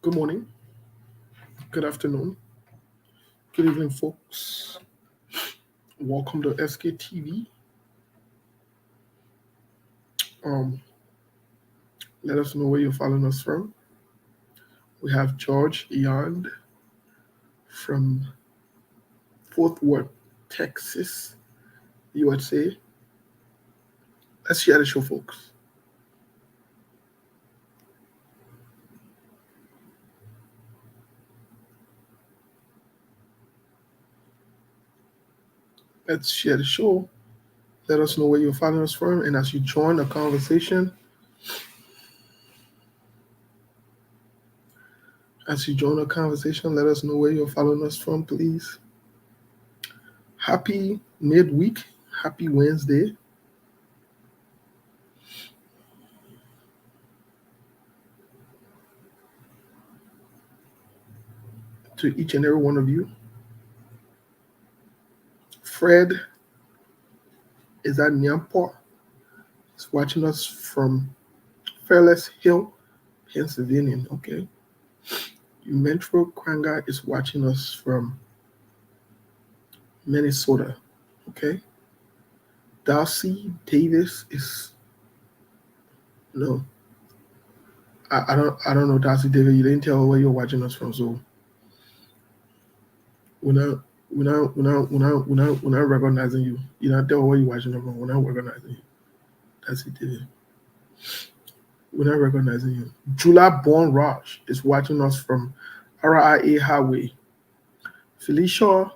Good morning, good afternoon, good evening, folks. Welcome to SKTV. Um, Let us know where you're following us from. We have George Yand from Fort Worth, Texas, USA. Let's share the show, folks. Let's share the show. Let us know where you're following us from. And as you join the conversation, let us know where you're following us from, please. Happy midweek. Happy Wednesday. To each and every one of you. Fred is at Nyamport. He's watching us from Fairless Hill, Pennsylvania. Okay. Metro Kranga is watching us from Minnesota. Okay. Darcy Davis is no. I don't know Darcy Davis. You didn't tell where you're watching us from, so we're not recognizing you. You don't tell where you're watching us from. We're not recognizing you. Darcy Davis. We're not recognizing you. Jula Bon Raj is watching us from RIA Highway. Felicia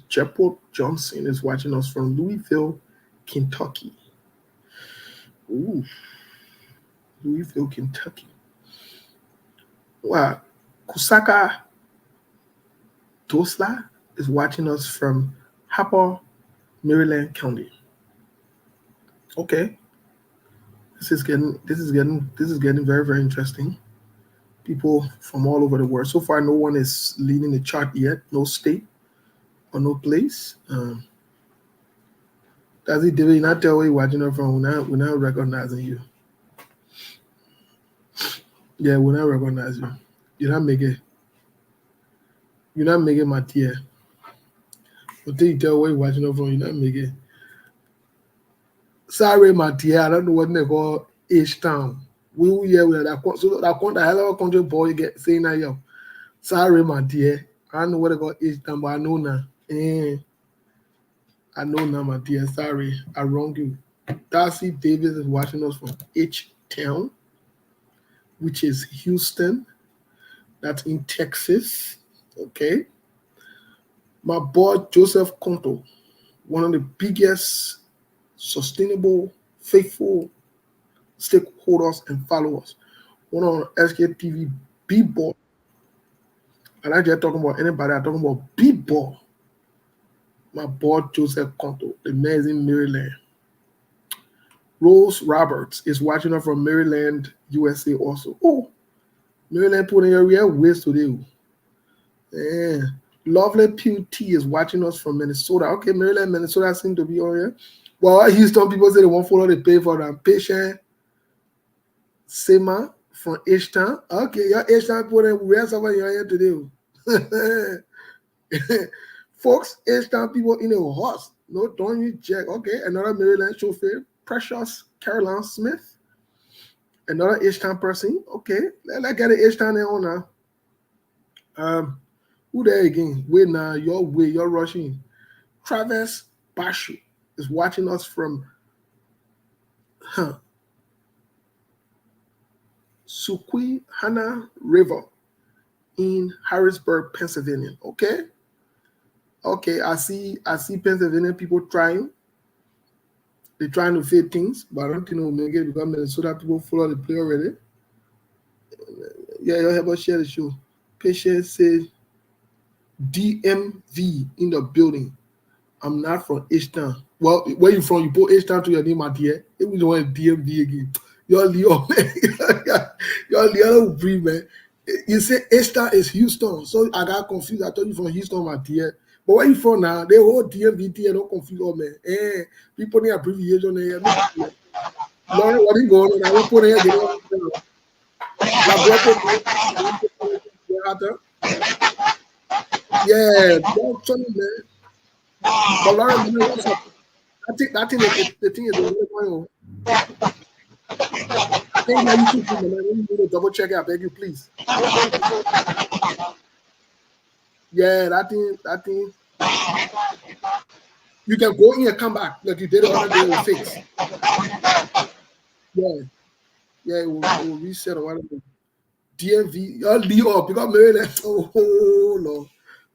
Jeppo Johnson is watching us from Louisville, Kentucky. Ooh, Louisville, Kentucky. Wow. Kusaka Tosla is watching us from Harper, Maryland County. Okay. This is getting very, very interesting. People from all over the world. So far, no one is leading the chart yet. No state or no place. That's it, David. Not tell where you're watching us from. We're not recognizing you. Yeah, we're not recognizing you. You're not making my dear. Until you tell where you're watching us from, you're not making. Sorry, my dear. I don't know what they call H-Town. We are that hell of a country boy you get saying that, yo. Sorry, my dear. I don't know what they call H-Town, but I know now. I know now, my dear. Sorry, I wronged you. Darcy Davis is watching us from H-Town, which is Houston. That's in Texas. Okay. My boy Joseph Conto, one of the biggest sustainable, faithful stakeholders and followers. One on SKTV B-Ball. I'm not just talking about anybody, I'm talking about B-Ball. My boy Joseph Conto, the man is in Maryland. Rose Roberts is watching us from Maryland, USA also. Oh, Maryland putting your real ways today. Yeah. Lovely Pew T is watching us from Minnesota. Okay, Maryland, Minnesota seem to be on here. Well, Houston people say they won't follow the pay for them. Patient Sema from H-Town. Okay, your H-Town people, where somewhere you're here today. Folks, H-Town people in a horse. No, don't you check. Okay, another Maryland chauffeur, Precious Caroline Smith. Another H-Town person. Okay, let's get the H-Town there on now. Who there again? Wait now, you're rushing. Travis Bashu is watching us from Susquehanna River in Harrisburg, Pennsylvania. Okay, I see Pennsylvania people trying. They're trying to fit things, but I don't think we'll make it because Minnesota people follow the play already. Yeah, you'll help us share the show. Patient says DMV in the building. I'm not from H-Town. Well, where you from? You put H-Town to your name, my dear. It was want DMV again. You're Leo, man. You're Leo breed, man. You say H-Town is Houston, so I got confused. I thought you from Houston, my dear. But where you from now? They hold DMV and don't confuse all, man. People need abbreviation there. Lauren, what is going on? I will put here. La Broco, yeah, don't tell me, man. But Lauren, man, what's up? That thing is the thing is the really going on. I think my YouTube thing, man. You need to double check it. I beg you, please. Yeah, that thing. You can go in and come back like you did the other day. It will fix. Yeah, yeah, it will reset or whatever. DMV, Leo, because Maryland. Oh no,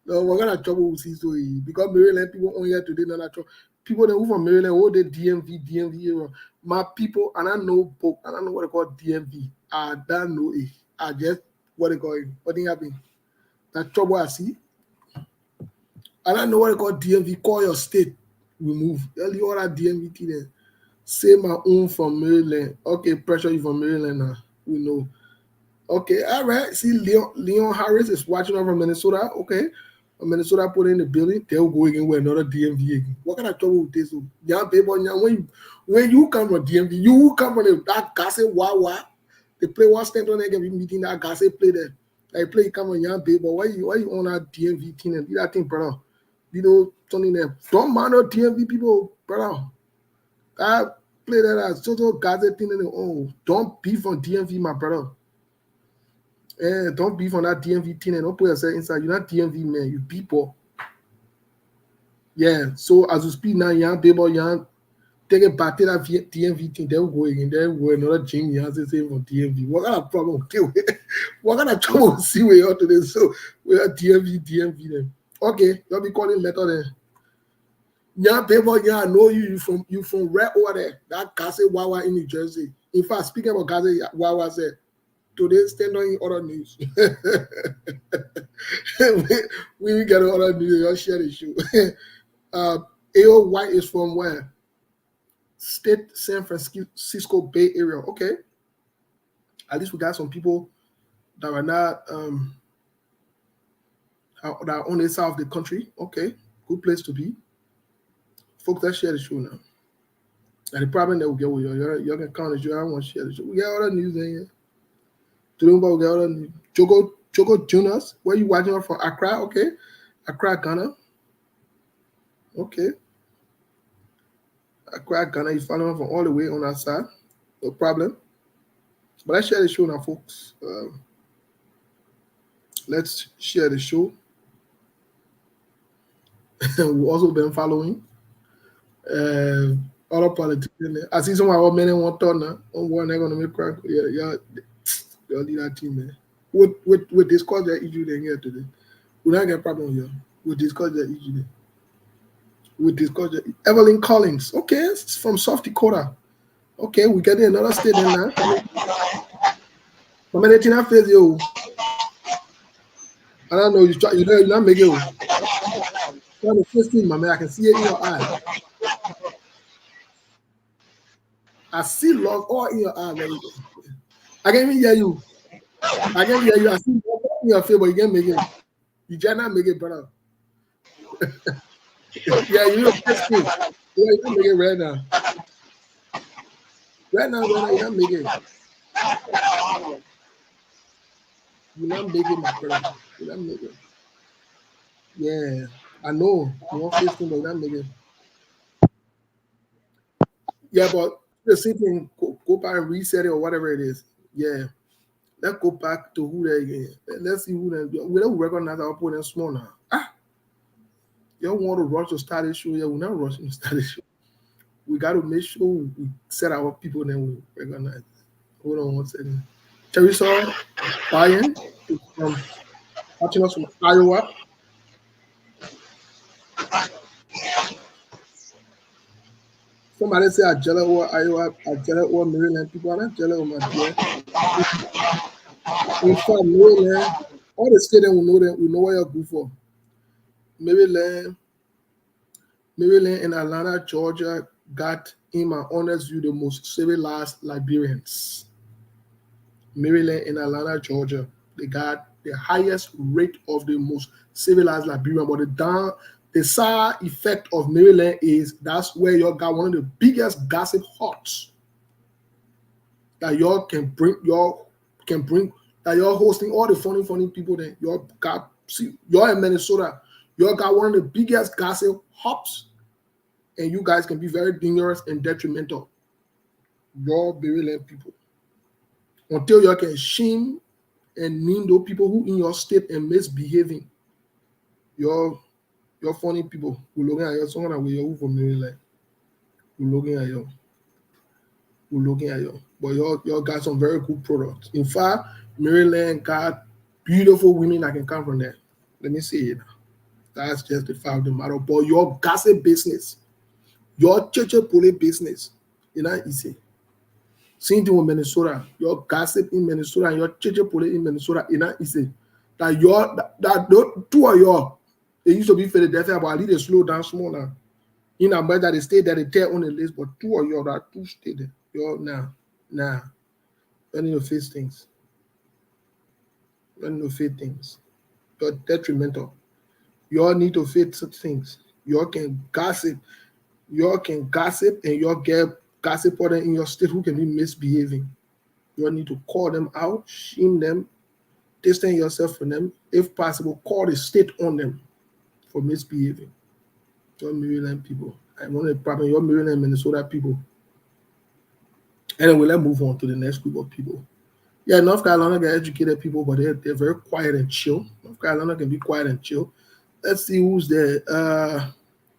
no, we're gonna trouble with this story because Maryland people on here today. Not trouble. People that move from Maryland, all the DMV area. My people, and I know book, and I know what they call DMV. I don't know it. I just what they call it. What thing happen? That trouble I see. I don't know what they call DMV. Call your state. We move. Tell you all that DMV thing there. Say my own from Maryland. Okay, pressure you from Maryland now. We know. Okay, all right. See, Leon Harris is watching over Minnesota. Okay. Minnesota put in the building, they'll go again with another DMV again. What kind of trouble with this? Young people, when you come from DMV, you come from that Gasse Wawa. They play one stand on every meeting that Gasse play there. They play come on young people. Why you on that DMV thing and do that thing, brother? You know, something there. Don't mind no DMV people, brother. That play that as total Gasse thing and oh, don't beef on DMV, my brother. Don't beef on that DMV thing and don't put yourself inside. You're not DMV man, you people. Yeah, so as you speak now, young people, young take it back to that DMV thing, they'll go again. Then go another gym, you have to say for DMV. What kind of problem? What kind of trouble see we are today? So we are DMV then. Okay, you'll be calling letter then. Young people, yeah, I know you from right over there. That Gasse Wawa in New Jersey. In fact, speaking about Gasse Wawa said, today, stand on other news. we get other news. I'll share the show. AO White is from where? State San Francisco Bay Area. Okay. At least we got some people that are not that are on the south of the country. Okay. Good place to be. Folks, let's share the show now. And the problem that we get with you can count as you. I don't want to share the show. We got other news in here. Jogo Jonas, where you watching from Accra? Okay, Accra, Ghana. Okay, Accra, Ghana. You following from all the way on our side, no problem. But let's share the show now, folks. Let's share the show. We've also been following other politicians. I see some of our men want to now. On one, they're gonna make crack. Yeah. They'll lead that team, man. We'll discuss that issue then here today. We'll not get a problem here. We'll discuss that issue then. We'll discuss that. Evelyn Collins. Okay, it's from South Dakota. Okay, we get another state then now. But I face you. I don't know, you're not making it. You're the first thing, my man. I can see it in your eye. I see love all in your eye, man. I can't even hear you. I see in your face, but you can't make it. You cannot make it, brother. Yeah, you know first thing. Yeah, you can't make it right now. Right now, you can't make it. You not make it, my brother. You not make it. Yeah, I know. You want first thing, but you not make it. Yeah, but the same thing, go back and reset it or whatever it is. Yeah. Let's go back to who they again. Let's see who they. We don't recognize our opponent small now. You don't want to rush to start the show. Yeah, we're not rushing to start the show. We got to make sure we set our people and then we recognize. Hold on one second. Teresa Ryan is from watching us from Iowa. Somebody say Ajela or Iowa, Ajela or Maryland. People are not jealous of my dear. In fact, Maryland, all the states will know that we know what you're good for. Maryland and Atlanta, Georgia got, in my honest view, the most civilized Liberians. Maryland and Atlanta, Georgia, they got the highest rate of the most civilized Liberian. But the side effect of Maryland is that's where y'all got one of the biggest gossip hots that y'all can bring y'all can bring that you're hosting all the funny people there. You're in Minnesota. You got one of the biggest gossip hubs, and you guys can be very dangerous and detrimental. Your Maryland people. Until you can shame and name those people who in your state and misbehaving. Your funny people who looking at you, someone away you from Maryland. Who looking at you. But y'all got some very good products. In fact, Maryland got beautiful women that can come from there. Let me see it. That's just the fact of the matter. But your gossip business, your church police business, it's not easy. Same thing with Minnesota. Your gossip in Minnesota and your church police in Minnesota, it's not easy. That two of y'all, they used to be Philadelphia, but at least they slow down small now. In America, they stay there, they tell on the list, but two of y'all that two stay there. You're now. You need to face things. You're detrimental. You all need to face such things. You all can gossip. And you all get gossip partner in your state who can be misbehaving. You all need to call them out, shame them, distance yourself from them. If possible, call the state on them for misbehaving. Your Maryland people. I want to problem. Your Maryland, Minnesota people. Anyway, let's move on to the next group of people. Yeah, North Carolina get educated people, but they're very quiet and chill. North Carolina can be quiet and chill. Let's see who's there.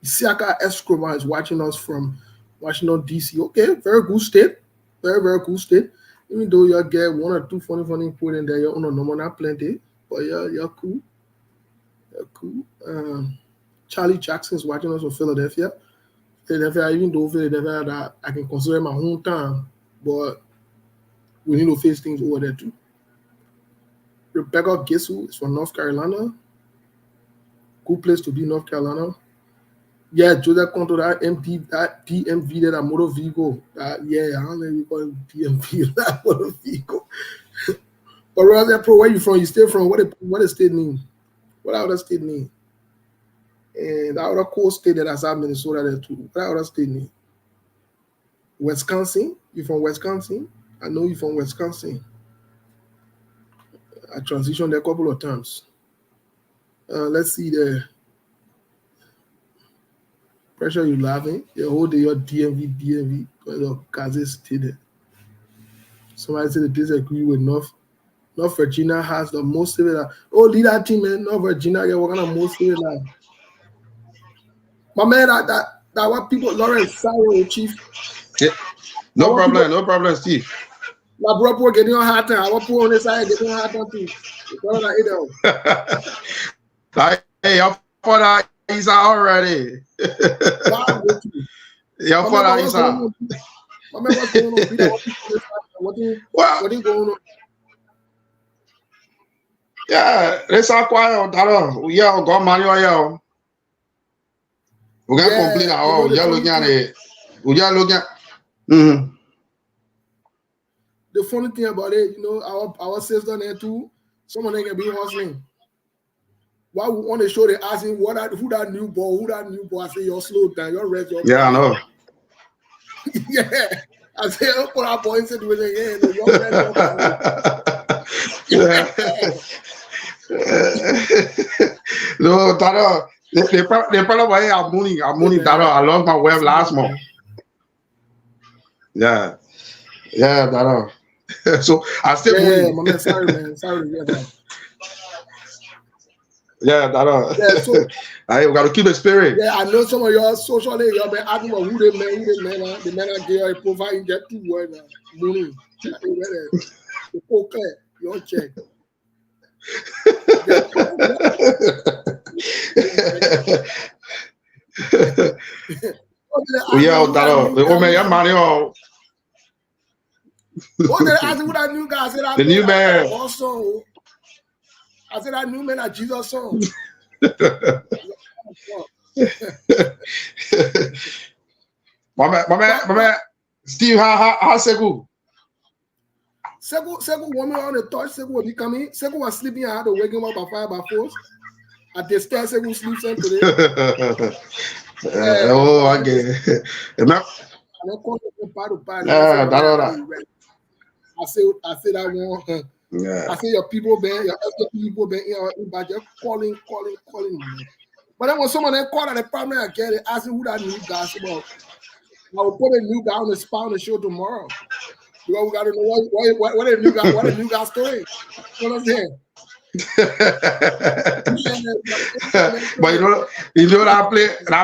Isiaka Escobar is watching us from Washington, D.C. Okay, very good state. Very, very cool state. Even though you get one or two funny people in there, you're on a number, not plenty. But yeah, you're cool. Charlie Jackson is watching us from Philadelphia. Even though Philadelphia that I can consider my hometown, but we need to face things over there too. Rebecca Gisu is from North Carolina. Good place to be, North Carolina. Yeah, Joseph Conto, that DMV, that motor vehicle. I don't know if we call it DMV, that motor vehicle. But rather, Pro, where you from? You stay from? What is state name? What other state name? And the other cool state that has Minnesota there too. What other state name? Wisconsin? You from Wisconsin? I know you from Wisconsin. I transitioned there a couple of times. Let's see there. Pressure you laughing. The whole day your DMV, because of Kansas State there. Somebody said they disagree with North Virginia has the most civil. Oh, lead that team, man. North Virginia get what kind of most civil. My man, that what people Lawrence sorry, Chief. Yeah. No problem, Steve. My brother getting on hard time. I want to put on this side getting on hard time too. Hey, your father is already. Your father is out. My man, what's going on, Peter? What is going on? Yeah, let's all quiet. We are going manual. We can't complain at all. We are looking at it. The funny thing about it, our sister there too, someone they can be hustling. Why we want to show they asking who that new boy? I say you're slow down, you're red. Yeah, I know. Yeah. I say, oh, put our boy into the you're red. No, Tara. They probably why I'm money. Tara. I lost my web last month. Yeah, Tara. So I still my man, sorry, man. Yeah, Tara. Yeah, so I got to keep the spirit. Yeah, I know some of y'all socially y'all been asking about who they men the men are there providing that two word money. The poker, your check. Yeah, Tara. The woman, your money all. What did I ask who that new guy? I said the new man. Also, I said that new man at Jesus song. my man, Steve, how Sekou? Sekou woman on the touch. Sekou will be coming. Sekou was sleeping. I had to wake him up by 5 by 4. At the stairs, Sekou sleeps in today. Oh, okay. I say that one. Yeah. I see your people there, your SKP people there in budget calling. But then when someone then called at the primary, I get it, asking who that new guy is about. I will put a new guy on the spot on the show tomorrow. Because we got to know what a new guy story. You know what I'm saying? But you know I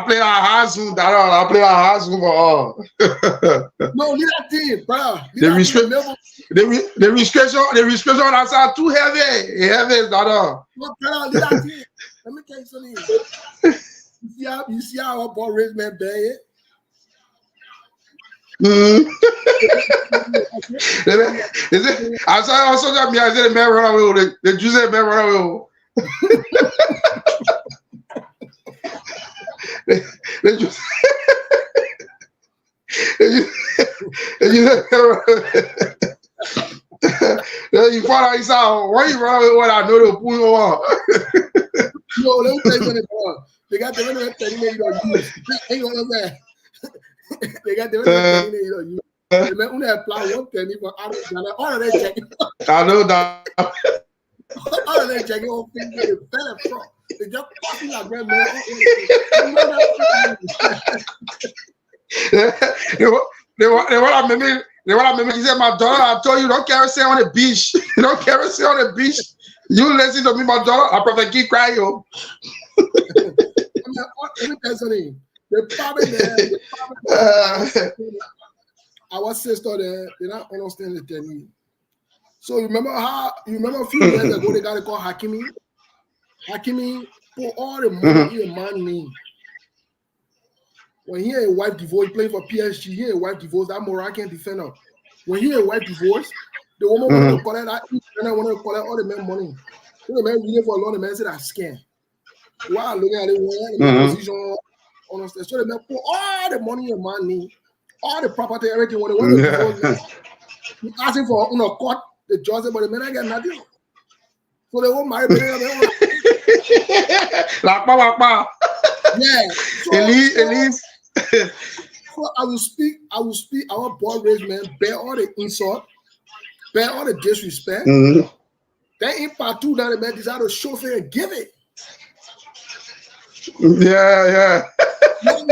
play our house room, I play our house room for all. No, leave that thing, bro. The restriction that's too heavy, that all. No, bro, leave that thing. Let me tell you something. You see how our ball raise man bear it? Is it? I saw also that me. I said the man run away. The Jews said man run away. You fall out. He said, "Why you run away? What I know the pull you on." No, let me tell you something. They got the minimum 30 million use. Hang on, man. They got the minimum 30 million use. They may only apply 1 penny for all of them checking. I know that. All of them checking on things they better from. They just copy like that, man. They want to make me. He said, "My daughter, I told you, don't carry sand on the beach. You don't carry sand on the beach. You listen to me, my daughter. I prefer keep crying, yo." Let me tell you something. The problem there, our sister there, they don't understand the technique. So you remember a few years ago they got to call Hakimi? Hakimi put all the money in a man's name. When he a wife divorce, playing for PSG, he a wife divorce, that Moroccan defender. When he a wife divorce, the woman wanted to collect that, wanted to collect all the men money. So the man reading for a lot, the man said that scam. Wow, looking at it, the position, understand. So the man put all the money in man's name, all the property, everything. When they want to divorce, he asking for court, the judge said, but the man ain't got nothing. So they won't marry. Yeah. Elise. So I will speak. Our boy raised man, bear all the insult, bear all the disrespect. Then in part two, that the man decided to show fair and give it. Yeah. Oh,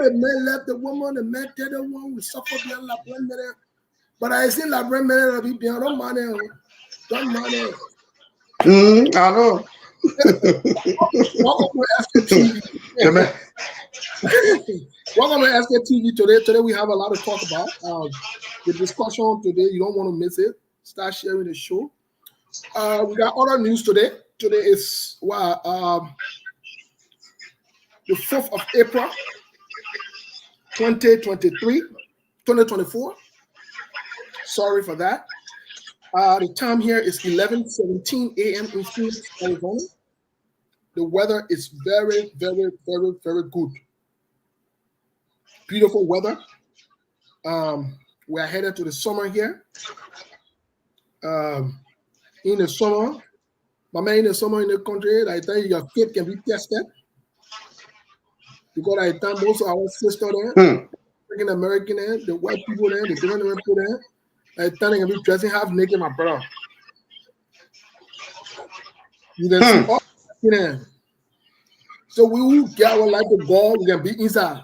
the man left the woman, the man tell the woman we suffer beyond la brand. But I see la brand to be beyond don't money. I know. Welcome to SKTV. Welcome to SKTV today. Today we have a lot to talk about. The discussion today, you don't want to miss it. Start sharing the show. We got other news today. Today is the 4th of April, 2024. Sorry for that. The time here is 11:17 a.m. in Phoenix, Arizona. The weather is very, very, very, very good. Beautiful weather. We're headed to the summer here. In the summer, my man, in the summer in the country, I tell you, your kid can be tested. Because I tell most of our sisters there, African American there, the white people there, the different people there, I tell them be dressing half naked, my brother. You can see all there. So we will get our life to God, we can be inside.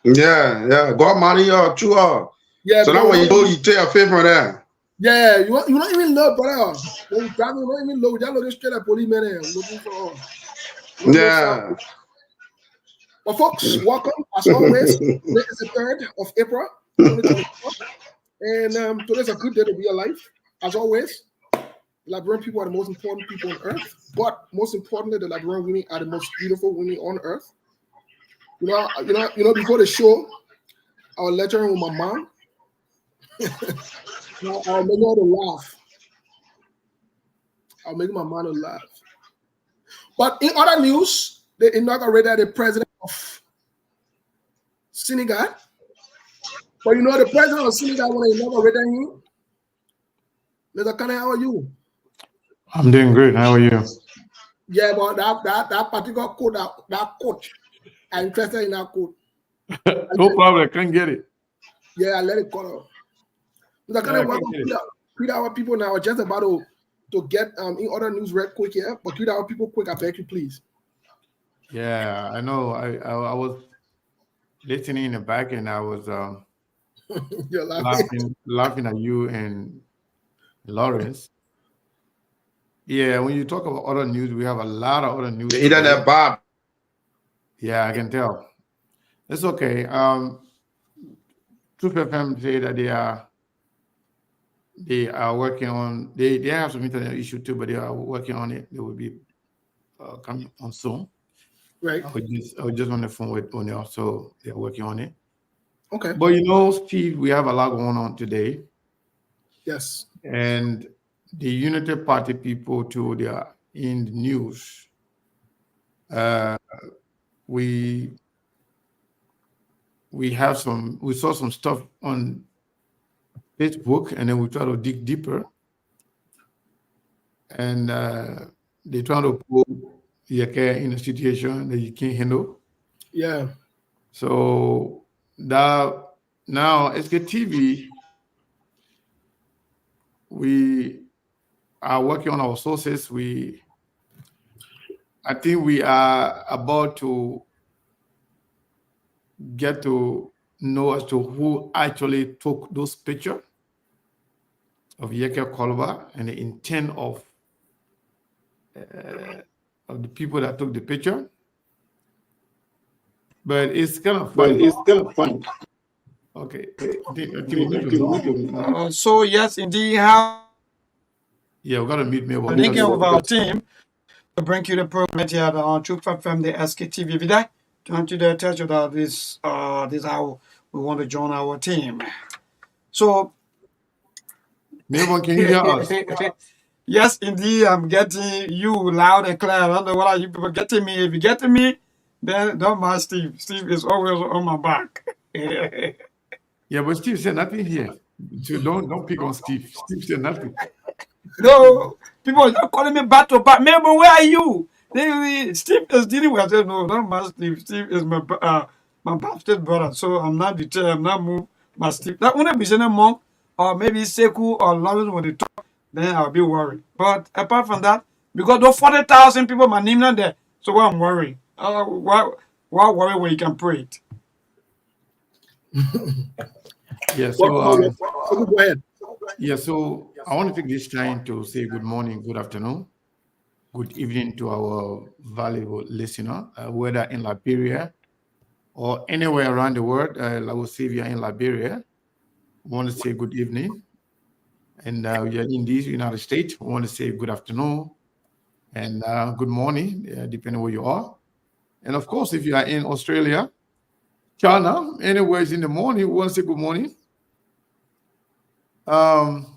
Yeah. God money or true. Yeah. So now when you go, you take a favor there. Yeah, you don't even know, brother. When you driving, you don't even know. You're looking straight at policemen there, looking for. Yeah. But folks, welcome as always. Today is the 3rd of April, 2024. And today's a good day to be alive. As always, Liberian people are the most important people on earth. But most importantly, the Liberian women are the most beautiful women on earth. You know, before the show, I was lecturing with my mom. I'll make her to laugh. I'll make my mom to laugh. But in other news, they inaugurated the president of Senegal. But you know the president of Senegal, when they inaugurated him, Mr. Kane, how are you? I'm doing great. How are you? Yeah, but that particular code, that coach, I'm interested in that code. No problem. I can't get it. Yeah, I let it cut off. But I Yeah, kind I of want can to get it. greet our people now. Just about to get in other news real quick here, but greet our people quick. I beg you, please. Yeah, I know. I was listening in the back and I was You're laughing. laughing at you and Lawrence. Yeah, when you talk about other news, we have a lot of other news The today. internet bad. Yeah, I can tell. It's okay. Truth FM say that they are working on they have some internet issue too, but they are working on it. They will be coming on soon. Right. I was just on the phone with O'Neill, so they're working on it. Okay. But Steve, we have a lot going on today, Yes. and the Unity Party people too. They are in the news. Uh, we we saw some stuff on Facebook, and then we try to dig deeper, and they try to put Yeke in a situation that you can't handle. Yeah. So that now SKTV, we are working on our sources. I think we are about to get to know as to who actually took those pictures of Yeke Kolba and the intent of the people that took the picture. But it's kind of But funny. it's kind of fun. Okay, I think we need to mute you. So yes, indeed, how Yeah, we got to mute me about thinking because of our team to bring you the program here on True from the SKTV Vida. Don't you dare tell you that this how we want to join our team. So Melbourne, can you hear us? yes, indeed, I'm getting you loud and clear. I don't know what you people getting me. If you getting me, then don't mind Steve. Steve is always on my back. Yeah, but Steve said nothing here. So don't pick on Steve. Steve said nothing. No, people are calling me back to back. Mabel, where are you? Steve is dealing with. I said, no, not my Steve. Steve is my bastard brother. So I'm not deterred. I'm not moved. My Steve. That when I be saying monk or maybe Seku or Lawrence when they talk, then I'll be worried. But apart from that, because those 40,000 people, my name not there. So why I'm worried? Why worry when you can pray it? Yeah, Well, so go ahead. so I want to take this time to say good morning, good afternoon, good evening to our valuable listener, whether in Liberia or anywhere around the world. I will say if you're in Liberia, I want to say good evening. And you're in the United States, I want to say good afternoon and good morning, depending where you are. And of course, if you are in Australia, China, anywhere it's in the morning, we want to say good morning. Um,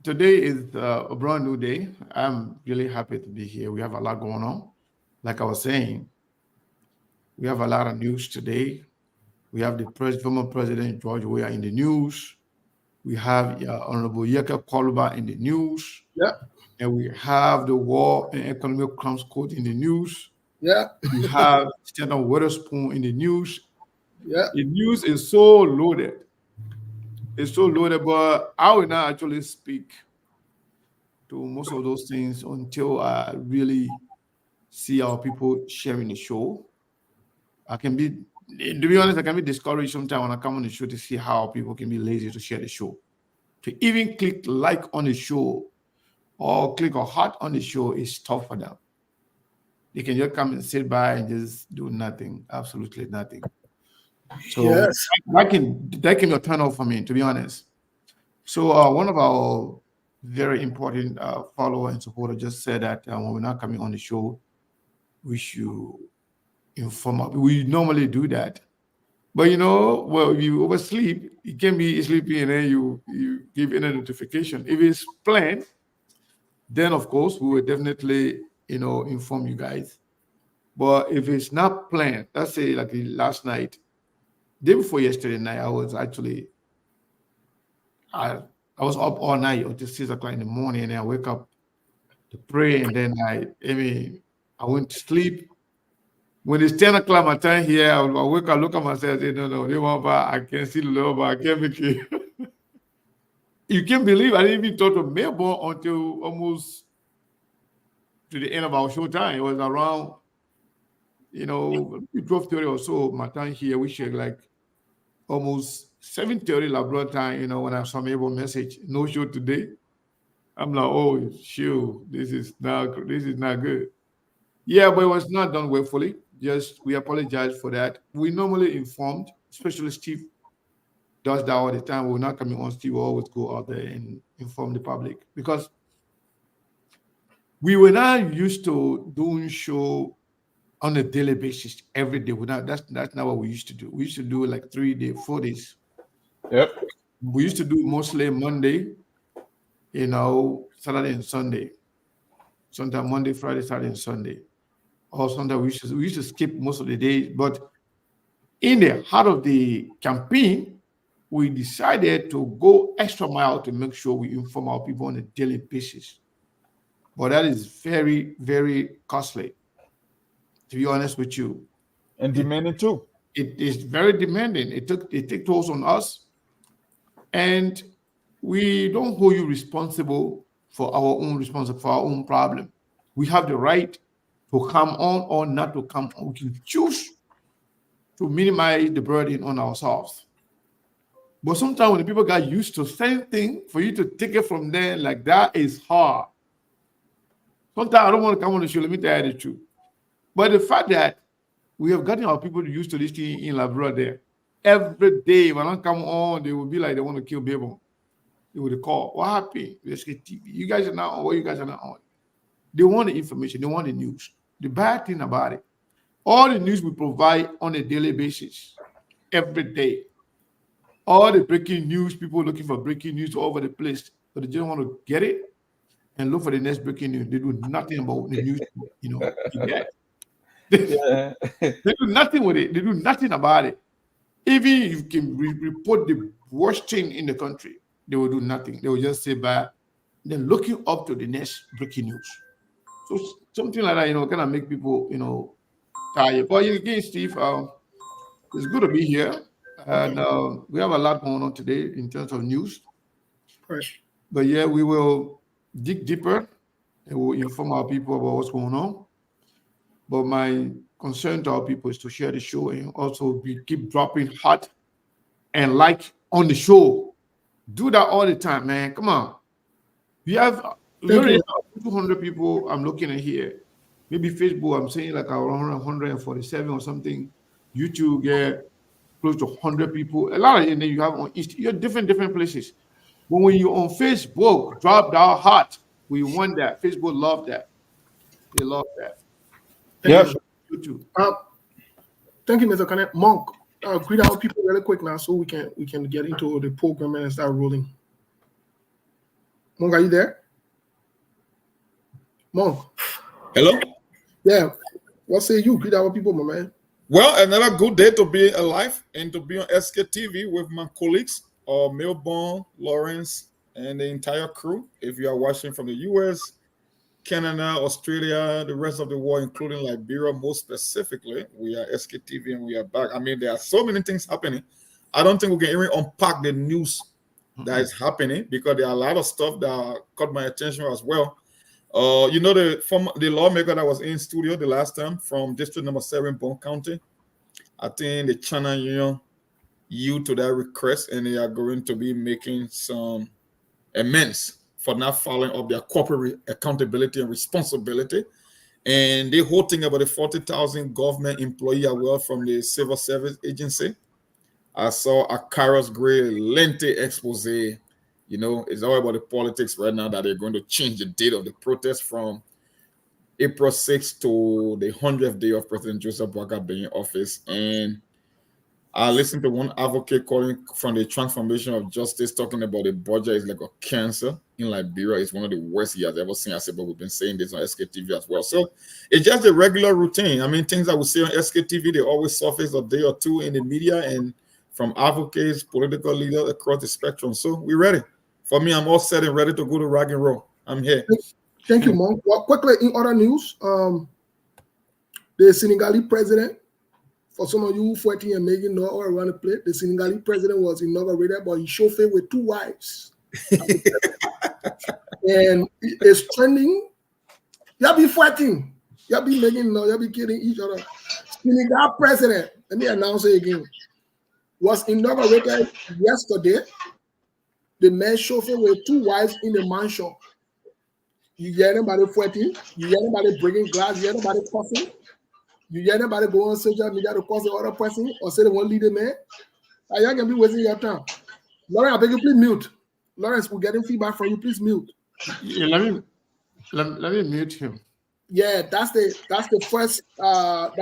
Today is a brand new day. I'm really happy to be here. We have a lot going on. Like I was saying, we have a lot of news today. We have the former President George Weah in the news. We have Honorable Yeka Kolba in the news. Yeah. And we have the War and Economic Crimes Court in the news. Yeah. We have Senator Witherspoon in the news. Yeah. The news is so loaded. It's so loaded, but I will not actually speak to most of those things until I really see our people sharing the show. To be honest, I can be discouraged sometimes when I come on the show to see how people can be lazy to share the show. To even click like on the show or click a heart on the show is tough for them. They can just come and sit by and just do nothing, absolutely nothing. So Yes. that can be a turn off for me, to be honest. So one of our very important follower and supporter just said that when we're not coming on the show, we should inform. We normally do that, but well, if you oversleep, you can be sleepy and then you give any notification. If it's planned, then of course we will definitely inform you guys. But if it's not planned, let's say like last night, day before yesterday night, I I was up all night until 6 o'clock in the morning, and then I wake up to pray, and then I went to sleep. When it's 10 o'clock my time here, I wake up, look at myself, say, no, they want bar. I can't see the little bar. I can't make it. You can't believe I didn't even talk to Melbourne until almost to the end of our show time. It was around, 12:30 or so my time here. We share like almost 7:30 LeBron time, when I saw Melbourne message, no show today. I'm like, oh, shoot, this is not good. Yeah, but it was not done willfully. Just we apologize for that. We normally informed, especially Steve does that all the time. We're not coming on. Steve will always go out there and inform the public because we were not used to doing show on a daily basis every day. That's not what we used to do. We used to do it like 3 days, 4 days. Yep. We used to do mostly Monday, Saturday and Sunday. Sometimes Monday, Friday, Saturday, and Sunday. Or sometimes we used to skip most of the days. But in the heart of the campaign, we decided to go extra mile to make sure we inform our people on a daily basis. But that is very, very costly, to be honest with you. And demanding too. It is very demanding. It takes tolls on us. And we don't hold you responsible for our own problem. We have the right to come on or not to come on. We can choose to minimize the burden on ourselves. But sometimes when the people got used to same thing, for you to take it from there like that is hard. Sometimes I don't want to come on the show. Let me tell you the truth. But the fact that we have gotten our people used to this thing in Labrador there, every day when I come on, they will be like they want to kill Babel. They would call. What happened? Let's get TV. You guys are not on. What you guys are not on? They want the information. They want the news. The bad thing about it, all the news we provide on a daily basis, every day. All the breaking news, people looking for breaking news all over the place, but they just want to get it and look for the next breaking news. They do nothing about the news, you get. Yeah. They do nothing with it. They do nothing about it. Even if you can report the worst thing in the country, they will do nothing. They will just say bad. Then looking up to the next breaking news. So something like that, kind of make people, tired. But again, Steve, it's good to be here. And we have a lot going on today in terms of news. Right. But yeah, we will dig deeper and we'll inform our people about what's going on. But my concern to our people is to share the show and also keep dropping hot and like on the show. Do that all the time, man. Come on. We already have 200 people I'm looking at here. Maybe Facebook, I'm saying like around 147 or something. YouTube, yeah, close to 100 people. A lot of it, and then you have on Insta, you're different places. But when you're on Facebook, drop that hot. We want that. Facebook love that. They love that. Yep. You too. Thank you, Mr. Connect. Monk, greet our people really quick now so we can get into the program and start rolling. Monk, are you there? Monk. Hello? Yeah. What say you? Greet our people, my man. Well, another good day to be alive and to be on SKTV with my colleagues, Melbourne, Lawrence, and the entire crew. If you are watching from the US, Canada, Australia, the rest of the world, including Liberia, most specifically, we are SKTV and we are back. I mean, there are so many things happening. I don't think we can even unpack the news that is happening because there are a lot of stuff that caught my attention as well. The lawmaker that was in studio the last time from District Number 7, Bone County, I think the China Union yield to that request and they are going to be making some amends for not following up their corporate accountability and responsibility. And the whole thing about the 40,000 government employee as well from the civil service agency. I saw a Kairos Gray lengthy expose. It's all about the politics right now that they're going to change the date of the protest from April 6th to the 100th day of President Joseph Boakai being in office. And I listened to one advocate calling from the transformation of justice, talking about the budget is like a cancer in Liberia. It's one of the worst he has ever seen. I said, but we've been saying this on SKTV as well. So it's just a regular routine. I mean, things that we see on SKTV, they always surface a day or two in the media and from advocates, political leaders across the spectrum. So we're ready. For me, I'm all set and ready to go to rock and roll. I'm here. Thank you, Monk. Well, quickly, in other news, the The Senegalese president, for some of you 14 and making know all around the place, the Senegalese president was inaugurated, but he chauffeur with 2 wives. And it's trending. Y'all be fighting. Y'all be making noise. Y'all be killing each other. Senegal president, let me announce it again, was inaugurated yesterday. The man chauffeur with 2 wives in the mansion. You hear anybody fighting? You hear anybody breaking glass? You hear anybody cussing? You hear anybody go on social media to cause the other person or say they won't lead the man? Y'all can be wasting your time. Lawrence, I beg you, please mute. Lawrence, we're getting feedback from you. Please mute. Yeah, let me mute him. Yeah, that's the first other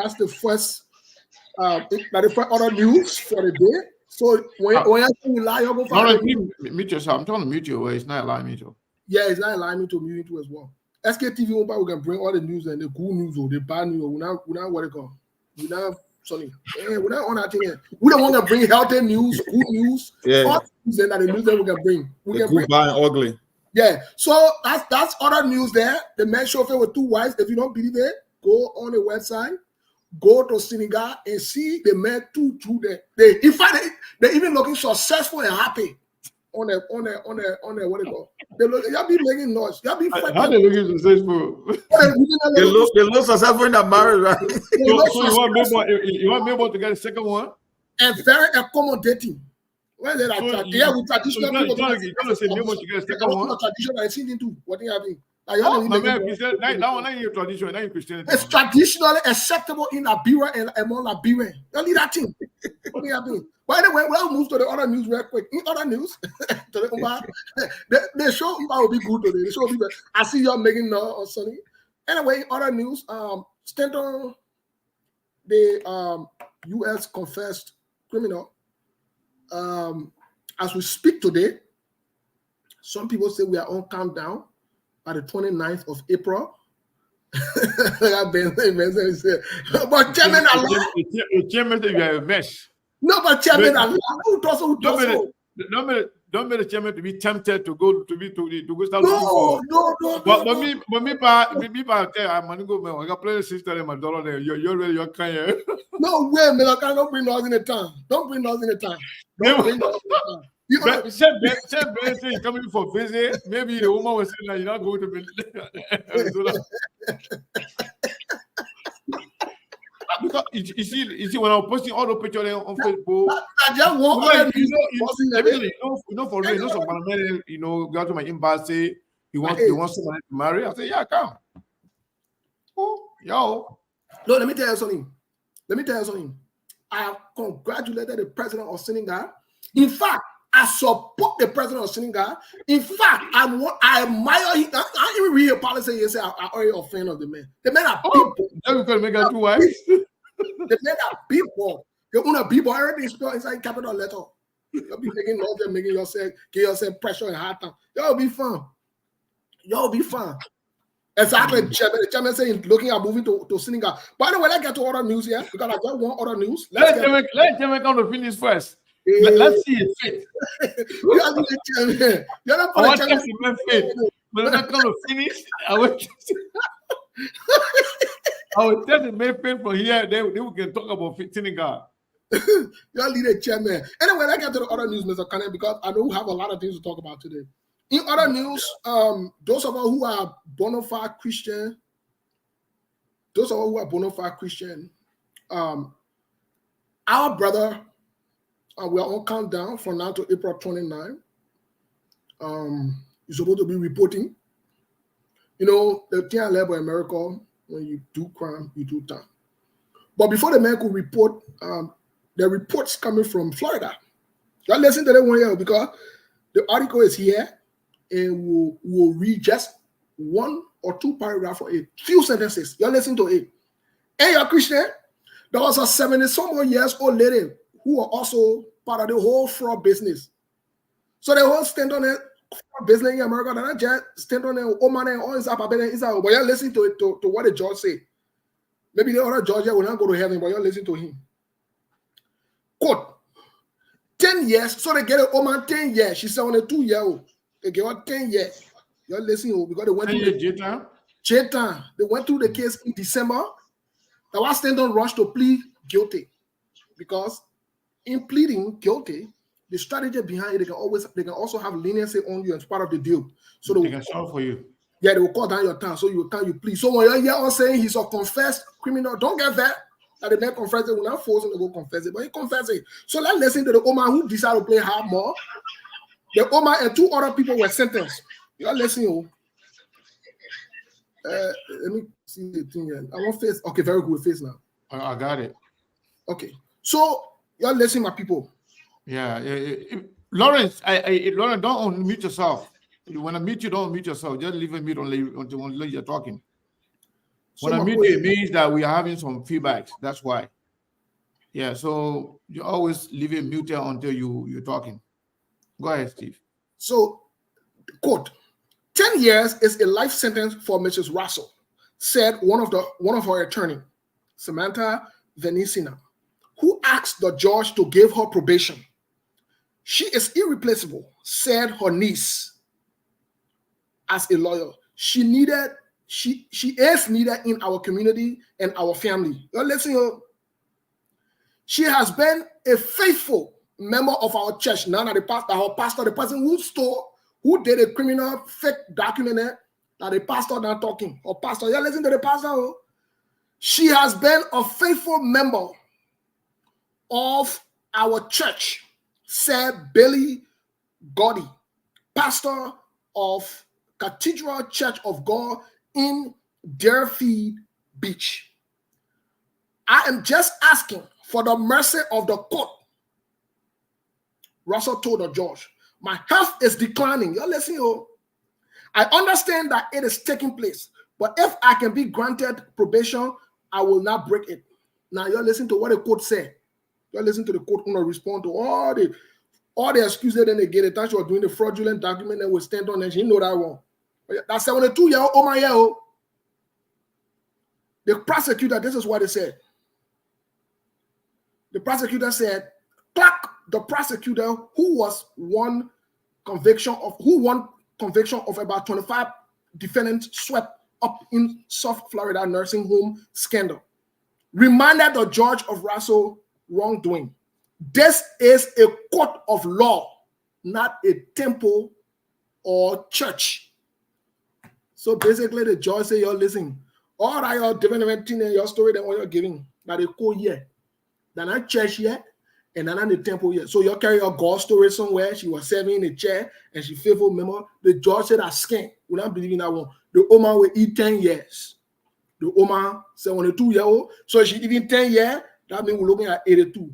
news for the day. So when you lie, you're going to mute yourself. I'm trying to mute you away. It's not allowing me to. Yeah, it's not allowing me to mute you as well. SKTV, we can bring all the news and the good news or the bad news. We're not what it called. We're not sorry. We're not on that thing. We don't want to bring healthy news, good news, all news and the news that we can bring. We can bring bad and ugly. Yeah, so that's other news there. The man chauffeur with 2 wives. If you don't believe it, go on the website, go to Senegal and see the man two there. In fact, they're even looking successful and happy on the what they call. Y'all be making noise. Y'all be fighting. How they looking successful? They look successful in the marriage, right? So you want Mabel to get a second one? And very accommodating. When they are with traditional people, traditional I see into what they have been. That one ain't your tradition, that ain't Christianity. It's traditionally acceptable in Liberia and among Liberian. Don't need that thing. What they have been. By the way, we'll move to the other news real quick. In other news, the show will be good today. The show will be good. I see y'all making on Sunny. Anyway, other news. Stanton, the U.S. confessed criminal. As we speak today, some people say we are on countdown by the 29th of April. But Chairman Allah. The chairman said you are a mess. No, but Chairman Allah. Who does so? Don't make the chairman to be tempted to go start looking for. No. But I'm gonna go, man. I got plenty of sister and my daughter there. You're ready, you're kind. No way, man. I can't bring noise in the town. Don't bring noise in the town. Don't bring noise in the town. Ben say he's coming for visit. Maybe the woman was saying that you're not going to be. Because you see, when I'm posting all the pictures on Facebook, I just want for real, some man, go to my embassy. He wants someone to marry. I say, yeah, come. Oh, yo. No, let me tell you something. I have congratulated the president of Senegal. In fact, I support the president of Senegal. In fact, I admire him. I even read a policy and say I already a fan of the man. The man are people. Then we can make a 2 wives. The men are people. You want to people, everything spelled inside capital letter. You'll be making noise and making yourself, get yourself pressure and hard time. Y'all be fun. Exactly. The chairman saying looking at moving to Senegal. By the way, let's get to other news here because I just want other news. Let Chairman come to finish first. Let's see his faith. You're the chairman. You're not I want to see my faith. But when I come to finish, I will test the main pain from here. Then we can talk about Senegal. Y'all lead a chairman. Anyway, let's get to the other news, Mr. Kanye, because I know we have a lot of things to talk about today. In other news, those of us who are bona fide Christian, our brother, we are on countdown from now to April 29. You're supposed to be reporting. The thing I love about America, when you do crime, you do time. But before the man could report, the reports coming from Florida. Y'all listen to that one here because the article is here and we'll read just 1 or 2 paragraphs for a few sentences. Y'all listen to it. Hey, you're Christian. There was a 70-some years old lady who were also part of the whole fraud business. So the whole stand on it business in America, they're not just stand on it, oh man, all is up, but you're listening to what the judge said. Maybe the other judge will not go to heaven, but you're listening to him. Quote, 10 years, so they get a woman 10 years. She's only 2-year-old. They give her 10 years. You're listening because they went through the jail time. They went through the case in December. That's why Stanton rushed to plead guilty, because in pleading guilty, the strategy behind it, they can also have leniency on you as part of the deal. So They can solve for you. yeah, they will cut down your time, so you can you plead. So when you hear us saying he's a confessed criminal, don't get that. That the man confess it, we're not forcing to go confess it, but he confessed it. So let's listen to the Omar who decided to play hard more. The Omar and 2 other people were sentenced. You're listening. Let me see the thing here. I want face. Okay, very good face now. I got it. Okay, so you're listening, my people. Yeah, Lawrence, Lawrence, don't unmute yourself. When I mute you, don't mute yourself. Just leave a mute until you're talking. So When I mute you, it means that we are having some feedbacks. That's why. Yeah, so you always leave it muted until you're talking. Go ahead, Steve. So, quote, 10 years is a life sentence for Mrs. Russell, said one of her attorney, Samantha Venecina, who asked the judge to give her probation. She is irreplaceable, said her niece. As a lawyer, she is needed in our community and our family. You're listening. She has been a faithful member of our church. Now that our pastor, the person who did a criminal fake document that the pastor now talking. Or pastor, you're listening to the pastor. She has been a faithful member of our church, said Billy Goddy, pastor of Cathedral Church of God in Deerfield Beach. I am just asking for the mercy of the court. Russell told the judge, my health is declining. You're listening. I understand that it is taking place, but if I can be granted probation, I will not break it. Now you're listening to what the court said. You're listening to the court going to respond to all the excuses that they get. The time she was doing the fraudulent document and will stand on, and she know that one. That's 72-year-old Omar. The prosecutor, this is what he said. The prosecutor said, Clark, the prosecutor who won conviction of about 25 defendants swept up in South Florida nursing home scandal, reminded the judge of Russell wrongdoing. This is a court of law, not a temple or church. So basically, the judge say, you're listening. All that you're different thing in your story that what you're giving, that they call here. They're not church yet, and they're not the temple yet. So you carry your God story somewhere. She was serving in a chair, and she faithful member. The judge said that skin. We not believe in that one. The Oman will eat 10 years. The Oman 72-year-old. So she eating 10 years. That means we're looking at 82.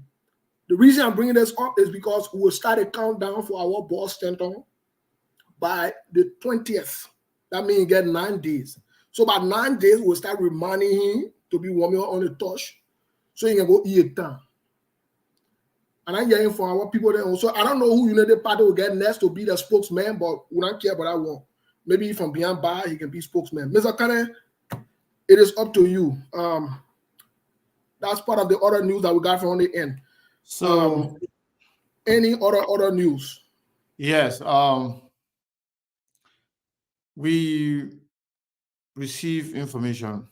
The reason I'm bringing this up is because we will start a countdown for our boss Stanton by the 20th. That means you get 9 days. So about 9 days, we'll start reminding him to be warming on the touch. So you can go eat it down. And I'm hearing from our people there also. I don't know who United Party will get next to be the spokesman, but we don't care about that one. Maybe from beyond bar, he can be spokesman. Mr. Kane, it is up to you. That's part of the other news that we got from the end. So any other news? Yes. We receive information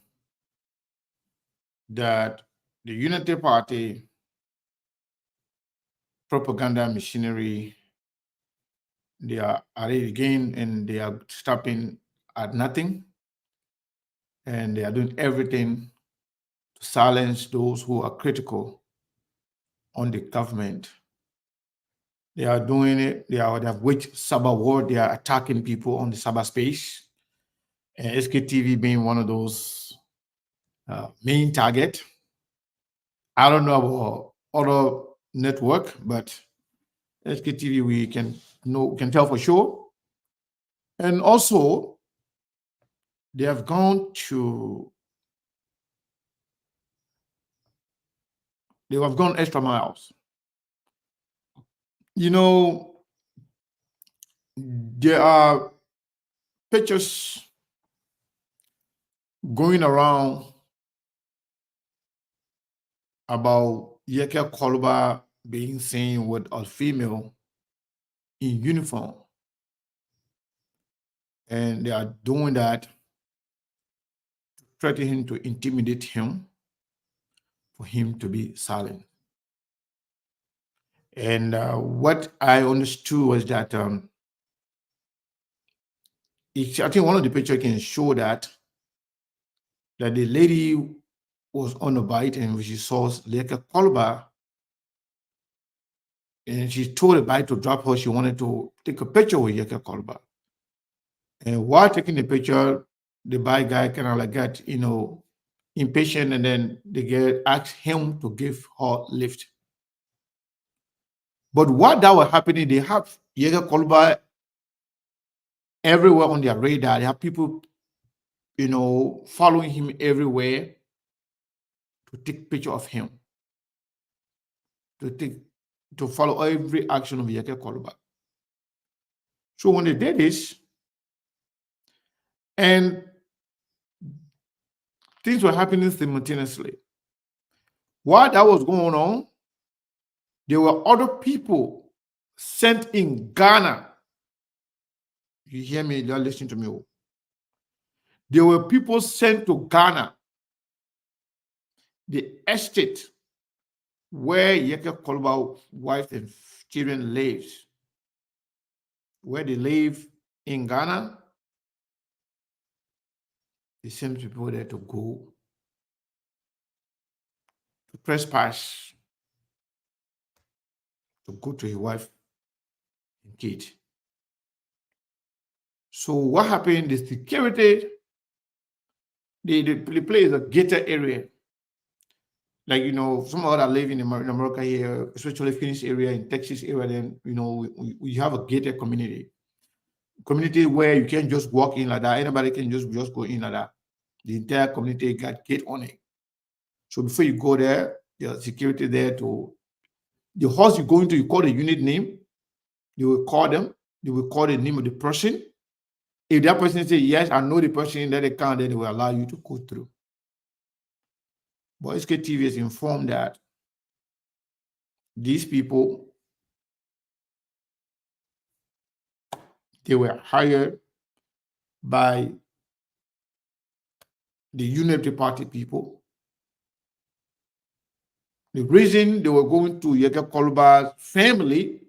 that the Unity Party propaganda machinery, they are already again, and they are stopping at nothing, and they are doing everything to silence those who are critical on the government. They are doing it. They have waged cyber war. They are attacking people on the cyberspace, and SKTV being one of those main target. I don't know about other network, but SKTV we can tell for sure. And also, they have gone extra miles. You know, there are pictures going around about Yeke Koluba being seen with a female in uniform. And they are doing that to threaten him, to intimidate him. for him to be silent. And what I understood was that I think one of the pictures can show that the lady was on a bike and she saw like a Kolba, and she told the bike to drop her. She wanted to take a picture with Yeke Kolba. And while taking the picture, the bike guy kind of like got, impatient, and then the girl asked him to give her lift. But while that was happening, they have Yeke Kolba everywhere on their radar. They have people, following him everywhere to take picture of him, to follow every action of Yeke Kolba. So when they did this, and things were happening simultaneously. While that was going on, there were other people sent in Ghana. You hear me? You're listening to me. There were people sent to Ghana, the estate where Yeke Kolba's wife and children lives, where they live in Ghana. They sent people there to go to trespass, to go to his wife and kid. So what happened? The security, the place is a gated area. Like, some other live in America here, especially Phoenix area, in Texas area, then, we have a gated community where you can't just walk in like that. Anybody can just go in like that. The entire community got gate on it. So before you go there, there's security there the house you go into, you call the unit name, you will call them, they will call the name of the person. If that person says, yes, I know the person, then they can, then they will allow you to go through. But SKTV is informed that these people, they were hired by the Unity Party people. The reason they were going to Yeke Kolba's family,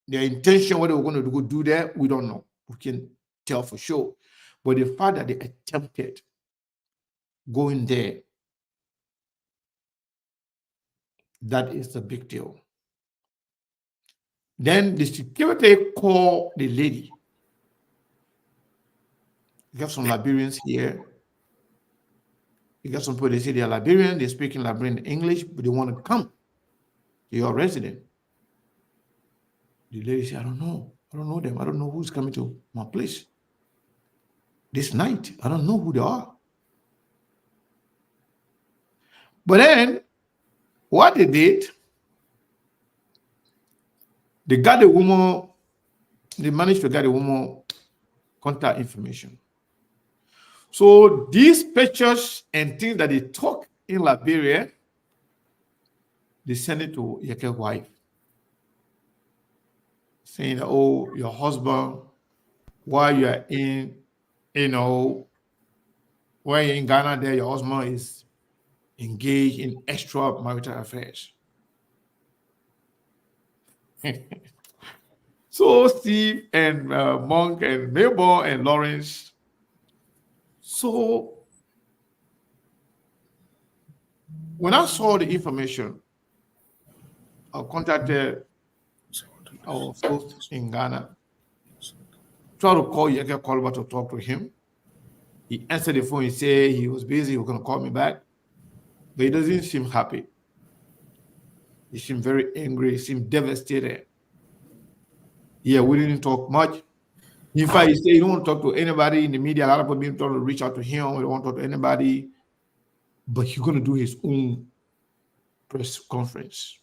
their intention, what they were going to go do there, we don't know. We can tell for sure. But the fact that they attempted going there, that is a big deal. Then the security called the lady. You have some Liberians here. You got some people, they say they're Liberian, they speak in Liberian English, but they want to come to your resident. The lady said, I don't know them. I don't know who's coming to my place this night. I don't know who they are. But then, what they did, they got the woman, they managed to get the woman contact information. So these pictures and things that they took in Liberia, they sent it to Yeke's wife, saying, oh, your husband, while you are in, while you're in Ghana there, your husband is engaged in extramarital affairs. So Steve and Monk and Mabel and Lawrence. So when I saw the information, I contacted our folks in Ghana, tried to call Yeke Kolba to talk to him. He answered the phone. He said he was busy. He was going to call me back. But he doesn't seem happy. He seemed very angry. He seemed devastated. Yeah, we didn't talk much. In fact, he said he don't want to talk to anybody in the media. A lot of people been trying to reach out to him. He don't want to talk to anybody. But he's going to do his own press conference.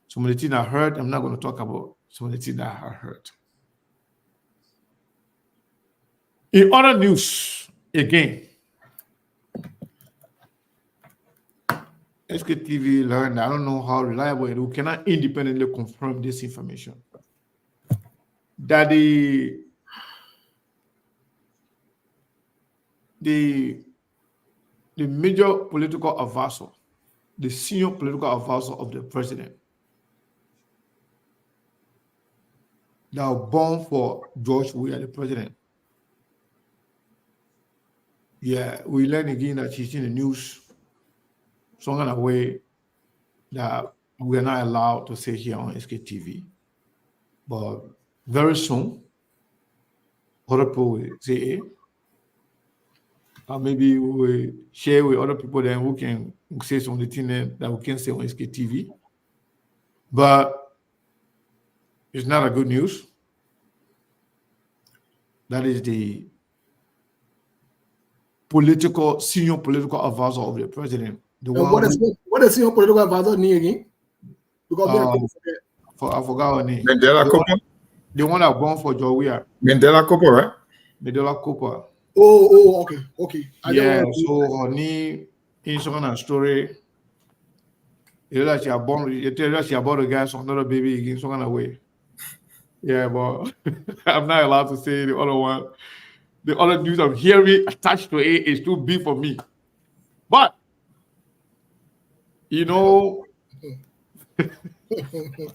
Some of the things I heard, I'm not going to talk about some of the things that I heard. In other news, again, SKTV learned, I don't know how reliable it is, we cannot independently confirm this information, that the major political advisor the senior political advisor of the president that were born for George Weah, the president. Yeah, we learned again that she's in the news, some kind of way that we are not allowed to say here on SKTV. But very soon, other people will say, maybe we will share with other people then who can say some of the things that we can say on SKTV. But it's not a good news. That is the senior political advisor of the president. The And one what is your political advisor need again? Because me, I couldn't forget. I forgot her name. Mandela Cooper. The one that born for Georgia, Mandela Cooper, right? Mandela Cooper. Okay. Yeah, so her name in some kind of story. You know that she born. You tell that she about a guy, so another baby in some kind of way. Yeah, but I'm not allowed to say the other one. The other news I'm hearing attached to it is too big for me. But you know,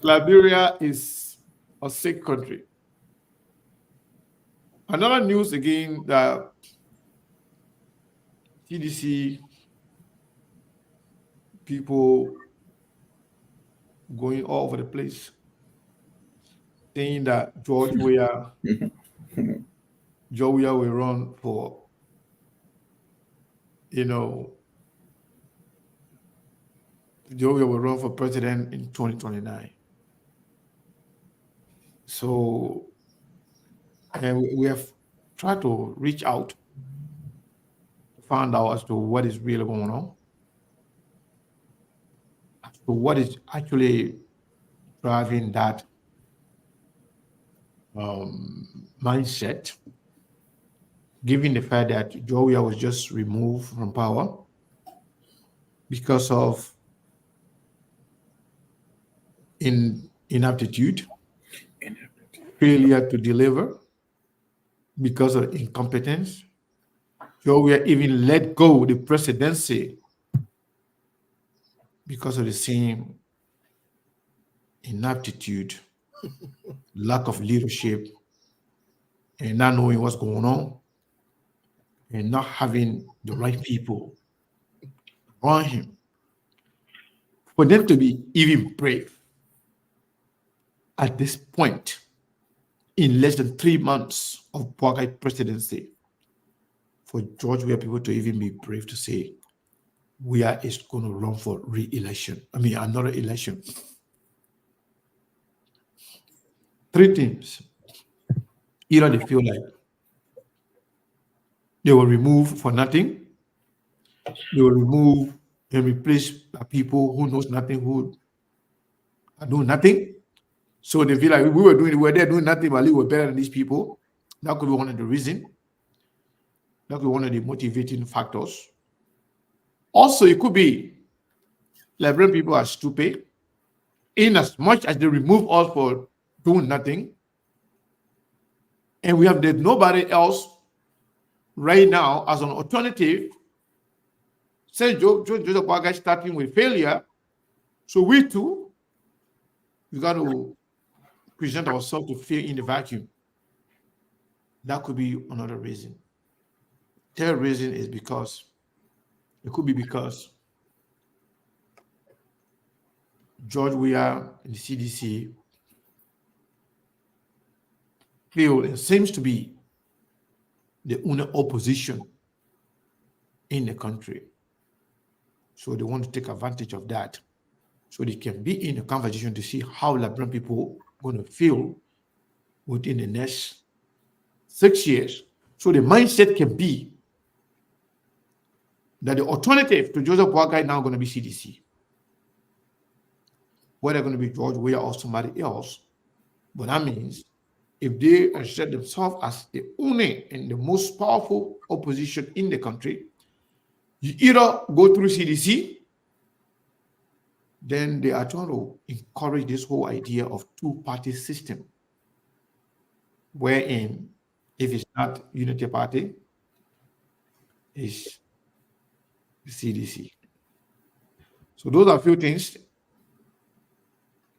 Liberia is a sick country. Another news again that TDC people going all over the place saying that George Weah will run for, George Weah will run for president in 2029. So, and we have tried to reach out to find out as to what is really going on, as to what is actually driving that mindset, given the fact that Georgia was just removed from power because of inaptitude, failure to deliver, because of incompetence. Georgia even let go the presidency because of the same inaptitude, lack of leadership, and not knowing what's going on, and not having the right people around him. For them to be even brave at this point, in less than 3 months of Boakai presidency, for George Weah people to even be brave to say, Weah is going to run for re-election. I mean, another election. 3 things. Either they feel like they were removed for nothing, they will remove and replace people who knows nothing, who are doing nothing. So they feel like we were there doing nothing, but we were better than these people. That could be one of the reasons. That could be one of the motivating factors. Also, it could be Liberian people are stupid, in as much as they remove us for doing nothing, and we have nobody else right now as an alternative. Since Joseph Boakai starting with failure, so we too, we got to present ourselves to fill in the vacuum. That could be another reason. Third reason is because it could be because George Weah and the CDC feel it seems to be the only opposition in the country. So they want to take advantage of that so they can be in a conversation to see how Liberian people are going to feel within the next 6 years. So the mindset can be that the alternative to Joseph Boakai now going to be CDC. Whether going to be George Weah or somebody else. But that means if they assert themselves as the only and the most powerful opposition in the country, you either go through CDC, then they are trying to encourage this whole idea of two-party system, wherein if it's not Unity Party, it's the CDC. So those are a few things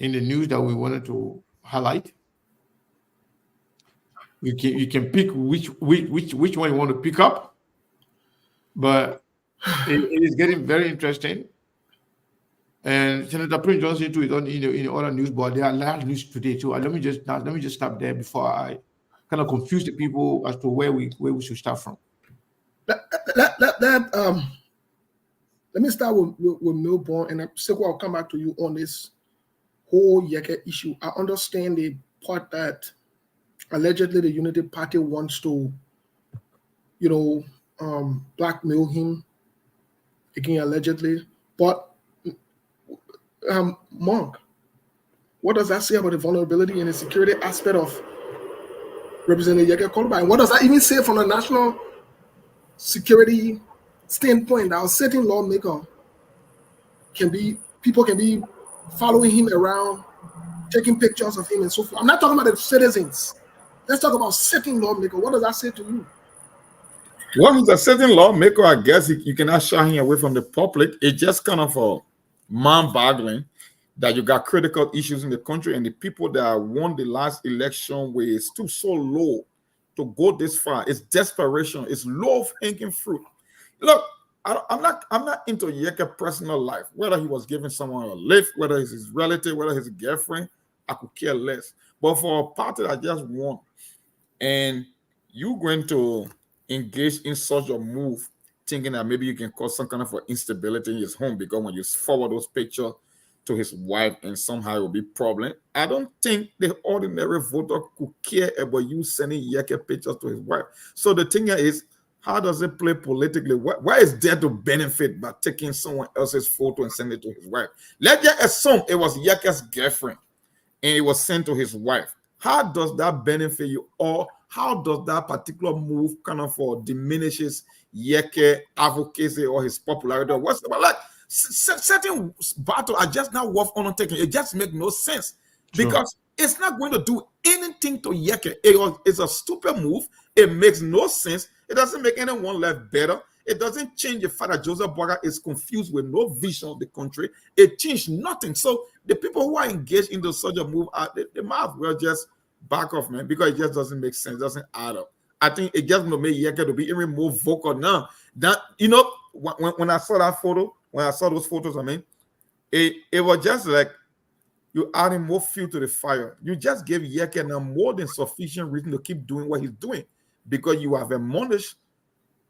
in the news that we wanted to highlight. You can pick which one you want to pick up, but it is getting very interesting. And Senator Prince Johnson too is on in the other news, but there are large news today too. Let me just stop there before I kind of confuse the people as to where we should start from. Let me start with Milborn, and I'll come back to you on this whole Yeke issue. I understand the part that allegedly the Unity Party wants to, blackmail him, again allegedly. But Mark, what does that say about the vulnerability and the security aspect of Representative Yeke Kolubai? And what does that even say from a national security standpoint? That a certain lawmaker people can be following him around, taking pictures of him and so forth. I'm not talking about the citizens. Let's talk about certain lawmaker. What does that say to you? Well, he's a certain lawmaker, I guess you cannot shy him away from the public. It's just kind of a mind-boggling that you got critical issues in the country, and the people that won the last election were still so low to go this far. It's desperation. It's low-hanging fruit. Look, I'm not into Yeke personal life. Whether he was giving someone a lift, whether it's his relative, whether his girlfriend, I could care less. But for a party that just won, and you're going to engage in such a move, thinking that maybe you can cause some kind of instability in his home, because when you forward those pictures to his wife and somehow it will be problem. I don't think the ordinary voter could care about you sending Yeke pictures to his wife. So the thing is, how does it play politically? Why is there to benefit by taking someone else's photo and send it to his wife? Let's just assume it was Yeke's girlfriend and it was sent to his wife. How does that benefit you? Or how does that particular move kind of diminishes Yeke advocacy or his popularity? What's like certain battles are just not worth undertaking. It just makes no sense because it's not going to do anything to Yeke. It's a stupid move. It makes no sense. It doesn't make anyone life better. It doesn't change the fact that Joseph Boakai is confused with no vision of the country. It changed nothing. So the people who are engaged in the such a move, they might as well just back off, man, because it just doesn't make sense. It doesn't add up. I think it just going to make Yeke to be even more vocal now. That, when I saw that photo, when I saw those photos, I mean, it was just like you adding more fuel to the fire. You just gave Yeke now more than sufficient reason to keep doing what he's doing, because you have admonished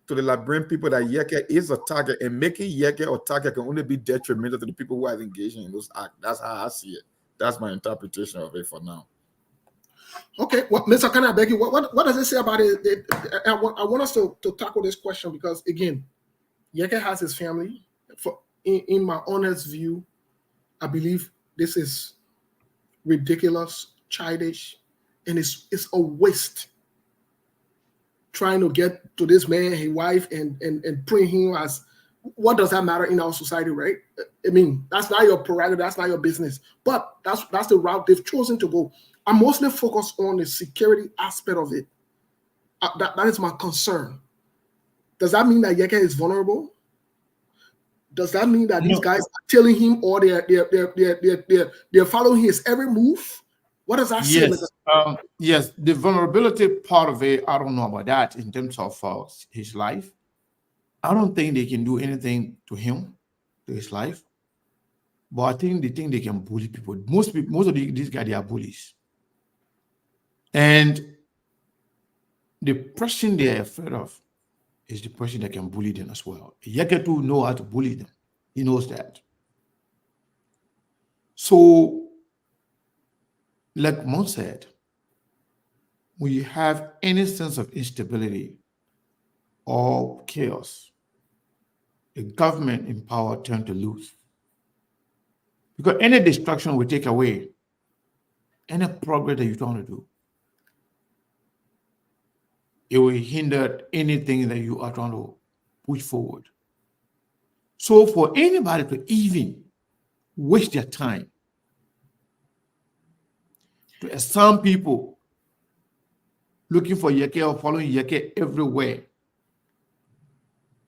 to the Liberian people that Yeke is a target, and making Yeke a target can only be detrimental to the people who are engaging in those acts. That's how I see it. That's my interpretation of it for now. Okay, well, Mr. Can I beg you, what does it say about it? I want us to tackle this question because, again, Yeke has his family. In my honest view, I believe this is ridiculous, childish, and it's a waste trying to get to this man, his wife, and putting him as, what does that matter in our society, right? I mean, that's not your prerogative, that's not your business. But that's the route they've chosen to go. I'm mostly focused on the security aspect of it. That is my concern. Does that mean that Yeke is vulnerable? Does that mean that these guys are telling him, or they're following his every move? What does that say? Yes, the vulnerability part of it, I don't know about that in terms of his life. I don't think they can do anything to him, to his life. But I think they can bully people. Most of these guys, they are bullies. And the person they are afraid of is the person that can bully them as well. Yeke too know how to bully them. He knows that. So, like Mon said, when you have any sense of instability or chaos, the government in power tend to lose. Because any distraction will take away any progress that you're trying to do. It will hinder anything that you are trying to push forward. So for anybody to even waste their time to assign people looking for Yeke or following Yeke everywhere,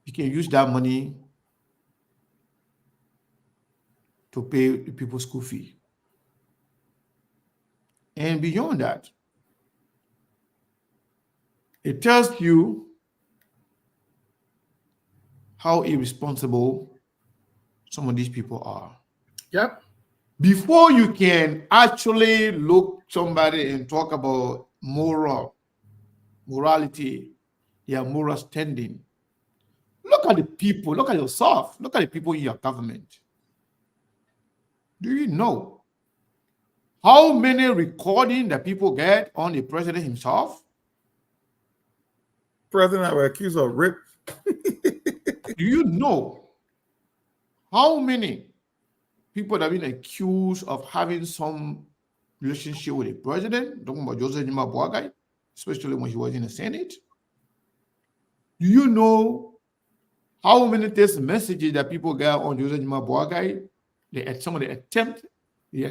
you can use that money to pay the people's school fee. And beyond that, it tells you how irresponsible some of these people are. Yep. Before you can actually look somebody and talk about morality, their moral standing, look at the people, look at yourself, look at the people in your government. Do you know how many recordings that people get on the president himself? President were accused of rape. Do you know how many people that have been accused of having some relationship with the president? Talking about Joseph Nima Boagai, especially when he was in the Senate. Do you know how many text messages that people get on Joseph Nima Boagai? Some of the attempted. They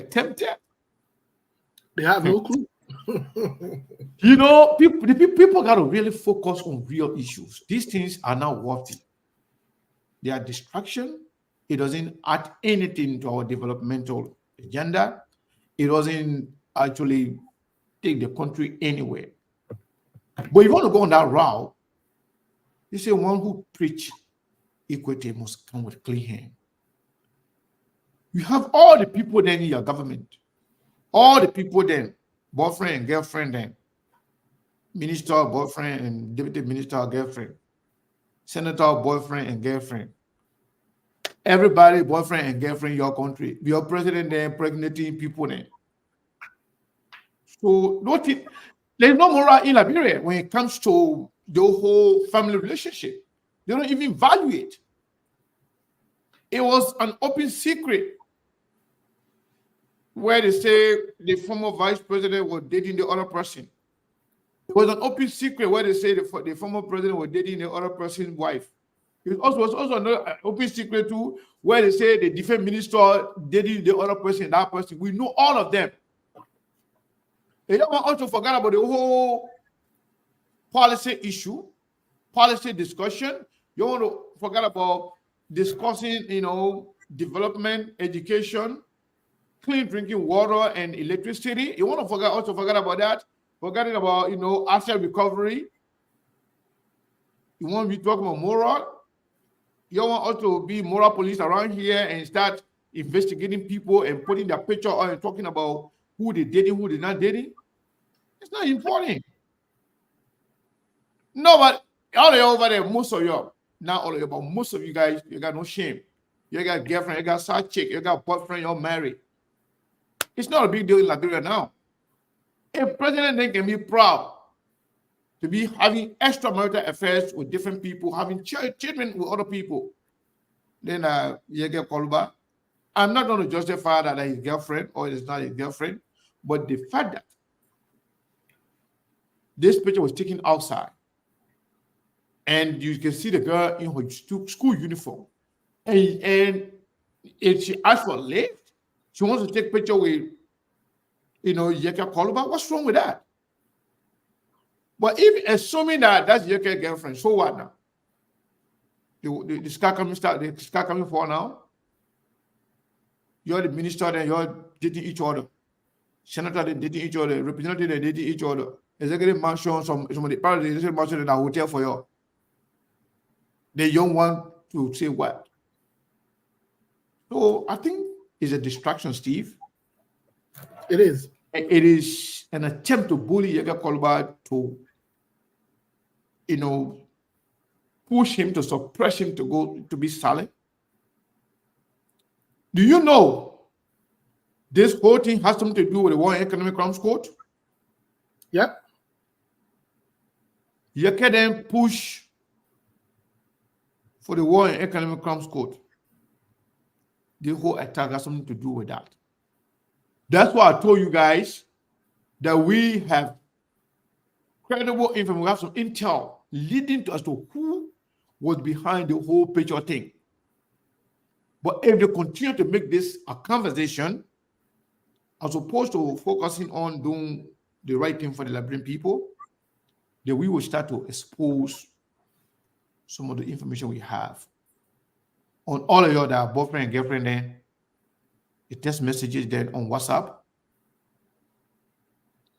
have no clue. You know, people got to really focus on real issues. These things are not worthy. They are distraction. It doesn't add anything to our developmental agenda. It doesn't actually take the country anywhere. But if you want to go on that route, you say one who preach equity must come with clean hand. You have all the people then in your government, all the people then, boyfriend and girlfriend then, minister, boyfriend and deputy minister, girlfriend, senator, boyfriend and girlfriend. Everybody, boyfriend and girlfriend in your country. Your president then impregnating people then. So there's no moral in Liberia when it comes to the whole family relationship. They don't even value it. It was an open secret where they say the former vice president was dating the other person. It was an open secret where they say the former president was dating the other person's wife. It was also an open secret too, where they say the defense minister dating the other person, that person. We know all of them. They don't want us to forget about the whole policy issue, policy discussion. You want to forget about discussing, development, education, clean drinking water and electricity. You want to forget about that. Forgetting about, asset recovery. You want to be talking about moral. You want us to be moral police around here and start investigating people and putting their picture on and talking about who they dating, who they not dating. It's not important. No, but all of you over there, most of you, not all of you, but most of you guys, you got no shame. You got girlfriend, you got side chick, you got boyfriend, you're married. It's not a big deal in Liberia now. A president then can be proud to be having extramarital affairs with different people, having children with other people. Then you get Koluba. I'm not going to justify that his girlfriend or it's not his girlfriend, but the fact that this picture was taken outside and you can see the girl in her school uniform and if she asked for a lift, she wants to take picture with, Yeka Koluba. What's wrong with that? But if assuming that that's Yeka girlfriend, so what now? The sky coming for now. You're the minister, then you're dating each other. Senator, they dating each other. Representative, they dating each other. Executive mansion, some of the parents, executive mansion in a hotel for you. They don't want to say what. So I think it's a distraction, Steve. It is. It is an attempt to bully Yega Koluba to, push him, to suppress him to be silent. Do you know this whole thing has something to do with the War and Economic Crimes Court? Yep. Yeka then push for the War and Economic Crimes Court. The whole attack has something to do with that. That's why I told you guys that we have credible information. We have some intel leading to as to who was behind the whole picture thing. But if they continue to make this a conversation, as opposed to focusing on doing the right thing for the Liberian people, then we will start to expose some of the information we have on all of you that are boyfriend and girlfriend there, the text messages there on WhatsApp.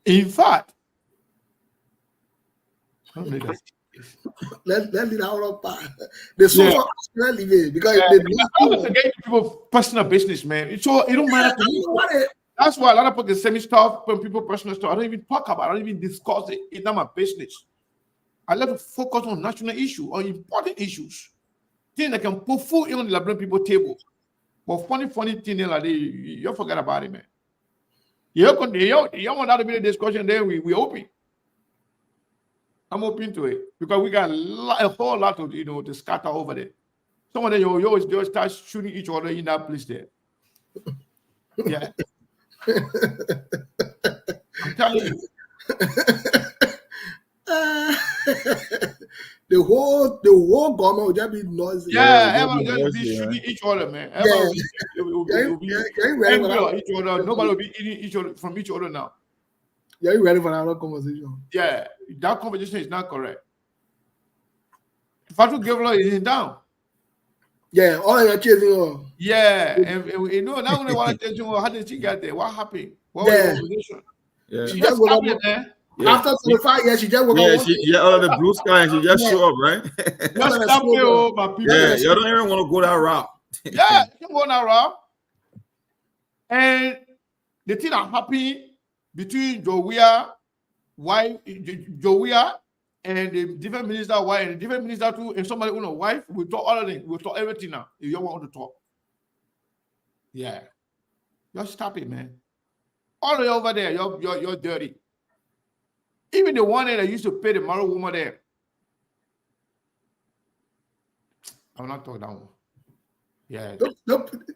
In fact, Let lead out of part. The social aspect leave it because they I was against people's personal business, man. So it don't matter to me. That's why a lot of people send me stuff from people personal stuff. I don't even talk about it. I don't even discuss it. It's not my business. I like to focus on national issues or important issues. Things that can put food on the Liberian people table. But funny thing like that, you forget about it, man. You want that to be a discussion there, we open. I'm open to it because we got a whole lot of to scatter over there. Some of them you always start shooting each other in that place there. Yeah. I'm telling you. The whole government would just be noisy. Yeah, everyone just be shooting each other, man. Everyone will be angry at each other. Nobody will be eating from each other now. Yeah, you ready for another conversation? Yeah, that conversation is not correct. Fatu Gavler is down. Yeah, all of your chasing on. Yeah, and now only want to tell you how did she get there? What happened? What was the conversation? Yeah. She just woke up, man. Yeah. After 25 years, she just woke up. Out of the blue sky and she just show up, right? Just stop me, my people. Yeah, you don't even want to go that route. Yeah, you go that route. And the thing that happened between Jowia's wife, Jowia, and the different minister wife, and the different minister too, and somebody who wife, we talk all of them. We talk everything now. If you want to talk. Yeah. Just stop it, man. All the way over there, you're dirty. Even the one that used to pay the married woman there. I'm not talking that one. Yeah.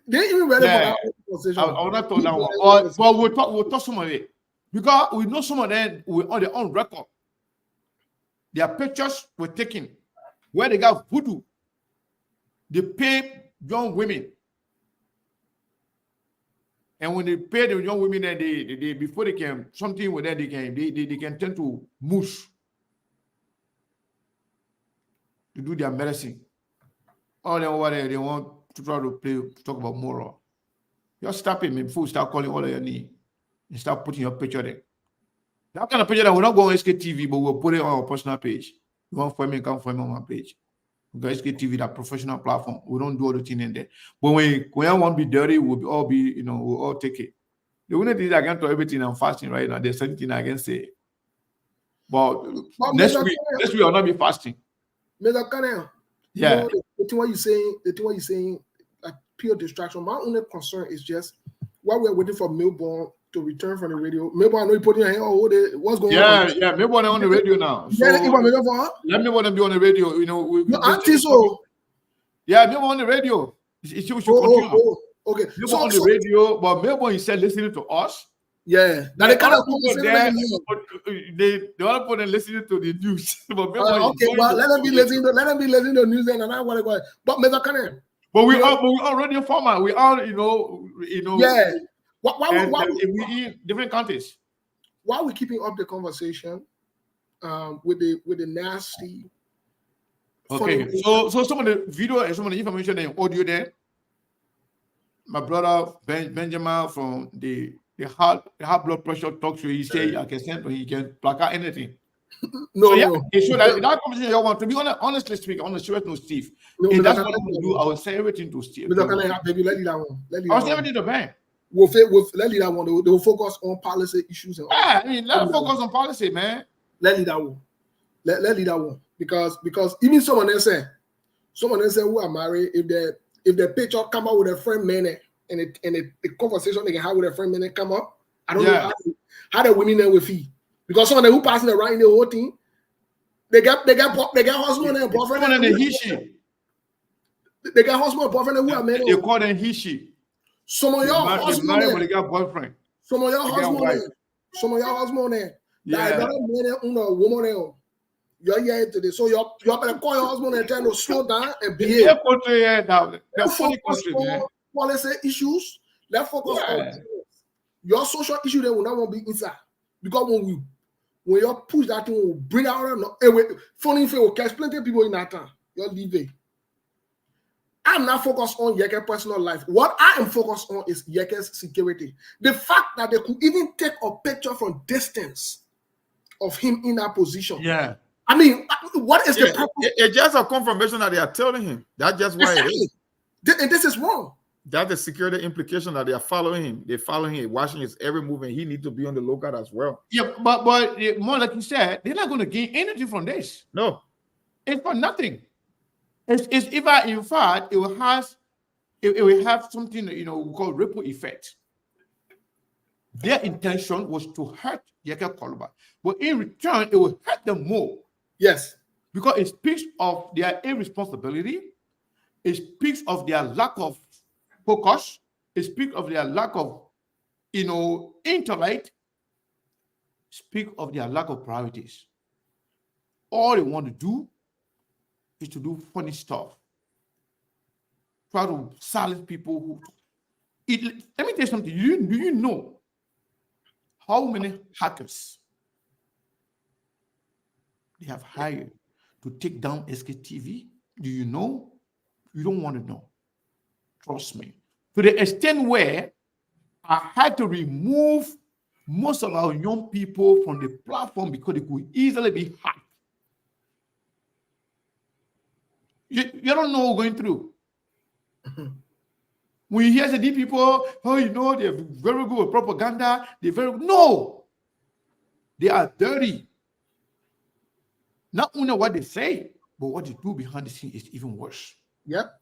They ain't even ready for that conversation. I'm not talking that one. But we'll talk some of it. Because we know some of them on their own record. Their pictures were taken where they got voodoo. They pay young women. And when they pay the young women, then they before they can something with them, they can tend to mush to do their medicine. All them over there, they want to try to talk about moral. Just stop it, man, before you start calling all of your name and start putting your picture there. That kind of picture that we're not going on SKTV, but we'll put it on our personal page. You want to find me, come find me on my page. Because SKTV, that professional platform, we don't do all the thing in there. But when I want to be dirty, we'll all take it. The only thing I can do everything I'm fasting right now. There's something I can say. But next week I'll not be fasting. Mr. Canel, yeah. The thing what you're saying, like pure distraction. My only concern is just while we're waiting for Melbourne to return from the radio. Melbourne, I know you put in your hand. What's going on? Yeah, Melbourne on the radio now. So let Melbourne be on the radio. Yeah, Melbourne on the radio. She should continue. Okay. Melbourne on the radio, but Melbourne he said listening to us. Yeah. Now they kind of they want to put them listening to the news. But let them be listening to the news and I want to go. But Mr. Canel. But we are radio format. We are, Yeah. Why we in different countries. Why are we keeping up the conversation with the nasty? Okay, so some of the video and some of the information and audio there. My brother Benjamin from the high blood pressure talk show. He say I can send, he can plug out anything. No. He showed that conversation. I want to be honestly speaking, on the serious note, Steve. If that's what I want to do, I will say everything to Steve. Baby, let it down. I will say everything to Ben. We'll let it that one. They will focus on policy issues. Let them focus on policy, man. Let it that one. Let it that one. Because even someone else say who are married, if the picture come out with a friend man and the conversation they can have with a friend man come up, I don't know how the women there will feel. Because some of them who passing around in the whole thing, they got husband and boyfriend and he. They got husband and boyfriend who are married. They call them he she. Some of y'all husband they got boyfriend. Some of y'all husband there. That another man and woman there. You're here today, so you better call your husband and tell him to slow down and behave. They're funny country, man. Policy issues. Let's focus on your social issue. They will not want to be inside because when you push that thing, will bring out funny thing will catch plenty of people in that time. You're leaving. I'm not focused on Yeke's personal life. What I am focused on is Yeke's security. The fact that they could even take a picture from distance of him in that position. Yeah. I mean, what is the Yeah, purpose? it's just a confirmation that they are telling him. That's just why it is. And this is wrong. That's the security implication that they are following him. They're following him, watching his every move, and he needs to be on the lookout as well. Yeah, but more like you said, they're not going to gain anything from this. No. It's for nothing. It's if I, in fact, it will have something we call ripple effect. Their intention was to hurt Yeke Koluba, but in return, it will hurt them more. Yes. Because it speaks of their irresponsibility. It speaks of their lack of focus. It speaks of their lack of, intellect. Speak of their lack of priorities. All they want to do is to do funny stuff. Try to silence people who. Let me tell you something. Do you know how many hackers they have hired to take down SKTV? Do you know? You don't want to know. Trust me. To the extent where I had to remove most of our young people from the platform because they could easily be hacked. You don't know what we're going through. When you hear the people, they're very good with propaganda. No. They are dirty. Not only what they say, but what they do behind the scene is even worse. Yep.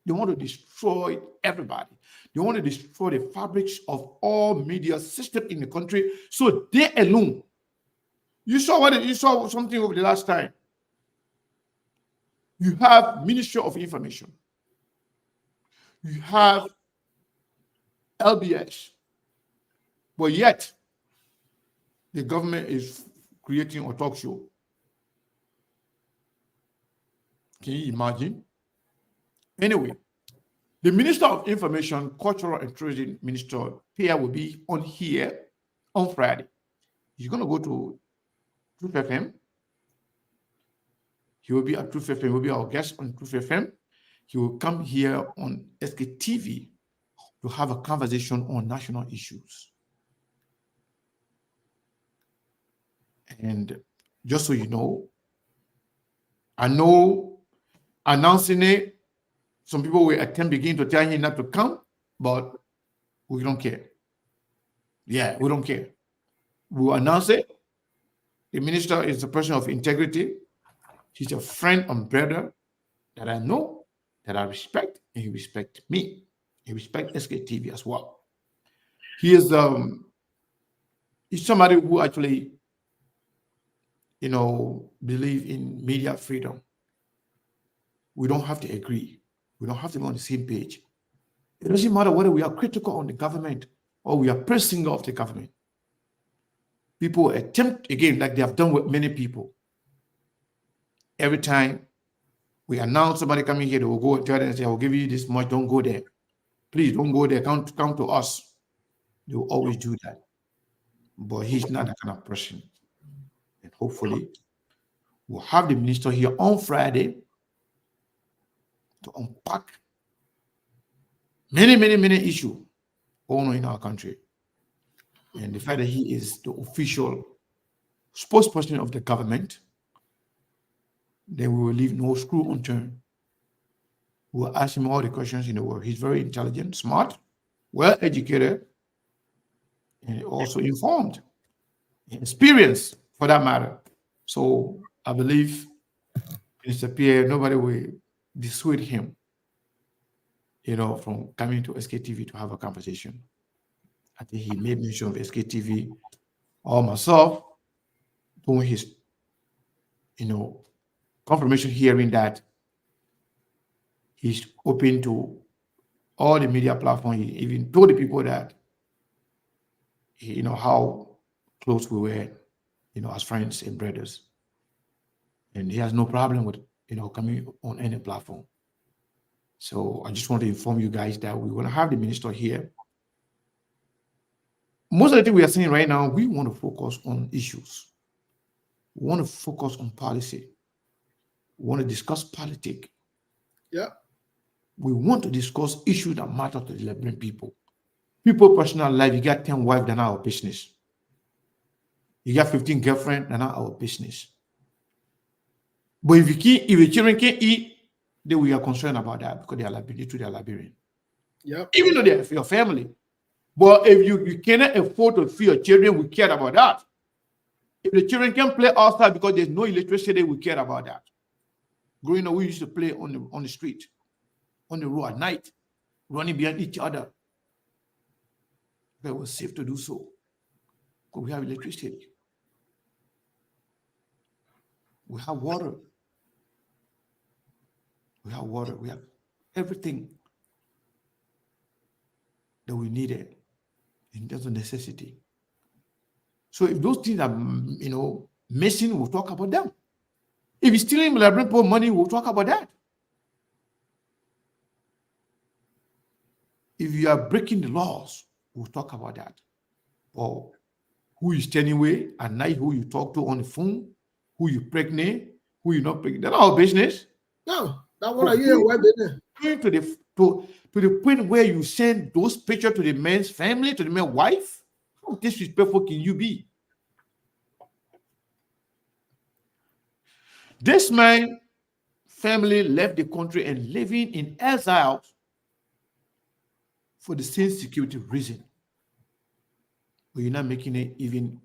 They want to destroy everybody. They want to destroy the fabrics of all media system in the country. So they alone. You saw something over the last time. You have Ministry of Information. You have LBS. But yet, the government is creating a talk show. Can you imagine? Anyway, the Minister of Information, Cultural and Tourism Minister, Pierre, will be on here on Friday. He's going to go to Truth FM. He will be at Truth FM. He will be our guest on Truth FM. He will come here on SKTV to have a conversation on national issues. And just so you know, I know announcing it, some people will begin to tell him not to come, but we don't care. Yeah, we don't care. We will announce it. The minister is a person of integrity. He's a friend and brother that I know, that I respect, and he respects me. He respects SKTV as well. He is he's somebody who actually, believe in media freedom. We don't have to agree. We don't have to be on the same page. It doesn't matter whether we are critical on the government or we are pressing off the government. People attempt, again, like they have done with many people. Every time we announce somebody coming here, they will go and tell them and say, I will give you this much, don't go there. Please don't go there, come to us. They will always do that. But he's not that kind of person. And hopefully, we'll have the minister here on Friday to unpack many issues going on in our country. And the fact that he is the official spokesperson of the government, then we will leave no screw unturned. We'll ask him all the questions in the world. He's very intelligent, smart, well-educated, and also informed, and experienced for that matter. So I believe Mr. Pierre, nobody will dissuade him, from coming to SKTV to have a conversation. I think he made mention of SKTV or myself doing his, confirmation hearing that he's open to all the media platforms. He even told the people that, how close we were, as friends and brothers. And he has no problem with, coming on any platform. So I just want to inform you guys that we're going to have the minister here. Most of the things we are seeing right now, we want to focus on issues. We want to focus on policy. We want to discuss politics. Yeah. We want to discuss issues that matter to the Liberian people. People personal life, you got 10 wives, they're not our business. You got 15 girlfriends, they're not our business. But if your children can't eat, then we are concerned about that because they are Liberian. Yep. Even though they're your family. But if you cannot afford to feed your children, we care about that. If the children can play outside because there's no electricity, we care about that. Growing up, we used to play on the street, on the road at night, running behind each other. But it was safe to do so because we have electricity. We have water. We have water. We have everything that we needed in terms of necessity. So if those things are, missing, we'll talk about them. If you're stealing Liberian people money, we'll talk about that. If you are breaking the laws, we'll talk about that. Or who you standing with at night, who you talk to on the phone, who you pregnant, who you not pregnant. That's not our business. No, that one I hear. Why business? Going to the point where you send those pictures to the man's family, to the man's wife. How disrespectful can you be? This man family left the country and living in exile for the same security reason. But you're not making it even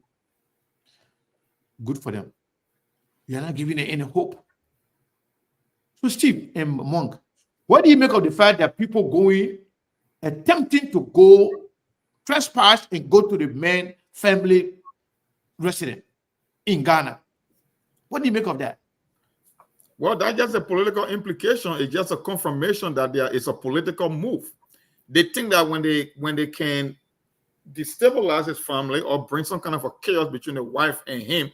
good for them. You're not giving it any hope. So Steve and Monk, what do you make of the fact that people attempting to go trespass and go to the main family resident in Ghana? What do you make of that? Well, that's just a political implication. It's just a confirmation that there is a political move. They think that when they can destabilize his family or bring some kind of a chaos between the wife and him,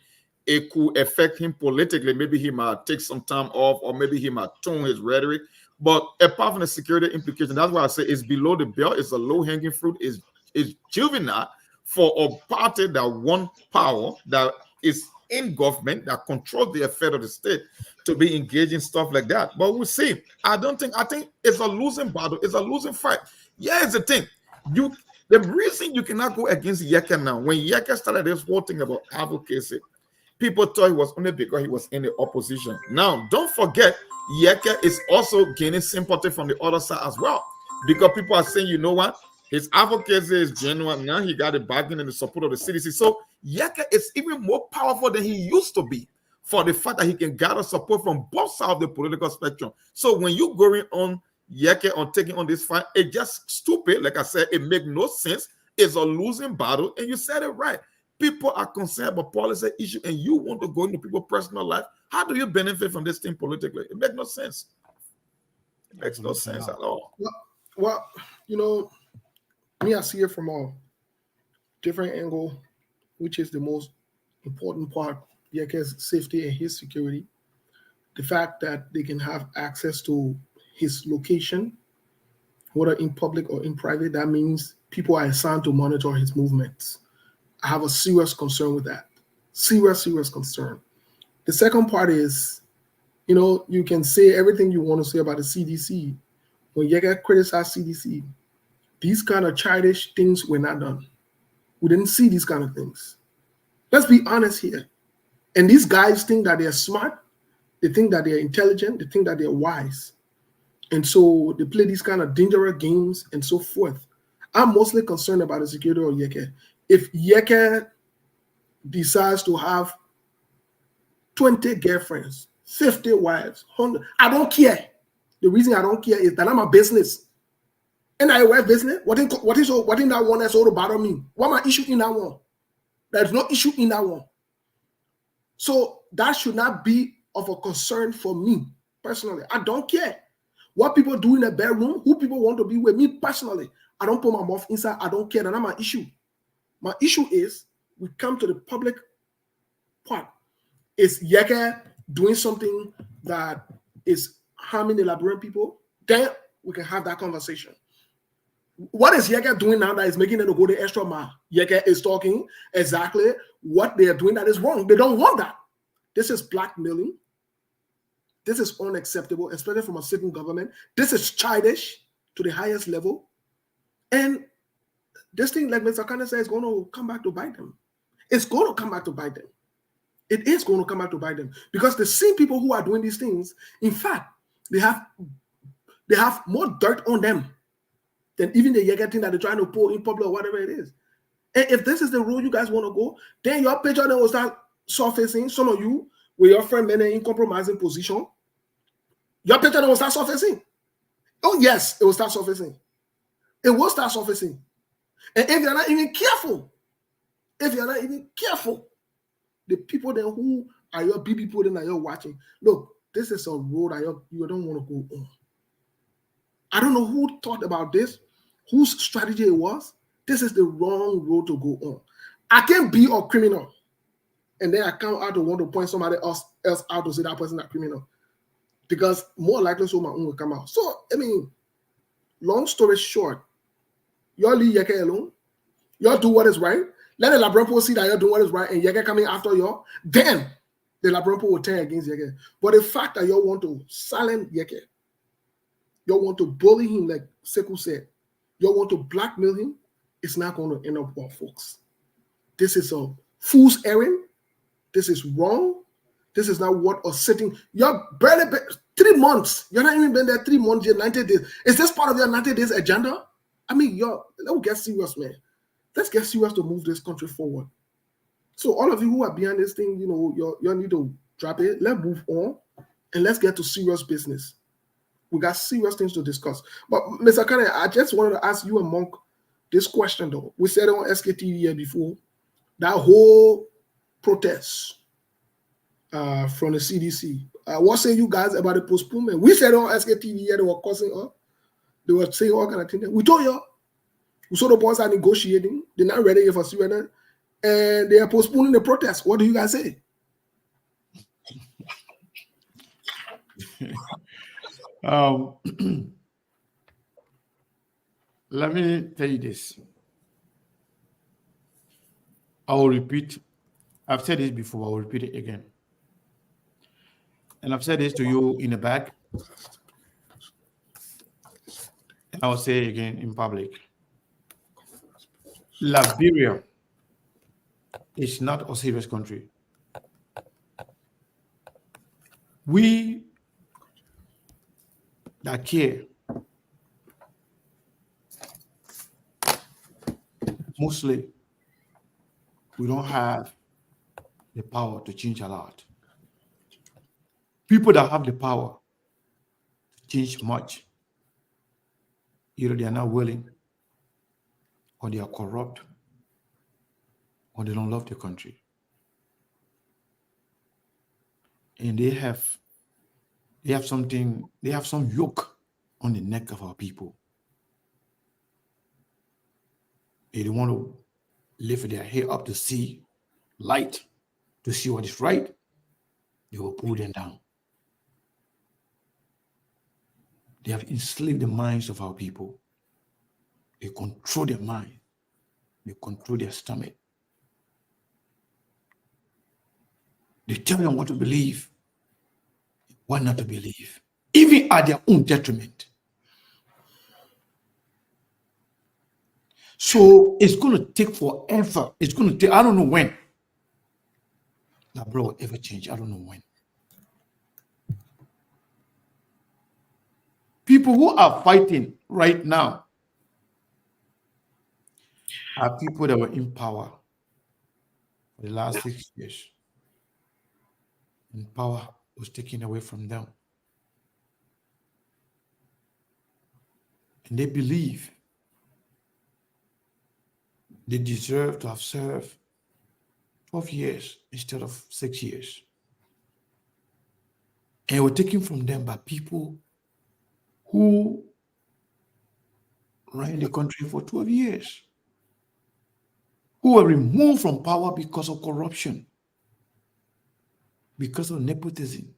it could affect him politically. Maybe he might take some time off, or maybe he might tone his rhetoric. But apart from the security implication, that's why I say it's below the belt. It's a low-hanging fruit. It's juvenile for a party that wants power, that is in government, that controls the affairs of the state, to be engaged in stuff like that. But we'll see. I think it's a losing battle. It's a losing fight. Yeah, it's the thing. The reason you cannot go against Yeka now, when Yeka started this whole thing about advocacy, people thought he was only because he was in the opposition. Now, don't forget, Yeka is also gaining sympathy from the other side as well, because people are saying, you know what? His advocacy is genuine. Now he got the backing and the support of the CDC. So Yeka is even more powerful than he used to be, for the fact that he can gather support from both sides of the political spectrum. So when you going on Yeke on taking on this fight, it's just stupid. Like I said, it makes no sense. It's a losing battle, and you said it right. People are concerned about policy issue, and you want to go into people's personal life. How do you benefit from this thing politically? It makes no sense. It makes no sense at all. Well, me, I see it from a different angle, which is the most important part. Yeke's safety and his security. The fact that they can have access to his location, whether in public or in private, that means people are assigned to monitor his movements. I have a serious concern with that. Serious concern. The second part is, you can say everything you want to say about the CDC. When Yeke criticized CDC, these kind of childish things were not done. We didn't see these kind of things. Let's be honest here. And these guys think that they're smart. They think that they're intelligent. They think that they're wise. And so they play these kind of dangerous games and so forth. I'm mostly concerned about the security of Yeke. If Yeke decides to have 20 girlfriends, 50 wives, 100, I don't care. The reason I don't care is that I'm a business. And I wear business. What in that one that's all to bother me? What my issue in that one? There's no issue in that one. So that should not be of a concern for me personally. I don't care what people do in the bedroom, who people want to be with. Me personally, I don't put my mouth inside. I don't care. That's not my issue. My issue is we come to the public part. Is Yeke doing something that is harming the Liberian people? Then we can have that conversation. What is Yeke doing now that is making them to go the extra mile? Yeke is talking exactly what they are doing that is wrong. They don't want that. This is blackmailing. This is unacceptable, especially from a certain government. This is childish to the highest level. And this thing, like Mr. Kane said, is going to come back to bite them. It's going to come back to bite them. It is going to come back to bite them. Because the same people who are doing these things, in fact, they have more dirt on them than even the Jaeger thing that they're trying to pull in public or whatever it is. And if this is the road you guys want to go, then your picture then will start surfacing. Some of you, with your friend men in compromising position, your picture then will start surfacing. Oh yes, it will start surfacing. It will start surfacing. And if you're not even careful, the people then who are your big people then that you're watching, look, this is a road that you don't want to go on. I don't know who thought about this, whose strategy it was. This is the wrong road to go on. I can't be a criminal, and then I come out to want to point somebody else out to say that person is a criminal, because more likely so my own will come out. So I mean, long story short, y'all leave Yeke alone. Y'all do what is right. Let the Labrampo see that you're doing what is right, and Yeke coming after y'all. Then the Labrampo will turn against Yeke. But the fact that y'all want to silence Yeke, y'all want to bully him, like Sekou said, y'all want to blackmail him, it's not going to end up well, folks. This is a fool's errand. This is wrong. This is not what a sitting. You're barely 3 months. You're not even been there 3 months. You're 90 days. Is this part of your 90 days agenda? I mean, let's get serious, man. Let's get serious to move this country forward. So all of you who are behind this thing, you know, you need to drop it. Let's move on and let's get to serious business. We got serious things to discuss. But Mr. Kane, I just wanted to ask you and Monk this question though. We said it on SKTV here before. That whole protest from the CDC. What say you guys about the postponement? We said on SKTV here they were causing up. They were saying all kind of things. We told you. We saw the boys are negotiating. They're not ready for surrender. And they are postponing the protest. What do you guys say? Let me tell you this. I will repeat. I've said this before. I will repeat it again. And I've said this to you in the back. And I will say it again in public. Liberia is not a serious country. We that care mostly we don't have the power to change a lot. People that have the power to change much, either they are not willing, or they are corrupt, or they don't love the country. And they have some yoke on the neck of our people. They don't want to lift their head up to see light, to see what is right. They will pull them down. They have enslaved the minds of our people. They control their mind. They control their stomach. They tell them what to believe, what not to believe, even at their own detriment. So it's going to take forever. It's going to take, I don't know when. That bro will ever change. I don't know when. People who are fighting right now are people that were in power for the last 6 years. And power was taken away from them. And they believe they deserve to have served 12 years instead of 6 years. And it was taken from them by people who ran the country for 12 years, who were removed from power because of corruption, because of nepotism.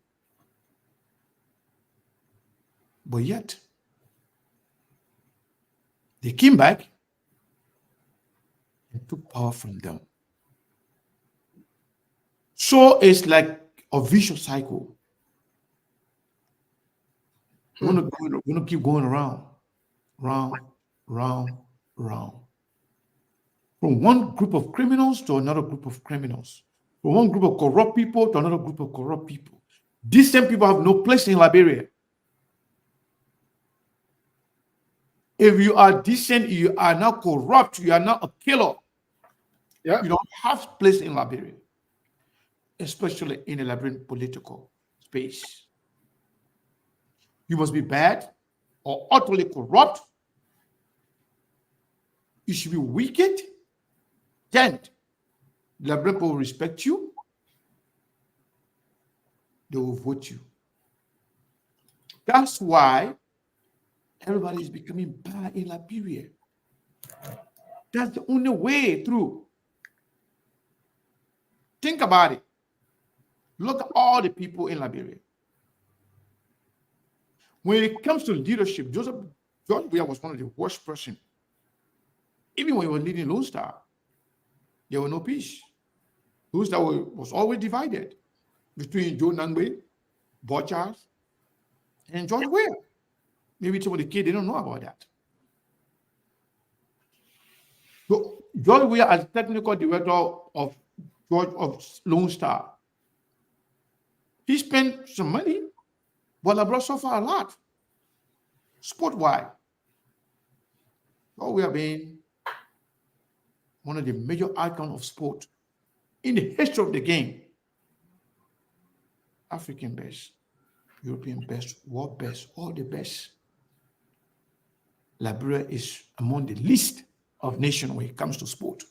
But yet, they came back and took power from them. So it's like a vicious cycle. We're gonna keep going around, round, round, round. From one group of criminals to another group of criminals. From one group of corrupt people to another group of corrupt people. These same people have no place in Liberia. If you are decent, you are not corrupt, you are not a killer. Yeah. You don't have place in Liberia, especially in the Liberian political space. You must be bad or utterly corrupt. You should be wicked. Then the Liberian people will respect you. They will vote you. That's why everybody is becoming bad in Liberia. That's the only way through. Think about it. Look at all the people in Liberia. When it comes to leadership, George Weah was one of the worst person. Even when he was leading Lone Star, there was no peace. Lone Star was always divided between Joe Nangbe, Bochars, and George Weah. Maybe some of the kids, they don't know about that. So George Weah, as technical director of Lone Star, he spent some money, but LeBron suffered a lot. Sport-wide. George Weah being one of the major icons of sport in the history of the game. African best, European best, world best, all the best. Liberia is among the least of nations when it comes to sport.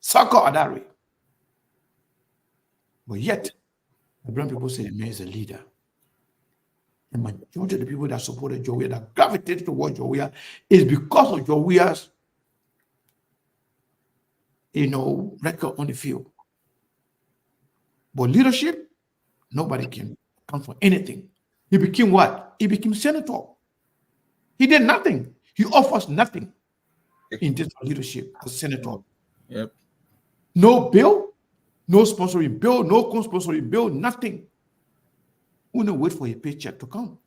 Soccer or that way. But yet, Liberian people say the man is a leader. The majority of the people that supported George Weah, that gravitated towards George Weah, is because of George Weah's, record on the field. But leadership, nobody can come for anything. He became what? He became senator. He did nothing. He offers nothing in this leadership as senator. Yep. No bill, no sponsoring bill, no co-sponsoring bill, nothing. Only wait for a paycheck to come.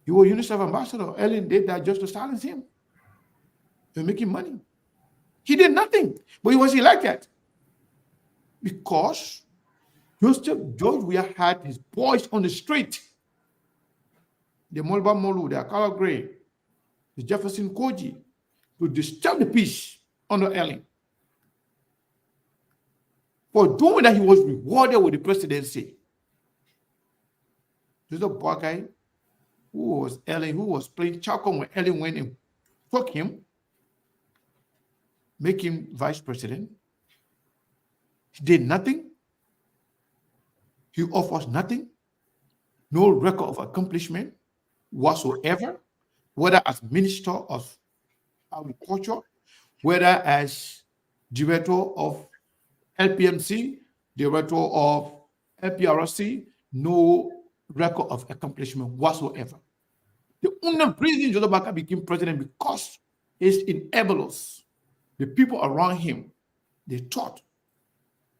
You were UNICEF ambassador. Ellen did that just to silence him. You're making money. He did nothing, but he was elected because George Weah had his boys on the street. The Molba Molu, the Akala Gray, the Jefferson Koji, to disturb the peace under Ellen. For doing that, he was rewarded with the presidency. There's a black guy who was playing Chaco when Ellen went and took him, make him vice president. He did nothing. He offers nothing. No record of accomplishment whatsoever, whether as Minister of Agriculture, whether as Director of LPMC, Director of LPRC, no record of accomplishment whatsoever. The only reason Joseph Baka became president because his enablers, the people around him, they thought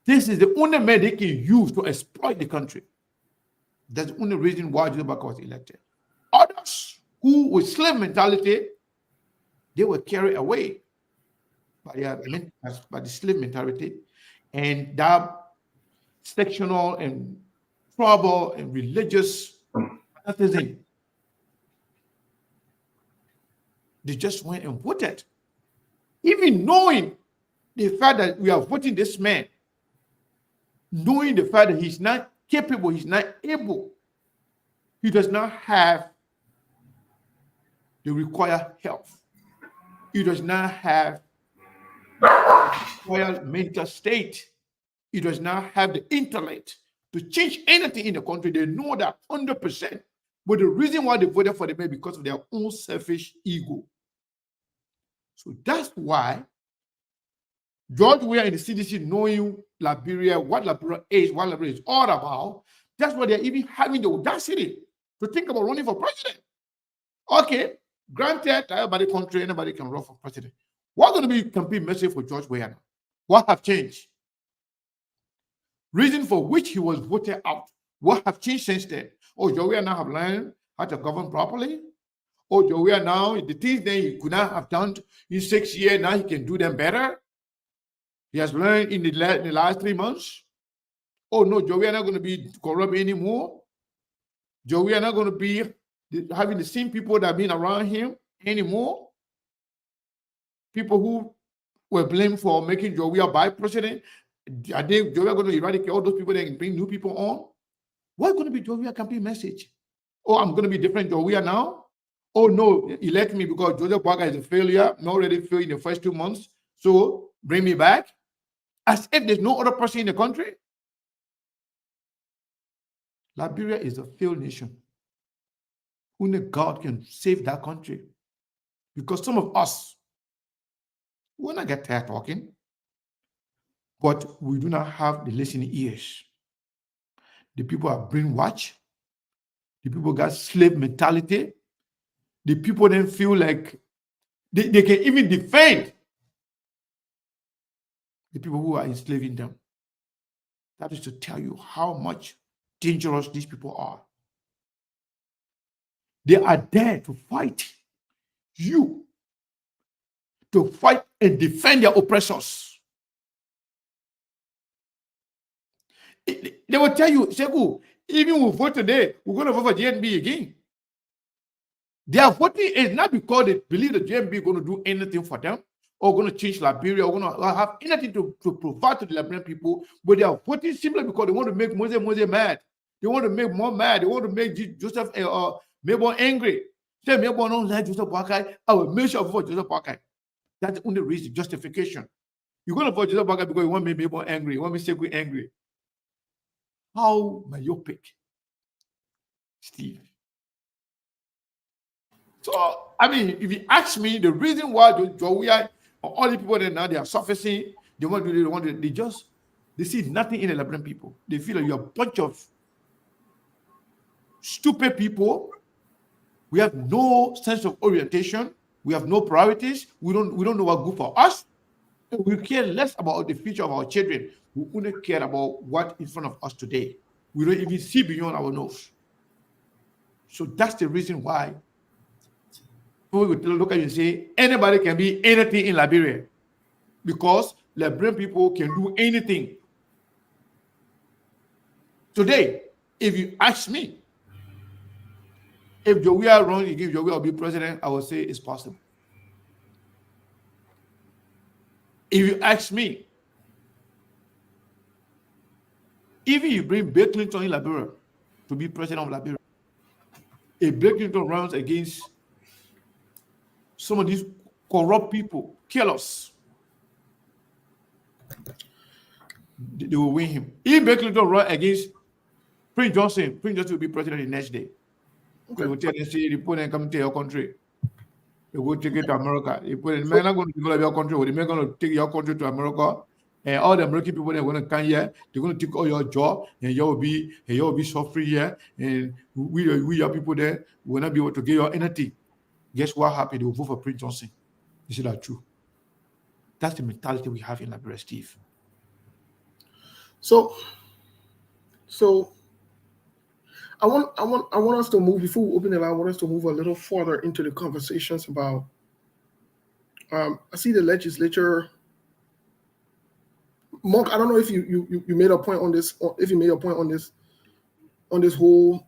this is the only man they can use to exploit the country. That's the only reason why Joseph Baka was elected. Others who with slave mentality, they were carried away by the slave mentality and that sectional and tribal and religious fanaticism. They just went and voted. Even knowing the fact that we are voting this man, knowing the fact that he's not capable, he's not able, he does not have the required health, he does not have the required mental state, he does not have the intellect to change anything in the country. They know that 100%. But the reason why they voted for the man is because of their own selfish ego. So that's why George Weah in the CDC, knowing Liberia, what Liberia is all about, that's why they're even having the audacity to think about running for president. Okay, granted, everybody country, anybody can run for president. What's going to be campaign message for George Weah now? What have changed? Reason for which he was voted out. What have changed since then? Oh, Jowiya now have learned how to govern properly. Oh, Jowiya now, the things that he could not have done in 6 years, now he can do them better. He has learned in the last 3 months. Oh, no, Jowiya not going to be corrupt anymore. Jowiya not going to be having the same people that have been around him anymore. People who were blamed for making Jowiya vice president. Are they Jowiya going to eradicate all those people and bring new people on? What's going to be Jowiya campaign message? Oh, I'm going to be different Jowiya now? Oh, no, elect me because Joseph Boakai is a failure. I'm already failed in the first 2 months. So bring me back. As if there's no other person in the country. Liberia is a failed nation. Only God can save that country. Because some of us, we're not get tired talking, but we do not have the listening ears. The people are brainwashed. The people got slave mentality. The people then feel like they can even defend the people who are enslaving them. That is to tell you how much dangerous these people are. They are there to fight you, to fight and defend their oppressors. They will tell you, Sekou, even we vote today, we're going to vote for JNB again. They are voting is not because they believe the JNB is going to do anything for them or going to change Liberia or going to have anything to provide to the Liberian people, but they are voting simply because they want to make Mose mad. They want to make more mad. They want to make Joseph Melbourne angry. Say Melbourne don't like Joseph Boakai. I will make sure I vote Joseph Boakai. That's the only reason, justification. You're going to vote Joseph Boakai because you want me Melbourne angry. You want me Sekou angry. How myopic, Steve. So, I mean, if you ask me, the reason why Jowiya, all the people that now they are surfacing, they see nothing in the Liberian people. They feel like you're a bunch of stupid people. We have no sense of orientation. We have no priorities. We don't know what's good for us. We care less about the future of our children. We only care about what's in front of us today. We don't even see beyond our nose. So that's the reason why people will look at you and say, anybody can be anything in Liberia. Because Liberian people can do anything. Today, if you ask me, if Jowiya runs against Jowiya will be president, I will say it's possible. If you ask me, even you bring Bill Clinton in Liberia to be president of Liberia, if Bill Clinton runs against some of these corrupt people, killers, they will win him. If Bill Clinton runs against Prince Johnson will be president the next day. Okay. They will tell them, say, the people come to your country. They will take it to America. The men are going to develop your country, or the men are going to take your country to America. And all the American people that are going to come here, they're going to take all your job, and you will be suffering here. And we your people there will not be able to get your anything. Guess what happened? They will vote for Prince Johnson. Is that true? That's the mentality we have in Liberia, Steve. So I want us to move, before we open it. I want us to move a little further into the conversations about. I see the legislature. Monk, I don't know if you made a point on this, or if you made a point on this whole,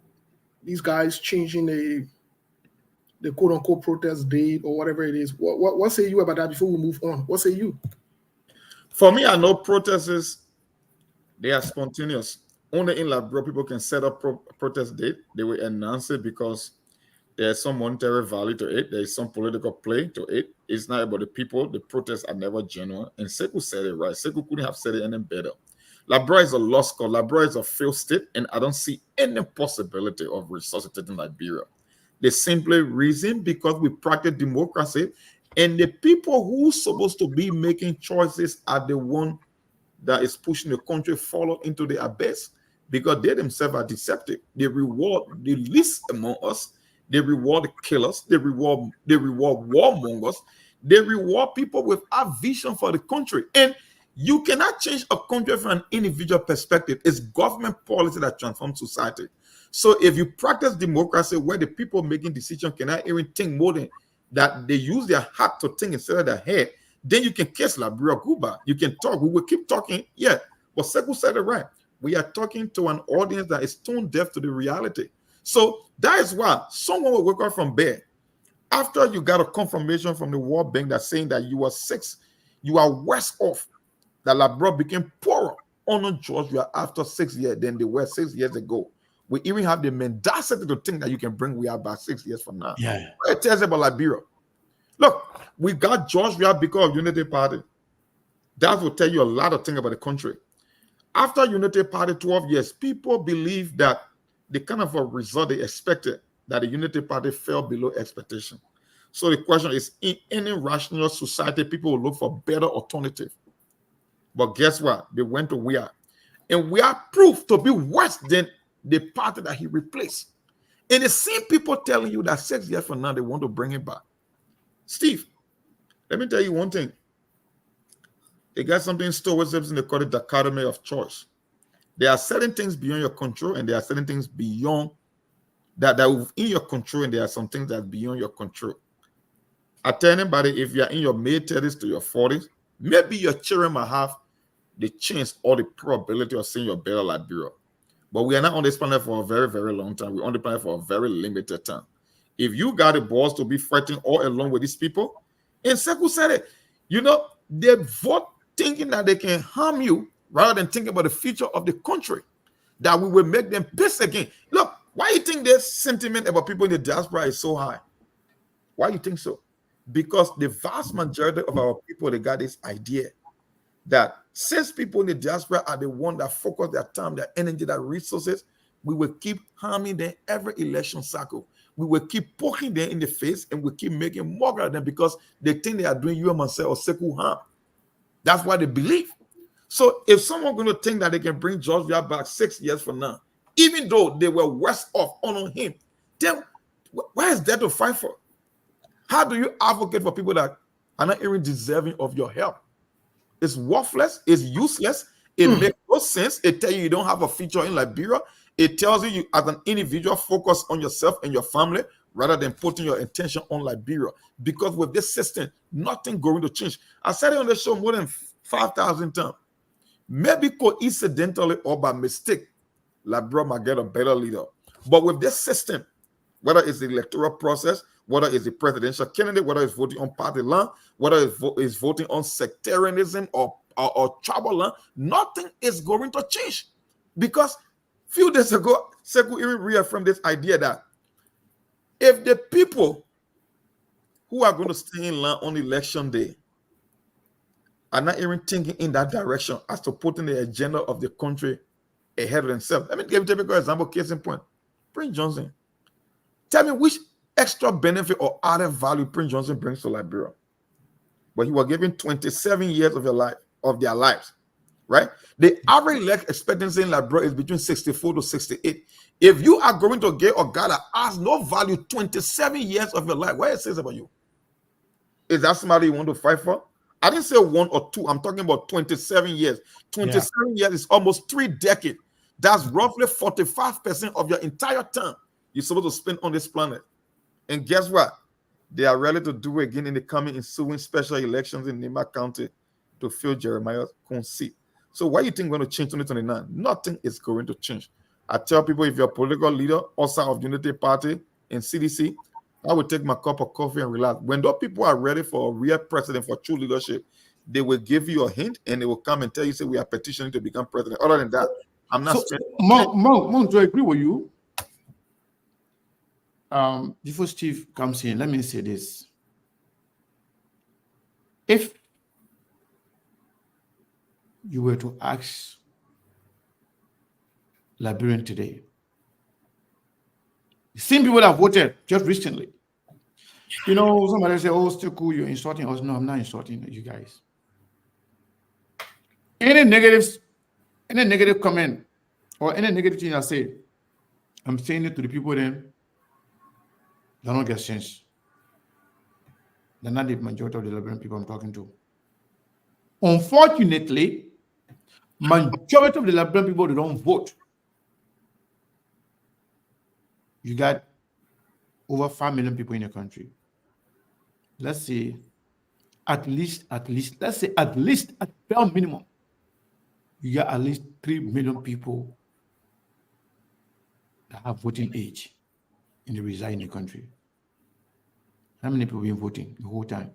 these guys changing the quote unquote protest date or whatever it is. What say you about that before we move on? What say you? For me, I know protests, they are spontaneous. Only in Liberia people can set up protest date. They will announce it because there's some monetary value to it. There's some political play to it. It's not about the people. The protests are never genuine. And Sekou said it right. Sekou couldn't have said it any better. Liberia is a lost cause. Liberia is a failed state, and I don't see any possibility of resuscitating Liberia. The simple reason, because we practice democracy, and the people who are supposed to be making choices are the one that is pushing the country forward into the abyss, because they themselves are deceptive. They reward the least among us. They reward killers. They reward warmongers. They reward people without vision for the country. And You cannot change a country from an individual perspective. It's government policy that transforms society. So if you practice democracy where the people making decisions cannot even think more than that, they use their heart to think instead of their head, then you can kiss Liberia Cuba. You can talk. We will keep talking. Yeah. But Sekou said it right. We are talking to an audience that is tone deaf to the reality. So that is why someone will wake up from bed after you got a confirmation from the World Bank that's saying that you are worse off, that Liberia became poorer under Georgia after 6 years than they were 6 years ago. We even have the mendacity to think that you can bring we are back 6 years from now. Yeah. It tells about Liberia. Look, we got Georgia because of Unity Party. That will tell you a lot of things about the country. After Unity Party 12 years, people believe that the kind of a result they expected, that the Unity Party fell below expectation. So the question is, in any rational society, people will look for better alternative. But guess what? They went to we are. And we are proved to be worse than the party that he replaced. And the same people telling you that 6 years from now, they want to bring it back. Steve, let me tell you one thing. They got something in Stoicism, they call it dichotomy of choice. There are certain things beyond your control, and there are certain things beyond that are in your control, and there are some things that are beyond your control. I tell anybody, if you're in your mid-30s to your 40s, maybe your children might have the chance or the probability of seeing your better Liberia. But we are not on this planet for a very, very long time. We're on the planet for a very limited time. If you got the balls to be fighting all along with these people, and Sekou said it, they vote thinking that they can harm you rather than thinking about the future of the country, that we will make them piss again. Look, why you think this sentiment about people in the diaspora is so high? Why you think so? Because the vast majority of our people, they got this idea that since people in the diaspora are the one that focus their time, their energy, their resources, we will keep harming them every election cycle. We will keep poking them in the face, and we keep making mockery of them because they think they are doing you and myself or Sekou harm. That's what they believe. So if someone going to think that they can bring Georgia back 6 years from now, even though they were worse off on him, then why is there to fight for? How do you advocate for people that are not even deserving of your help? It's worthless. It's useless. It makes no sense. It tells you don't have a future in Liberia. It tells you as an individual, focus on yourself and your family rather than putting your attention on Liberia. Because with this system, nothing going to change. I said it on the show more than 5,000 times. Maybe coincidentally or by mistake, Liberia might get a better leader. But with this system, whether it's the electoral process, whether it's the presidential candidate, whether it's voting on party line, whether it's voting on sectarianism or tribal line, nothing is going to change. Because a few days ago, Sekou even reaffirmed this idea that if the people who are going to stay in line on election day are not even thinking in that direction as to putting the agenda of the country ahead of themselves. Let me give you a typical example, case in point. Prince Johnson. Tell me which extra benefit or added value Prince Johnson brings to Liberia. But he was given 27 years of their lives, right? The average life expectancy in Liberia is between 64 to 68. If you are going to get a guy that has no value 27 years of your life, what it says about you? Is that somebody you want to fight for? I didn't say 1 or 2. I'm talking about 27 years. 27 years is almost 3 decades. That's roughly 45% of your entire time you're supposed to spend on this planet. And guess what? They are ready to do it again in the coming ensuing special elections in Nima County to fill Jeremiah's conceit. So what do you think is going to change 2029? Nothing is going to change. I tell people, if you're a political leader outside of Unity Party and CDC, I would take my cup of coffee and relax. When those people are ready for a real president, for true leadership, they will give you a hint and they will come and tell you, say, we are petitioning to become president. Other than that, I'm not Monk, do I agree with you? Before Steve comes in, let me say this. If you were to ask Liberian today, the same people that voted just recently, somebody say, oh, still cool, you're insulting us. No, I'm not insulting you guys. Any negative comment or any negative thing I say, I'm saying it to the people then, they don't get sense. They're not the majority of the Liberian people I'm talking to. Unfortunately, majority of the Liberian people, they don't vote. You got over 5 million people in the country. Let's say at least, let's say at least at bare minimum, you got at least 3 million people that have voting age and they reside in the country. How many people been voting the whole time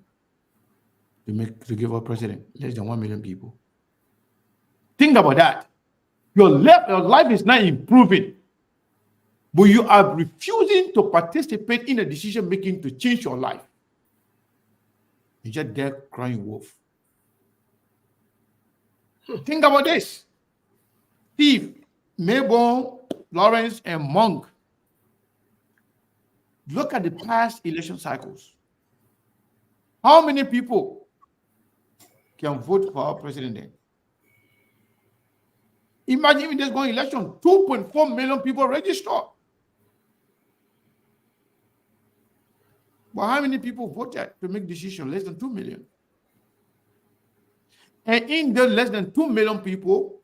to give our president? Less than 1 million people. Think about that. Your life is not improving, but you are refusing to participate in a decision making to change your life. You're just there crying wolf. Think about this. Steve, Mayborn, Lawrence, and Monk. Look at the past election cycles. How many people can vote for our president then? Imagine if there's going election, 2.4 million people register. But how many people voted to make decision? Less than 2 million. And in the less than 2 million people,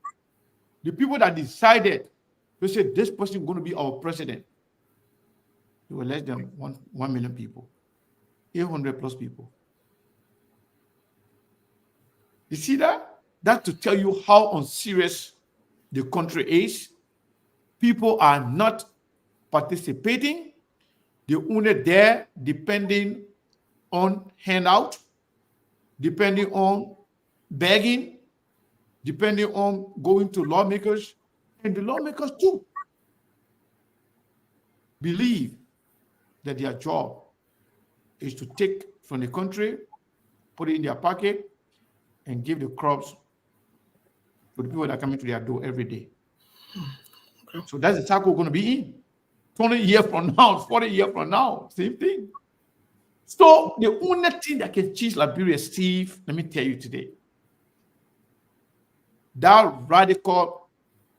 the people that decided to say this person is going to be our president, there were less than 1 million people, 800 plus people. You see that? That's to tell you how unserious the country is. People are not participating. They're only there depending on handout, depending on begging, depending on going to lawmakers, and the lawmakers too believe that their job is to take from the country, put it in their pocket, and give the crops to the people that come into their door every day. Okay. So that's the cycle we're going to be in. 20 years from now, 40 years from now, same thing. So the only thing that can change Liberia, Steve, let me tell you today, that radical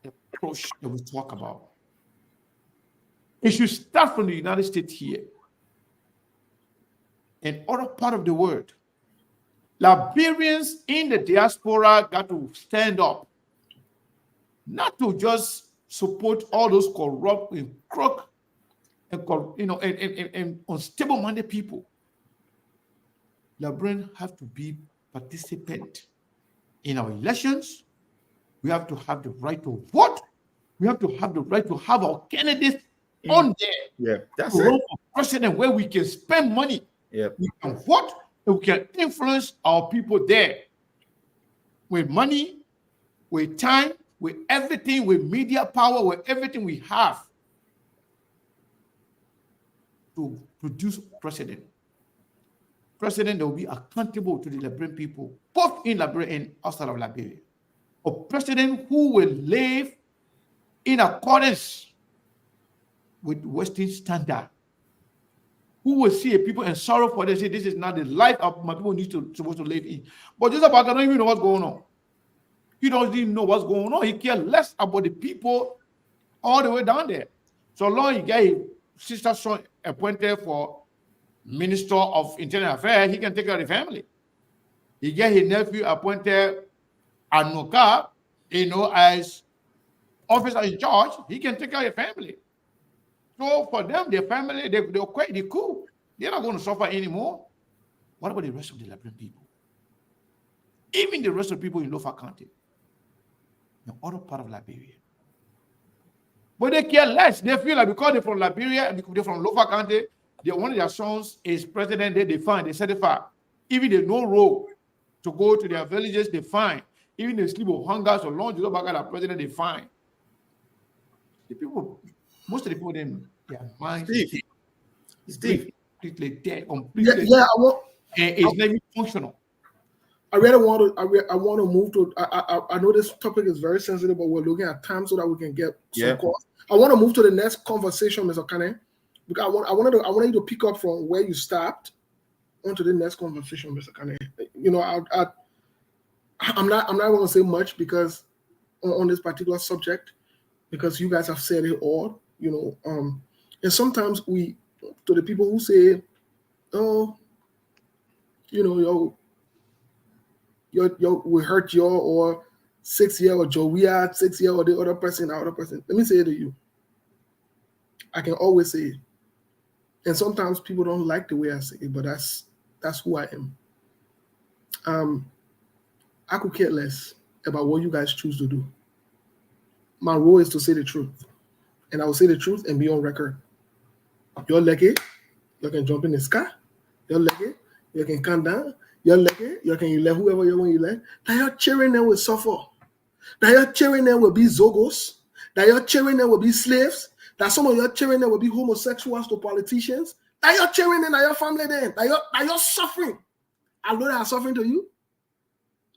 approach that we talk about, it should start from the United States here and other part of the world. Liberians in the diaspora got to stand up, not to just support all those corrupt and crook and unstable-minded people. Liberians have to be participant in our elections. We have to have the right to vote. We have to have the right to have our candidates on there. Yeah, that's to it. run for president where we can spend money. Yeah, we can vote and we can influence our people there with money, with time, with everything, with media power, with everything we have to produce president. President that will be accountable to the Liberian people, both in Liberia and outside of Liberia. A president who will live in accordance with Western standard, who will see a people and sorrow for them, say this is not the life of my people supposed to live in. But Joseph Baka don't even know what's going on. He doesn't even know what's going on. He cares less about the people all the way down there. So long he get his sister son appointed for Minister of Internal Affairs, he can take care of the family. He get his nephew appointed Anoka, as officer in charge, he can take care of the family. So for them, their family, they're quite cool. They're not going to suffer anymore. What about the rest of the Liberian people? Even the rest of the people in Lofa County, the other part of Liberia. But they care less. They feel like because they're from Liberia and they're from Lofa County, one of their sons is president, they fine, they certify. Even they no role to go to their villages, they fine. Even they sleep of hunger, so long as you back at president, they fine. The people, most of the people, their minds, Steve, completely dead, completely. Yeah, it's not even functional. I really want to move to. I know this topic is very sensitive, but we're looking at time so that we can get some calls. I want to move to the next conversation, Mr. Kane, because I want you to pick up from where you stopped onto the next conversation, Mr. Kane. I'm not going to say much because on this particular subject, because you guys have said it all, and sometimes to the people who say, oh, will hurt you or 6 year or Joey 6 year or the other person, Let me say it to you. I can always say it. And sometimes people don't like the way I say it, but that's who I am. I could care less about what you guys choose to do. My role is to say the truth. And I will say the truth and be on record. You're lucky, you can jump in the sky. You're lucky, you can come down. You're lucky, you can elect whoever you want to elect. That your children then will suffer. That your children then will be zogos. That your children then will be slaves. That some of your children then will be homosexuals to politicians. That your children then, that your family then, that you're suffering. I know that I'm suffering to you.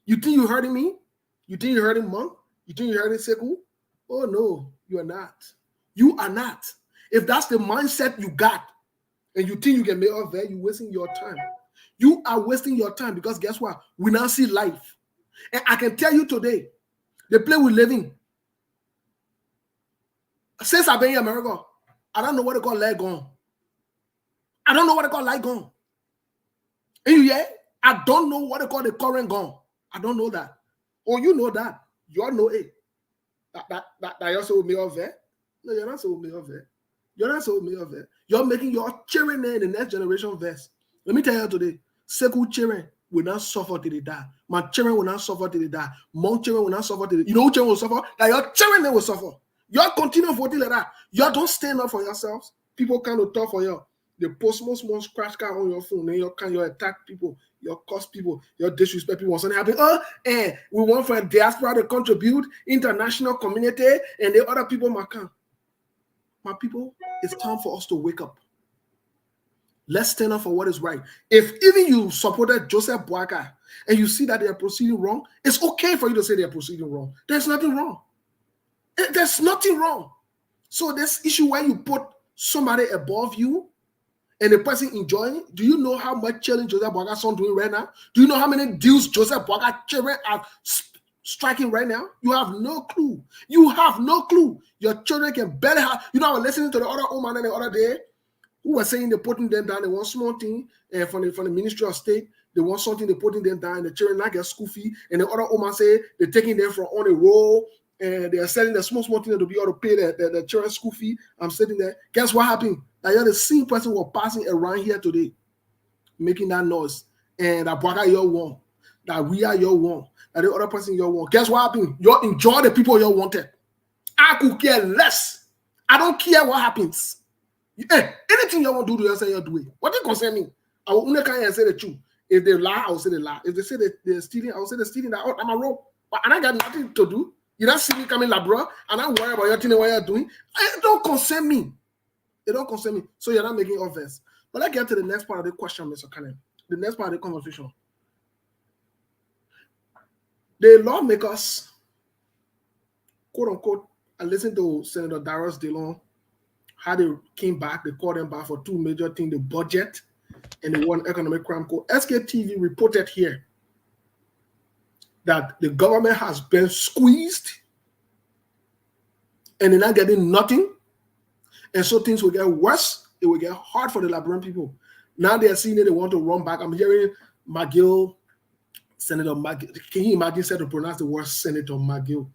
You think you're hurting me? You think you're hurting Monk? You think you're hurting Sekou? Oh no, you are not. You are not. If that's the mindset you got, and you think you can make up there, you're wasting your time. You are wasting your time because guess what? We now see life. And I can tell you today, the place we live in, since I've been in America, I don't know what they call leg gone. I don't know what they call light gone. And yeah, I don't know what they call the current gone. I don't know that. Oh, you know that. You all know it. That you're so me of it. No, you're not so me of it. You're not so me of it. You're making your children in the next generation verse. Let me tell you today, Sekou children will not suffer till they die. My children will not suffer till they die. Monk children will not suffer till they die. You know who children will suffer? That your children they will suffer. Y'all continue voting like that. Y'all don't stand up for yourselves. People can't talk for you. They post small scratch card on your phone. Then you attack people. You curse people. You disrespect people. Something happen. And we want for a diaspora to contribute, international community, and the other people might come. My people, it's time for us to wake up. Let's stand up for what is right. If even you supported Joseph Boakai and you see that they are proceeding wrong, it's okay for you to say they are proceeding wrong. There's nothing wrong. There's nothing wrong. So this issue where you put somebody above you and the person enjoying it, do you know how much challenge Joseph Boakai's son doing right now? Do you know how many deals Joseph Boakai children are striking right now? You have no clue. You have no clue. Your children can barely have. You know, I was listening to the other old man the other day who was saying they're putting them down. They want small thing, and from the Ministry of State, they want something. They're putting them down. The children not get school fee, and the other old man say they're taking them from on the roll, and they are selling the small thing to be able to pay the children's school fee. I'm sitting there. Guess what happened? That you're the same person who was passing around here today, making that noise, and that Boakai your one, that we are your one, that the other person your one. Guess what happened? You enjoy the people you wanted. I could care less. I don't care what happens. Hey, anything you want to do, you say you do it. What do you concern me? I will only come and say the truth. If they lie, I will say they lie. If they say they're stealing, I will say they're stealing. That I'm a rope, and I got nothing to do. You don't see me coming, labra, and I worry about your thing and what you're doing. It don't concern me. It don't concern me. So you're not making offense. But let's get to the next part of the question, Mr. Cannon. The next part of the conversation. The lawmakers, quote unquote, I listened to Senator Darius DeLong, how they came back, they called them back for two major things, the budget and the one economic crime code. SKTV reported here that the government has been squeezed and they're not getting nothing. And so things will get worse. It will get hard for the Liberian people. Now they're seeing it, they want to run back. I'm hearing McGill, Senator McGill. Can you imagine to pronounce the word Senator McGill?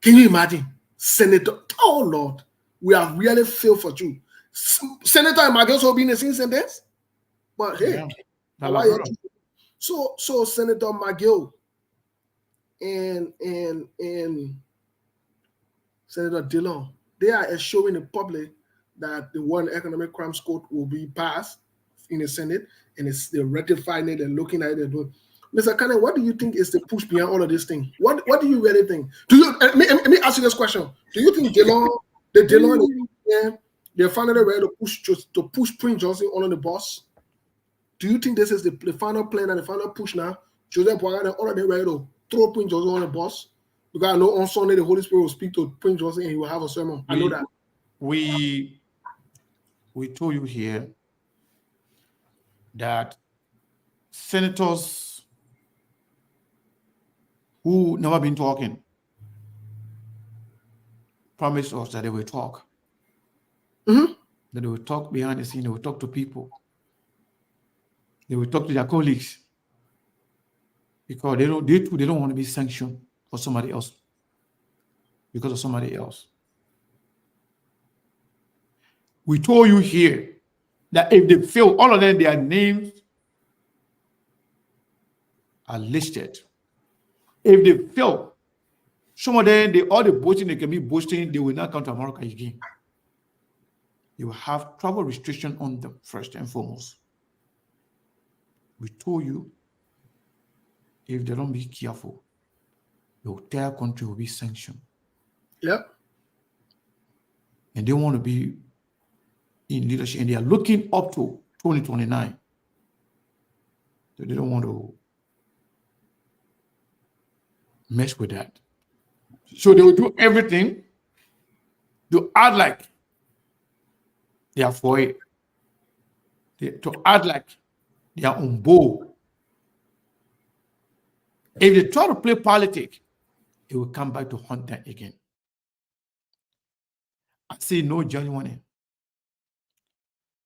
Can you imagine? Senator, oh Lord, we have really failed for you. Senator and McGill will be in the same sentence? But hey, yeah. So Senator McGill and Senator Dillon, they are assuring the public that the one economic crimes code will be passed in the Senate, and they're ratifying it and looking at it and doing. Mr. Cannon, what do you think is the push behind all of this thing? What do you really think? Do you let me ask you this question? Do you think Dillon, they're finally ready to push Prince Johnson on the bus? Do you think this is the final plan and the final push now? Joseph Boakai and all of them ready to throw Prince Johnson on the bus? Because I know on Sunday the Holy Spirit will speak to Prince Johnson and he will have a sermon. I know that. We told you here that senators who never been talking promised us that they will talk. Mm-hmm. That they will talk behind the scene, they will talk to people. They will talk to their colleagues. because they don't want to be sanctioned for somebody else because of somebody else. We told you here that if they fail, all of them, their names are listed. If they fail, some of them, all the boasting they can be boasting, they will not come to America again. You will have travel restriction on them first and foremost. We told you, if they don't be careful, the entire country will be sanctioned. Yep. And they want to be in leadership, and they are looking up to 2029. So they don't want to mess with that. So they will do everything to act like they are for it. To act like they are on board. If they try to play politics, it will come back to haunt them again. I see no genuine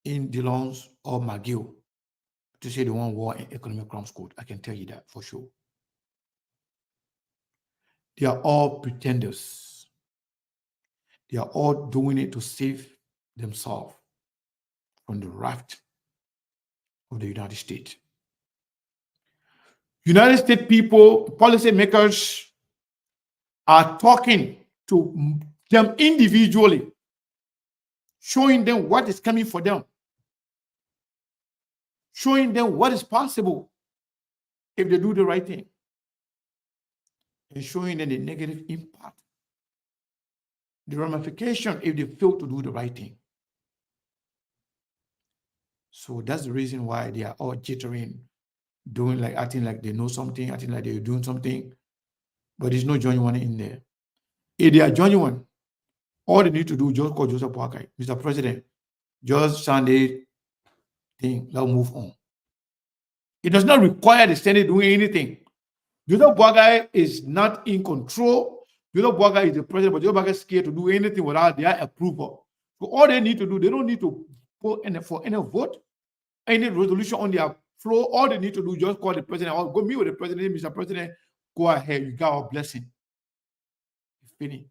in DeLonge or McGill to say they want war in economic crimes code. I can tell you that for sure. They are all pretenders. They are all doing it to save themselves from the wrath of the United States. United States people, policymakers are talking to them individually, showing them what is coming for them, showing them what is possible if they do the right thing, and showing them the negative impact, the ramification if they fail to do the right thing. So that's the reason why they are all jittering, acting like they know something, acting like they're doing something, but there's no genuine in there. If they are genuine, all they need to do is just call Joseph Boakai, Mr. President, just sign the thing, let's move on. It does not require the Senate doing anything. Joseph Boakai is not in control. Joseph Boakai is the president, but Joseph Boakai is scared to do anything without their approval. So all they need to do, they don't need to put for any vote, any resolution on their floor. All they need to do is just call the president or go meet with the president, Mr. President, go ahead, you got our blessing. Finish.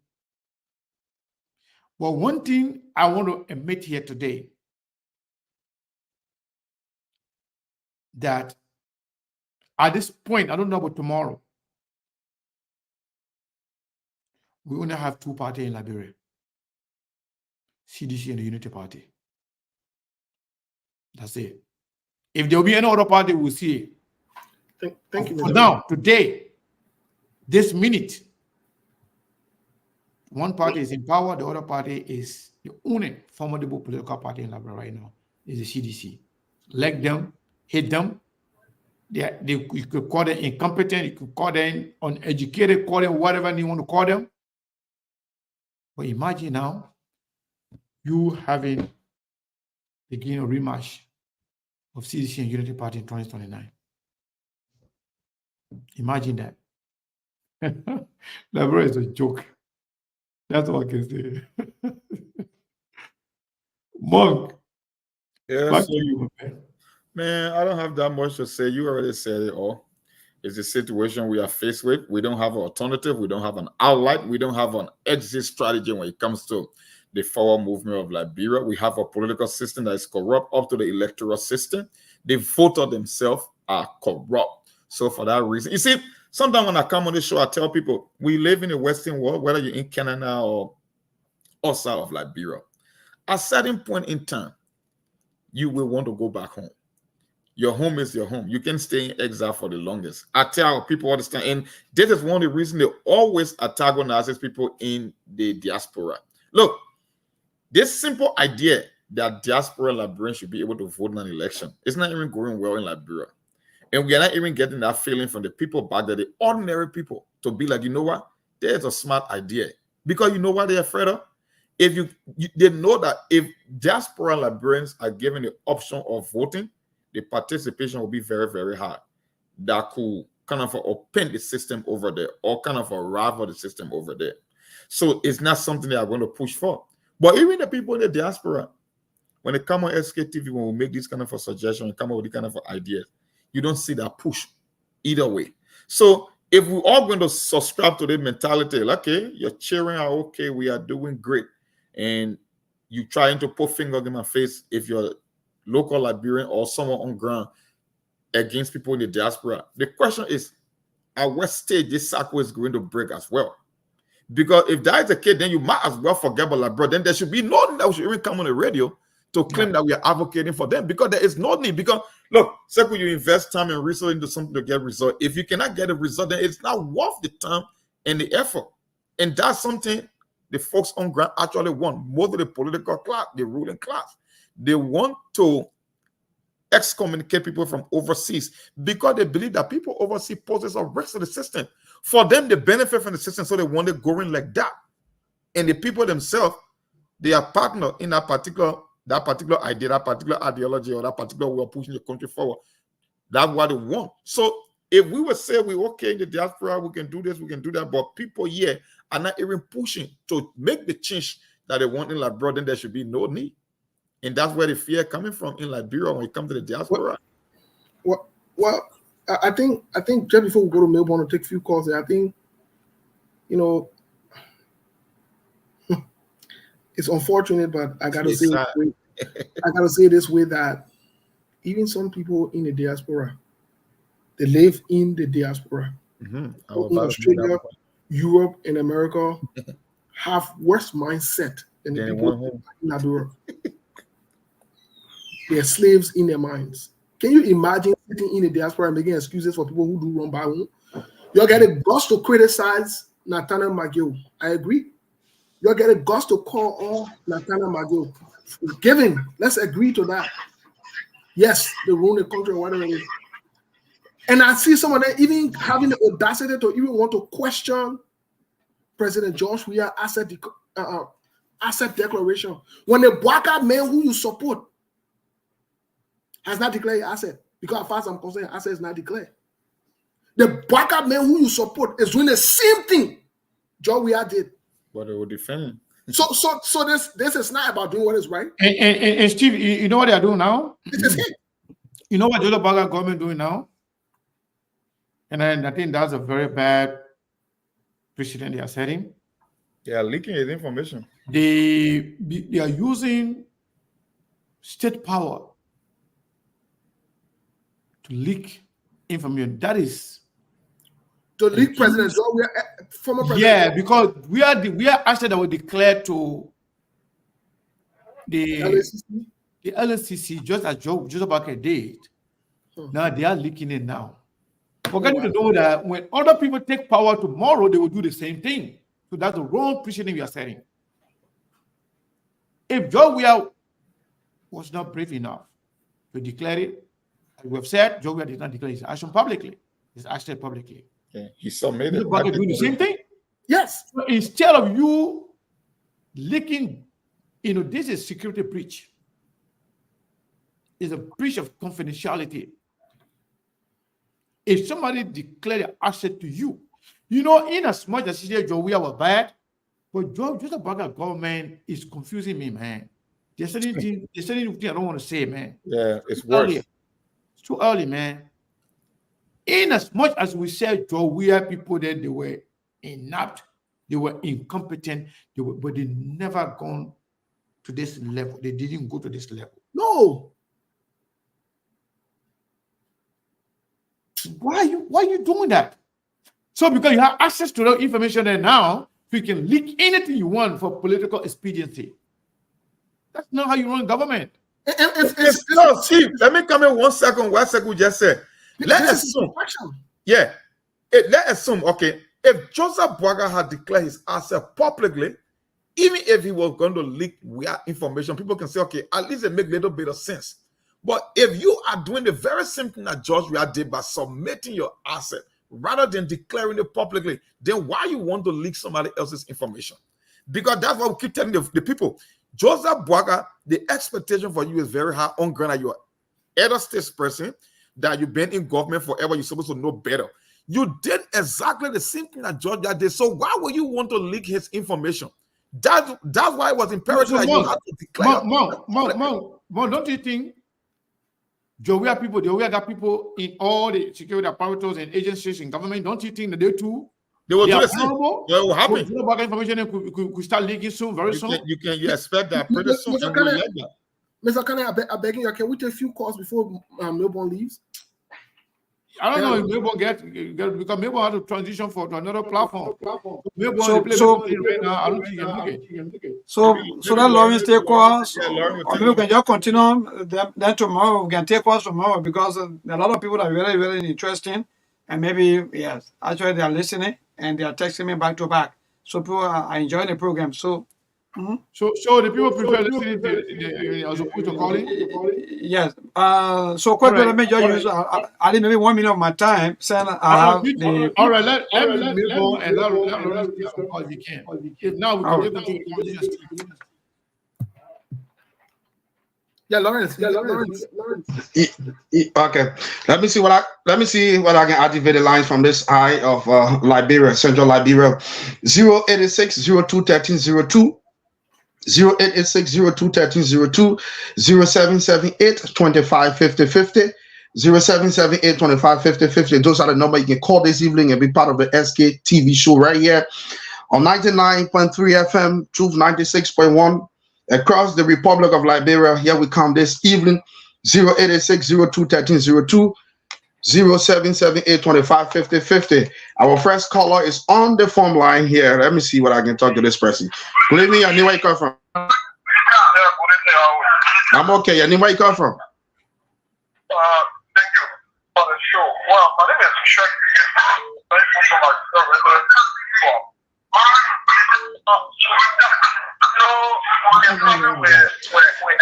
But one thing I want to admit here today, that at this point, I don't know about tomorrow, we only have two parties in Liberia, CDC and the Unity Party. That's it. If there will be any other party, we'll see it. Thank you. For now, today, this minute, one party is in power, the other party is the only formidable political party in Liberia right now, is the CDC. Like them, hate them. You could call them incompetent, you could call them uneducated, call them whatever you want to call them. But imagine now, you having again a rematch of CDC and Unity Party in 2029. Imagine that. Liberia is a joke. That's all I can say. Monk, Yeah, back so, to you, man. man, I don't have that much to say. You already said it all. It's the situation we are faced with. We don't have an alternative. We don't have an outlet. We don't have an exit strategy when it comes to the forward movement of Liberia. We have a political system that is corrupt up to the electoral system. The voter themselves are corrupt. So for that reason, you see, sometimes when I come on the show, I tell people we live in a Western world, whether you're in Canada or outside of Liberia. At a certain point in time, you will want to go back home. Your home is your home. You can stay in exile for the longest. I tell people all this time, and this is one of the reasons they always antagonize people in the diaspora. Look, this simple idea that diaspora Liberians should be able to vote in an election, it's not even going well in Liberia. And we are not even getting that feeling from the people back there, the ordinary people, to be like, you know what? There's a smart idea. Because you know what they're afraid of? If they know that if diaspora Liberians are given the option of voting, the participation will be very, very high. That could kind of open the system over there or kind of rival the system over there. So it's not something they are going to push for. But even the people in the diaspora, when they come on SKTV, when we make this kind of a suggestion, come up with this kind of ideas, you don't see that push either way. So if we're all going to subscribe to the mentality, like, okay, you're cheering out, okay, we are doing great, and you trying to put finger in my face if you're local Liberian or someone on ground against people in the diaspora. The question is, at what stage this cycle is going to break as well? Because if that is the case, then you might as well forget about Liberian. Then there should be no need that we should even come on the radio to claim that we are advocating for them, because there is no need. Because look, Sekou, you invest time and resources into something to get a result. If you cannot get a result, then it's not worth the time and the effort. And that's something the folks on ground actually want. Most of the political class, the ruling class, they want to excommunicate people from overseas because they believe that people overseas poses a risk to the system. For them, they benefit from the system, so they want it going like that. And the people themselves, they are partner in that particular idea, that particular ideology, or that particular way of pushing the country forward. That's what they want. So if we would say we're okay in the diaspora, we can do this, we can do that, but people here are not even pushing to make the change that they want in Liberia, then there should be no need. And that's where the fear coming from in Liberia when it comes to the diaspora. Well, I think just before we go to Melbourne and take a few calls, I think, you know, it's unfortunate, but I gotta say this way that even some people in the diaspora, they live in the diaspora. In Australia, Europe, and America have worse mindset than the people in Liberia. They're slaves in their minds. Can you imagine sitting in the diaspora and making excuses for people who do wrong by whom? You're getting guts to criticize Nathaniel McGill. I agree. You're getting guts to call on Nathaniel McGill. Give him. Let's agree to that. Yes, they ruin the country or whatever it is. And I see some of them even having the audacity to even want to question President George Weah asset declaration. When the Bwaka man who you support has not declared your asset, because as far as I'm concerned, asset is not declared. The Bwaka man who you support is doing the same thing George Weah did. But they will defend. So this is not about doing what is right. And Steve, you know what they are doing now? It is him. You know what the Baga government doing now? And I think that's a very bad precedent they are setting. They are leaking his information. They are using state power to leak information. That is to leak President George Weah, former president. Yeah, because we are actually that were declared to the LSCC just as Joseph Barker did. Now they are leaking it now. Forgetting to know that when other people take power tomorrow, they will do the same thing. So that's the wrong precedent we are setting. If George Weah was not brave enough to declare it, as we have said, George Weah did not declare his action publicly. His action publicly. Yeah, he submitted. Joseph Barker doing the same thing. Yes. So instead of you leaking, this is security breach. It's a breach of confidentiality. If somebody declared an asset to you, in as much as George Weah was bad, but Joseph Barker government is confusing me, man. There's certain thing I don't want to say, man. Yeah, it's worse. It's too early, man. In as much as we said George Weah people that they were inept, they were incompetent, but they never gone to this level. They didn't go to this level. No. Why are you doing that? So because you have access to that information there now, you can leak anything you want for political expediency. That's not how you run government. No, Steve, let me come in 1 second. What Sekou just said. Let's assume. Yeah. Let's assume, okay, if Joseph Boaga had declared his asset publicly, even if he was going to leak weird information, people can say, okay, at least it makes a little bit of sense. But if you are doing the very same thing that George Weah did by submitting your asset rather than declaring it publicly, then why you want to leak somebody else's information? Because that's what we keep telling the people. Joseph Boaga, the expectation for you is very high on ground that you're either statesperson, that you've been in government forever, you're supposed to know better. You did exactly the same thing that George Weah did. So why would you want to leak his information? That's why it was imperative that you had to declare. Mom, don't you think Joe, we have people, we have got people in all the security apparatus and agencies in government. Don't you think that they too? They will They do are the same. vulnerable. What will So happen? if you know about information could start leaking soon, very soon. You expect that pretty soon, Mr. and we Kane, like that. Mr. Kane, I beg you, can we take a few calls before Melbourne leaves? I don't know if Melbourne get because Melbourne has to transition to another platform. Melbourne, So- the place so- right now, I don't think you can make it. So that Lawrence take calls, Yeah, Lauren will or take maybe we can just continue. Then tomorrow we can take calls tomorrow because a lot of people are very, very interesting, and maybe yes, actually they are listening and they are texting me back to back. So people are enjoying the program. So So the people prefer listening to as opposed to calling. yes. So quick, Alright. let me just use. I need maybe 1 minute of my time. Saying I have the. All right, let Melbourne and let Lawrence take some calls if you can. If now we can Alright. take into conversation. Yeah, Lawrence. Okay, let me see what I can activate the lines from this eye of Liberia, Central Liberia, 086-02-1302, 086-02-1302, 0778-255050, 0778-255050. Those are the number you can call this evening and be part of the SK TV show right here on 99.3 FM, Truth 96.1. Across the Republic of Liberia, here we come this evening, 086-02-1302, 0778-255050. Our first caller is on the phone line here. Let me see what I can talk to this person. Good evening, your name, where you come from? I'm okay. Your name, where you come from? Thank you for the show. Well, my name is Shek.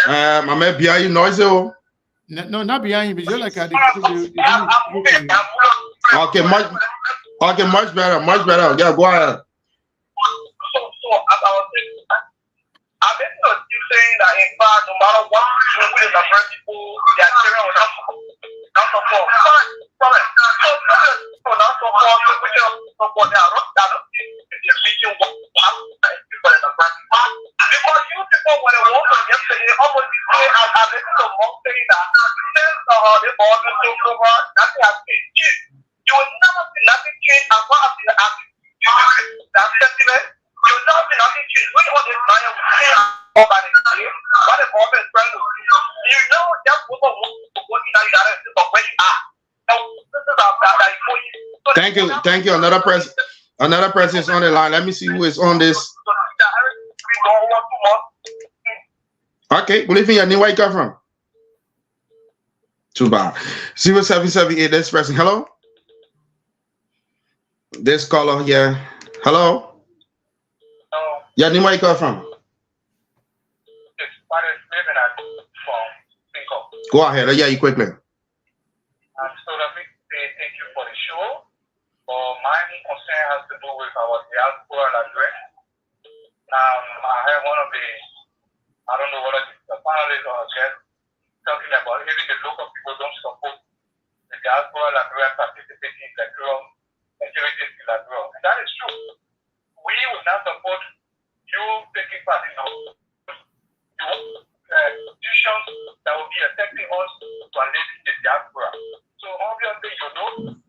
I'm at BIU noisy. No, not behind you, but just like Okay, much better. Yeah, go ahead. So as I was saying, I've been saying that in fact, no matter what you do with the first people, their children will not support. Fine. So now support, which are support, they are not the region for the because you people when they walk on yesterday, almost say I listened to one saying that since the border took over, nothing has changed. You will never see nothing change as long as you have that sentiment. You will never see nothing change. When all this money will say about the same, what the government is trying to do, you know just what working out you are of where you are. So this is that Thank you. Another person is on the line. Let me see who is on this. Okay, believe in your name. Where you come from? Too bad. 0778. This person. Hello. This caller here. Hello. Your name. Where you come from? Go ahead. Yeah, you quickly. So let me say thank you for the show. My concern has to do with our diaspora address. I have one of the, I don't know whether the panelists or guests talking about even the local people don't support the diaspora Liberia participating in electoral activities in Liberia. And that is true. We will not support you taking part in institutions that will be affecting us to enable the diaspora. So obviously, you know,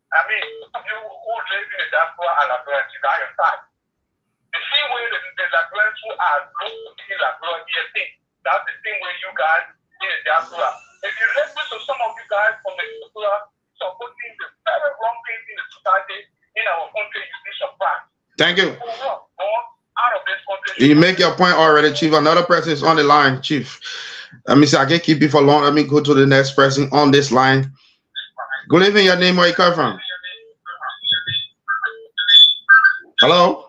I mean, you who live in the diaspora and Liberia, you got your side. The same way the Liberians who are in Liberia, that's the same way you guys in the diaspora. If you listen to some of you guys from the diaspora supporting the very wrong things in the society in our country, you'll be surprised. Thank you. Out of this country, You make your point already, Chief. Another person is on the line, Chief. Let me see. I can't keep you for long. Let me go to the next person on this line. Good evening. Your name, where you come from? Hello?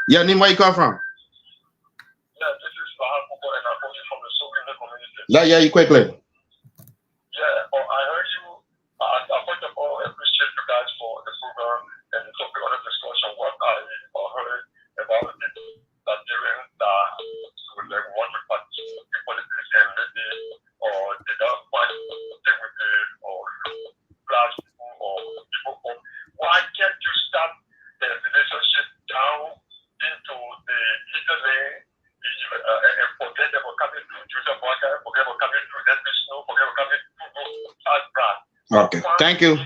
Your name, where you come from? Yeah, you quickly. Yeah, I heard you. First of all, I appreciate you guys for the program and the topic of the discussion. What I heard about the Nigerians that would like want to participate in politics and maybe or they don't want to stay with the or black people or people. Why can't you start the relationship down into the Italy and forget about coming to Judah Border, forget about coming to Okay. Thank you.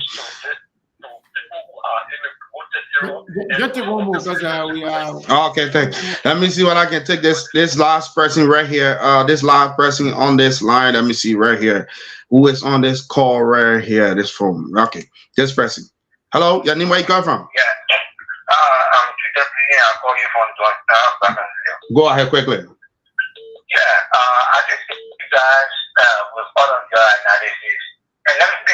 Just take one more because we are. Okay, thanks. Let me see what I can take this last person right here. This last person on this line. Let me see right here. Who is on this call right here? This phone. Okay, this person. Hello, your name? Where you come from? Yeah. I'm definitely I'll call you from Georgetown. Go ahead quickly. Yeah. I just think you guys was part of your analysis. And let me say,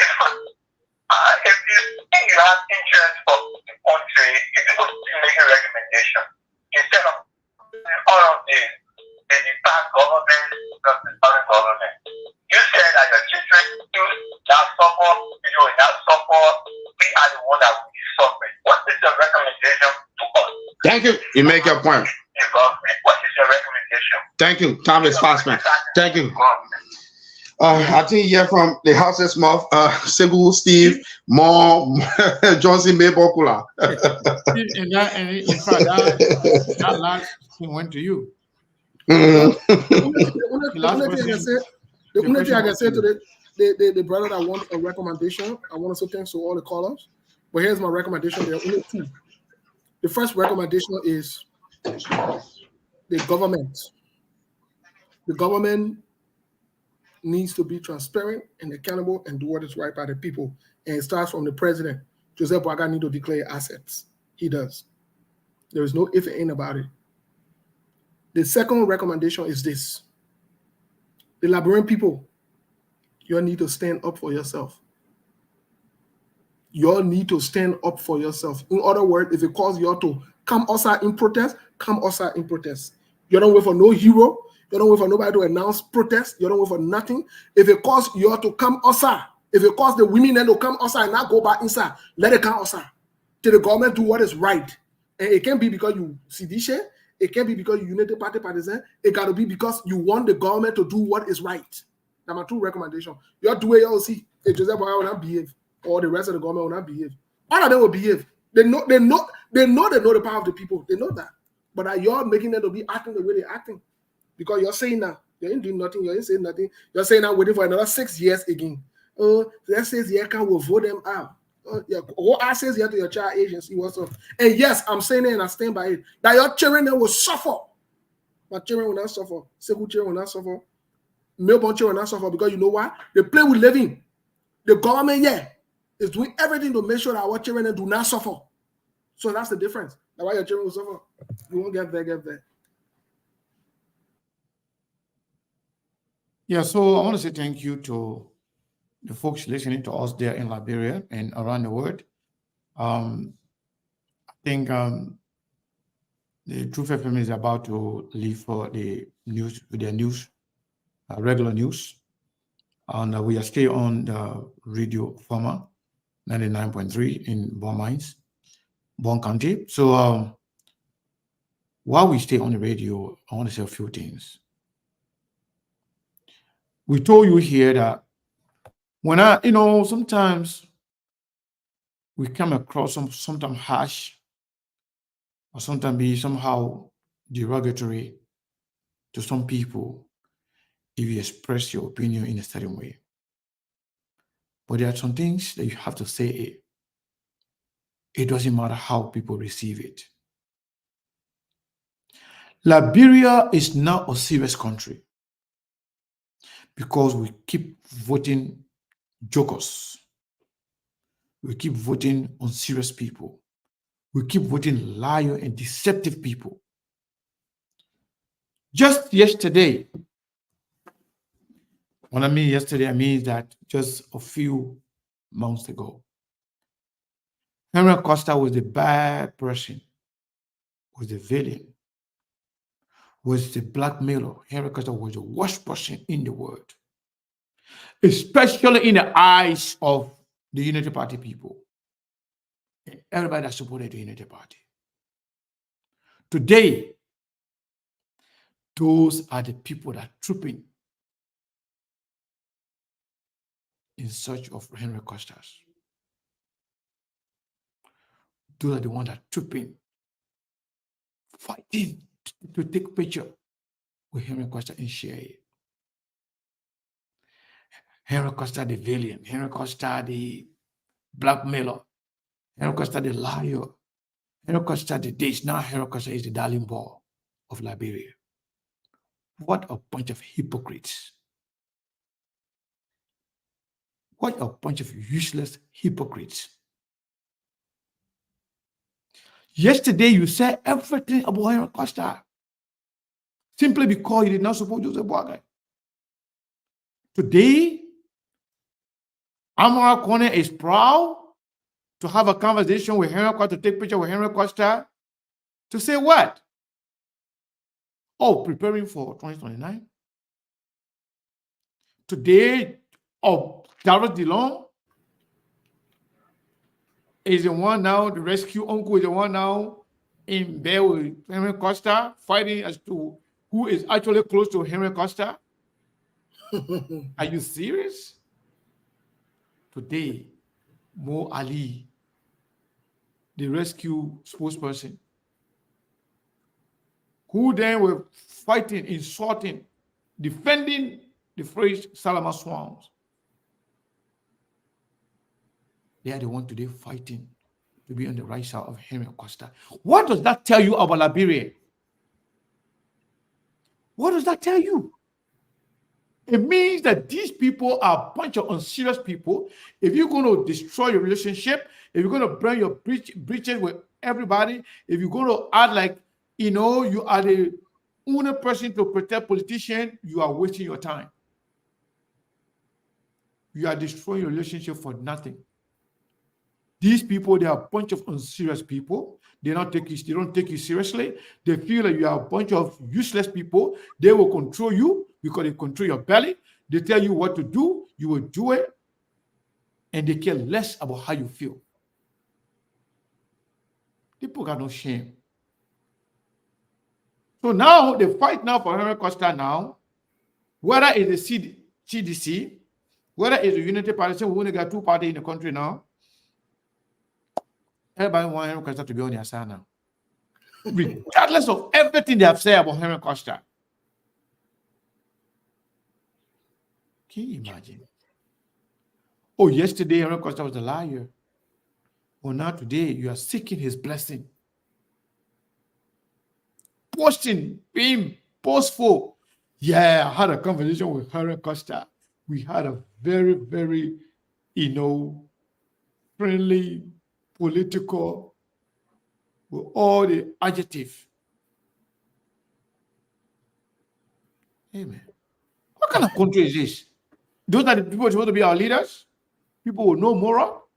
if you think you have interest for the country, you're supposed to make a recommendation instead of all of this. The past government versus the current government. You said that your children do not support, you will not support. We are the one that will be suffering. What is your recommendation to us? Thank you. You make your point. The government. What is your recommendation? Thank you. Time is fast, man. Thank you. I think you're from the House's mouth. Sebu, Steve, Mom, Johnson, Mabel, Kula. In fact, that last thing went to you. The last only thing I can person- say, the the only thing I question can say was to the brother that wants a recommendation, I want to say thanks to all the callers. But here's my recommendation. There are only two. The first recommendation is the government. The government needs to be transparent and accountable and do what is right by the people. And it starts from the president. Joseph Boaga need to declare assets. He does. There is no if and ain't about it. The second recommendation is this. The Liberian people, you all need to stand up for yourself. You all need to stand up for yourself. In other words, if it calls you all to come outside in protest, come outside in protest. You don't wait for no hero. You don't wait for nobody to announce protest. You don't wait for nothing. If it calls you all to come outside, if it calls the women then to come outside and not go back inside, let it come outside. Till the government do what is right. And it can't be because you see this shit. It can't be because you Unity Party partisan. It got to be because you want the government to do what is right. Number two recommendation. You do it, you see. If Joseph Boaga will not behave, or the rest of the government will not behave. All of them will behave. They know the power of the people. They know that. But you're making them to be acting the way they're acting. Because you're saying that you ain't doing nothing, you ain't saying nothing. You're saying that waiting for another 6 years again. That says yeah, can will vote them out. Yeah, what I says here to your child agency, what's up? And yes, I'm saying it and I stand by it. That your children will suffer. My children will not suffer. Several children will not suffer. Melbourne children will not suffer because you know why? The place we live in, the government, is doing everything to make sure that our children do not suffer. So that's the difference. That's why your children will suffer. You won't get there. Yeah, so I want to say thank you to the folks listening to us there in Liberia and around the world. I think the Truth FM is about to leave for the news, with their news, regular news. And we are still on the radio format, 99.3 in Bon Mines, Bon County. So while we stay on the radio, I want to say a few things. We told you here that when sometimes we come across sometimes harsh or sometimes be somehow derogatory to some people if you express your opinion in a certain way. But there are some things that you have to say it. It doesn't matter how people receive it. Liberia is now a serious country because we keep voting jokers. We keep voting unserious people. We keep voting liar and deceptive people. Just yesterday, when I mean yesterday, I mean that just a few months ago, Henry Costa was the bad person, was the villain, was the blackmailer. Henry Costa was the worst person in the world, especially in the eyes of the Unity Party people. Everybody that supported the Unity Party. Today, those are the people that are trooping in search of Henry Costas. Those are the ones that are trooping, fighting to take a picture with Henry Costa and share it. Henry Costa the villain, Henry Costa the blackmailer, Henry Costa the liar, Henry Costa the this. Now Henry Costa is the darling boy of Liberia. What a bunch of hypocrites. What a bunch of useless hypocrites. Yesterday, you said everything about Henry Costa simply because you did not support Joseph Boakai. Today, Amara Kone is proud to have a conversation with Henry Costa, to take picture with Henry Costa, to say what? Oh, preparing for 2029. Today, David Dillon is the one now, the rescue uncle is the one now in bed with Henry Costa, fighting as to who is actually close to Henry Costa. Are you serious? Today, Mo Ali, the rescue spokesperson, who then were fighting, insulting, defending the phrase Salama Swamps. They are the one today fighting to be on the right side of Henry Costa. What does that tell you about Liberia? What does that tell you? It means that these people are a bunch of unserious people. If you're going to destroy your relationship, if you're going to burn your bridges with everybody, if you're going to act like, you are the only person to protect politicians, you are wasting your time. You are destroying your relationship for nothing. These people, they are a bunch of unserious people. They don't take you seriously. They feel like you are a bunch of useless people. They will control you because they control your belly. They tell you what to do. You will do it. And they care less about how you feel. People got no shame. So now they fight now for Henry Costa now. Whether it's the CDC, whether it's the Unity Party, we only got two parties in the country now. Everybody wants Henry Costa to be on their side now. Regardless of everything they have said about Henry Costa. Can you imagine? Oh, yesterday Henry Costa was a liar. Well, now today you are seeking his blessing. Posting, being boastful. Yeah, I had a conversation with Henry Costa. We had a very, very, friendly, political, with all the adjectives. Amen. What kind of country is this? Those are the people supposed to be our leaders? People with no moral?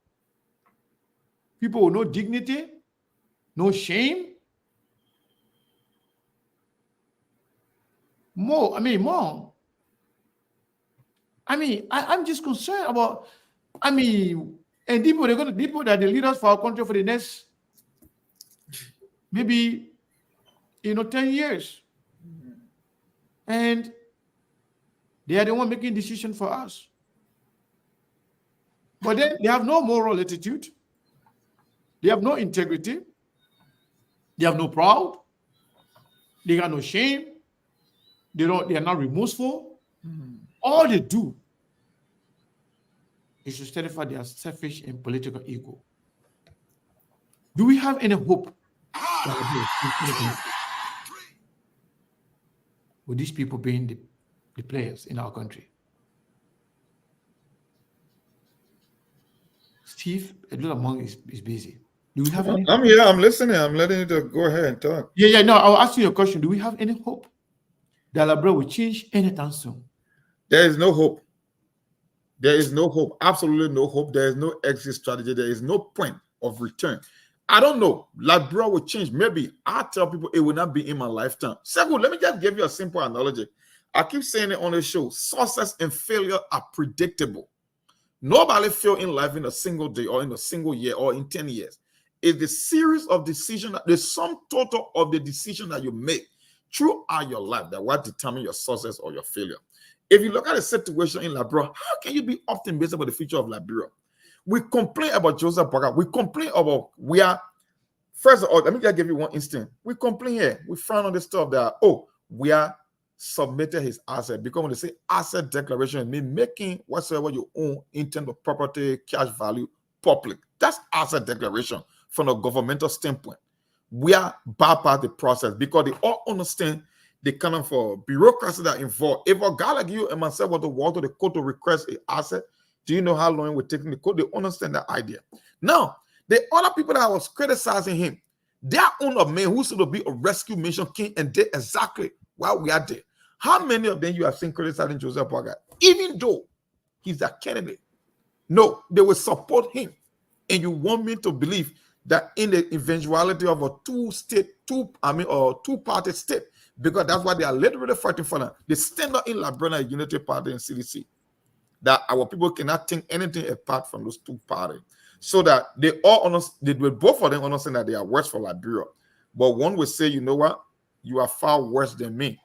People with no dignity? No shame? More. I'm just concerned about, and people, they're going to, people that are the leaders for our country for the next, maybe, 10 years. And they are the one making decisions for us. But then they have no moral attitude. They have no integrity. They have no pride. They got no shame. They are not remorseful. All they do is to satisfy their selfish and political ego. Do we have any hope with these people being the players in our country? Steve, Edward Among is busy. Do we have any? I'm here. I'm listening. I'm letting you go ahead and talk. Yeah. No, I'll ask you a question. Do we have any hope that Liberia will change anytime soon? There is no hope. There is no hope. Absolutely no hope. There is no exit strategy. There is no point of return. I don't know. Liberia will change. Maybe I tell people it will not be in my lifetime. Second, let me just give you a simple analogy. I keep saying it on the show. Success and failure are predictable. Nobody fails in life in a single day or in a single year or in 10 years. It's the series of decisions, the sum total of the decision that you make throughout your life that will determine your success or your failure. If you look at the situation in Liberia, how can you be optimistic about the future of Liberia? We complain about Joseph Boakai. We complain about first of all, let me just give you one instant. We complain here. We frown on the stuff that, we are submitted his asset. Because when they say asset declaration, it means making whatsoever you own in terms of property, cash value, public. That's asset declaration from a governmental standpoint. We are bypass the process because they all understand the kind of bureaucracy that involved. If a guy like you and myself want to walk to the court to request an asset, do you know how long it would take in the court? They understand that idea. Now, the other people that was criticizing him, they are on a man who's supposed to be a rescue mission king and did exactly while we are there. How many of them you have seen criticizing Joseph Boakai, even though he's a candidate? No, they will support him. And you want me to believe that in the eventuality of a two-party state, because that's why they are literally fighting for now. They stand up in Liberian Unity Party and CDC, that our people cannot think anything apart from those two parties. So that they all understand, both of them understand that they are worse for Liberia. But one will say, you know what? You are far worse than me.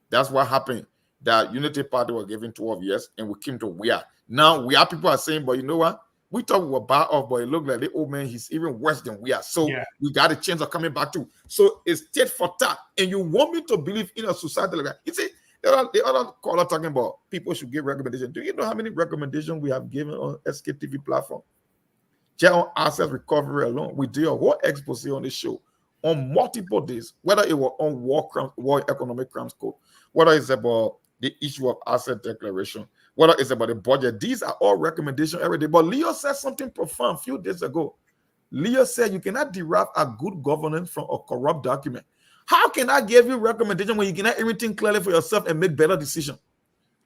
That's what happened. That Unity Party was given 12 years and we came to we are. Now we are people are saying, but you know what? We thought we were bad off, but it looked like the old man, he's even worse than we are. So we got a chance of coming back too. So it's tit for tat. And you want me to believe in a society like that? You see, the other caller talking about people should give recommendations. Do you know how many recommendations we have given on SKTV platform? Just on asset recovery alone, we did a whole expose on the show on multiple days, whether it was on war economic crimes code, whether it's about the issue of asset declaration, whether it's about the budget. These are all recommendations every day. But Leo said something profound a few days ago. Leo said you cannot derive a good governance from a corrupt document. How can I give you recommendation when you cannot even think clearly for yourself and make better decisions?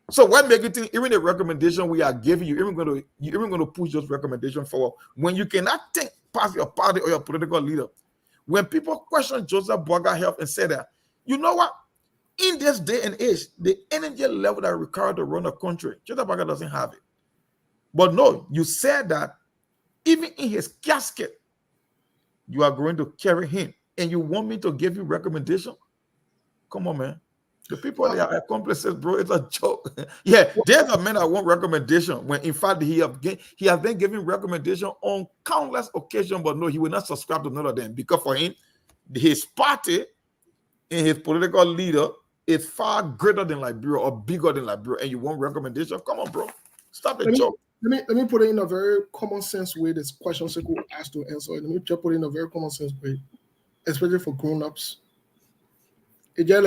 So what make you think even the recommendation we are giving you, you're even going to push those recommendations forward when you cannot think past your party or your political leader? When people question Joseph Boakai health and say that, you know what? In this day and age, the energy level that required to run a country, Joseph Boakai doesn't have it. But no, you said that even in his casket, you are going to carry him, and you want me to give you recommendation? Come on, man. The people that are accomplices, bro, it's a joke. Yeah, there's a man that want recommendation when in fact he has been giving recommendation on countless occasions, but no, he will not subscribe to none of them because for him, his party and his political leader is far greater than Liberia or bigger than Liberia, and you want recommendation? Come on, bro. Stop the joke. Let me put it in a very common sense way. This question Sekou asked to answer. Let me just put it in a very common sense way, especially for grown-ups. It's just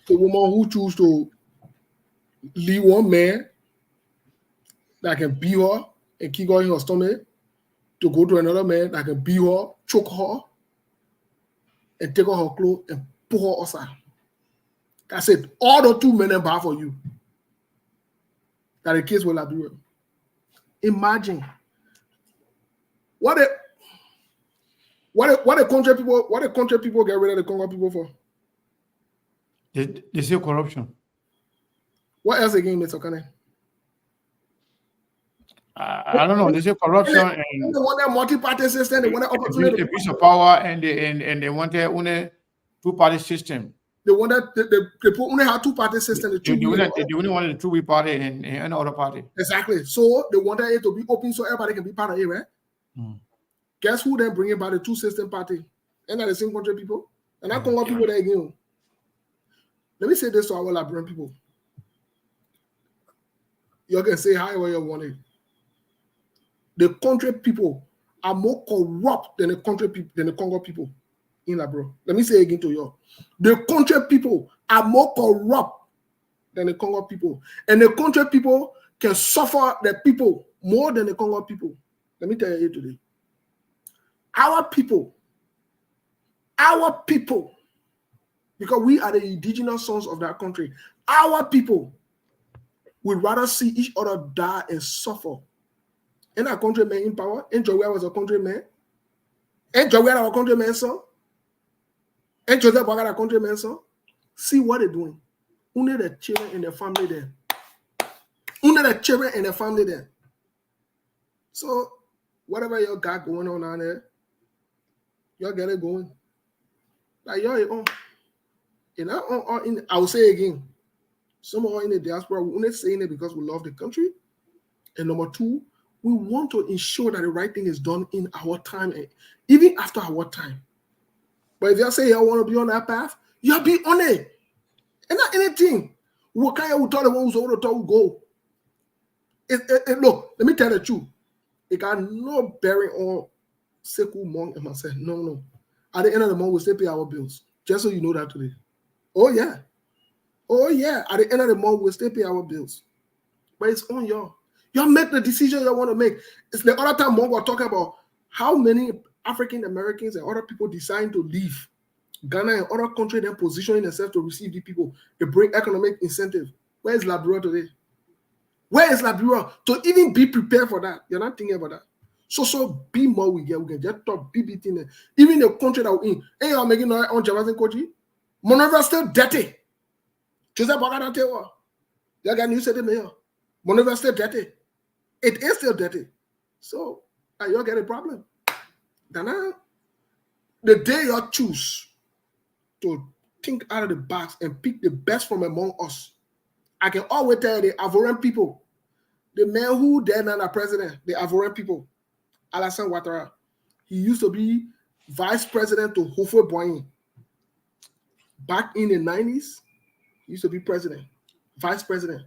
the woman who choose to leave one man that can beat her and kick her in her stomach to go to another man that can beat her, choke her, and take off her clothes and put her outside. That's it. All the two men are bad for you. That the case will Liberia. Imagine what the country people get rid of the Congo people for? They say corruption. What else again, Mr. Kane? I don't know. They say corruption and they want a multi-party system. They want an opportunity. A piece of power, and they want a two-party system. They want that they only have two-party system. They only want a two-way party and another party. Exactly. So they wanted it to be open so everybody can be part of it, right? Guess who then bring about the two-system party? And that the same country people. And I Congo people there again. Let me say this to our Liberian people. You can say however you want it. The country people are more corrupt than the Congo people in Liberia. Let me say again to you. The country people are more corrupt than the Congo people. And the country people can suffer the people more than the Congo people. Let me tell you today. Our people, because we are the indigenous sons of that country, our people would rather see each other die and suffer. And our countrymen in power, and Joey was a countryman, and Joey our countryman son, and Joseph Boakai our countryman son. See what they're doing. Only the children and their family there. So whatever you got going on down there, y'all get it going. Like y'all I will say again, some of us in the diaspora, we're only saying it because we love the country. And number two, we want to ensure that the right thing is done in our time, even after our time. But if y'all say y'all want to be on that path, You be on it. And not anything. What kind of tell the ones who talk go? Look, let me tell the truth. It got no bearing on Sekou Mong and myself. No. At the end of the month, we still pay our bills. Just so you know that today. Oh yeah. At the end of the month, we still pay our bills. But it's on y'all. Y'all make the decision you want to make. It's the other time Mongo talking about how many African Americans and other people decide to leave Ghana and other countries, then positioning themselves to receive the people. They bring economic incentive. Where is Liberia today? Where is Liberia to even be prepared for that? You're not thinking about that. So be more we can just talk BB thing. Even the country that we're in, hey, I'm making on Javasin Koji. Monrovia still dirty. Joseph Bagadantewa. You got new said mayor. Monrovia still dirty. It is still dirty. So you get a problem. Then the day you choose to think out of the box and pick the best from among us, I can always tell the Ivorian people, the man who then are the president, the Ivorian people, Alassane Ouattara, he used to be vice president to Houphouët Boigny. Back in the 90s, he used to be president, vice president.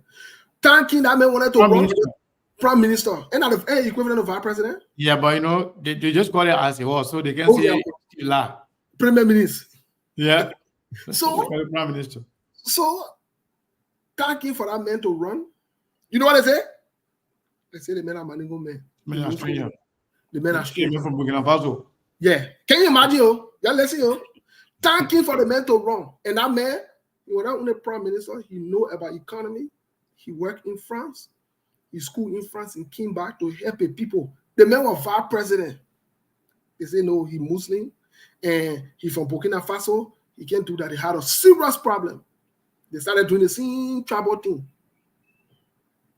Thanking that man wanted to run prime minister. And not the equivalent of vice president? Yeah, but you know, they just call it as it was, so they can say la. Premier minister. Yeah. So prime minister. So thanking for that man to run. You know what they say? They say the men are Maningo men. Men are stranger. The men are stranger. From Burkina Faso. Yeah. Can you imagine? Yeah, listen, thanking for the man to run. And that man, he was not only prime minister, he know about economy. He worked in France. He schooled in France and came back to help the people. The man was vice president. They say no, he Muslim and he from Burkina Faso. He can't do that. He had a serious problem. They started doing the same tribal thing.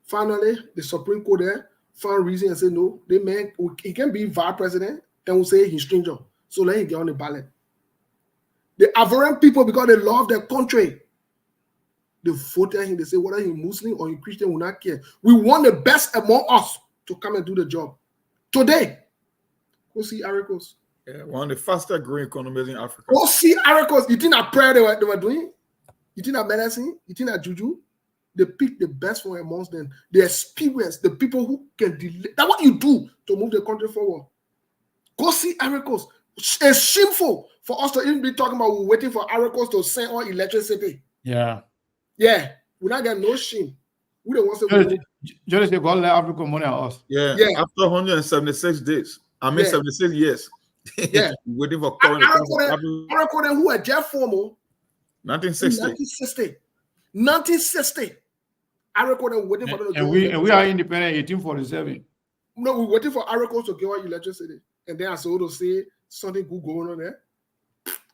Finally, the Supreme Court there found reason and said no, the man he can be vice president and will say he's stranger. So let him get on the ballot. The Ivorian people, because they love their country, they voted him. They say whether he's Muslim or he's Christian, will not care. We want the best among us to come and do the job. Today, go see Aricos. Yeah, one of the fastest growing economies in Africa. Go see Aricos. You think that prayer they were doing? You think that medicine? You think that juju? They pick the best from amongst them. The experience, the people who can delay. That's what you do to move the country forward. Go see Aricos. It's shameful for us to even be talking about we're waiting for Aricos to send our electricity. Yeah. Yeah. We're not getting no shame. We don't want to. Just say God let Africa money on us. Yeah. After 176 days. 76 years. Yeah. Waiting for current. Aricos who are Jeff Formal. 1960. 1960. Aricos waiting for them to and we are independent 1847. No, we're waiting for Aricos to give our electricity. And then I saw to say something good going on there.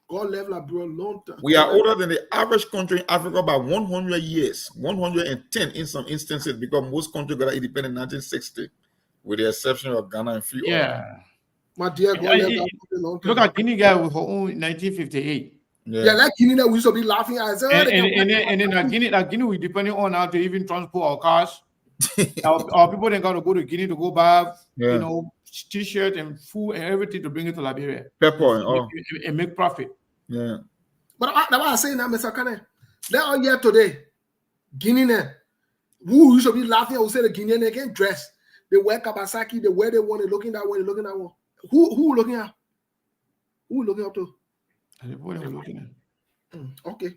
God left Liberia a long time. We are older than the average country in Africa by 100 years, 110 in some instances, because most countries got independent in 1960, with the exception of Ghana and free oil. My dear, God left Liberia a long time. Look at Guinea guy with her own 1958. Yeah, like Guinea that we used to be laughing at. And then Guinea we depending on how to even transport our cars. our people then got to go to Guinea to go buy, you know, t-shirt and food and everything to bring it to Liberia. Pepper and all. And make profit. Yeah. But that's what I'm saying now, Mr. Kane. They're all here today. Guinea, who used to be laughing, who say the Guinean they can't dress. They wear Kawasaki, they wear they want, they're looking that way, they're looking that one. Who looking at? Who looking up to? Looking at. Okay.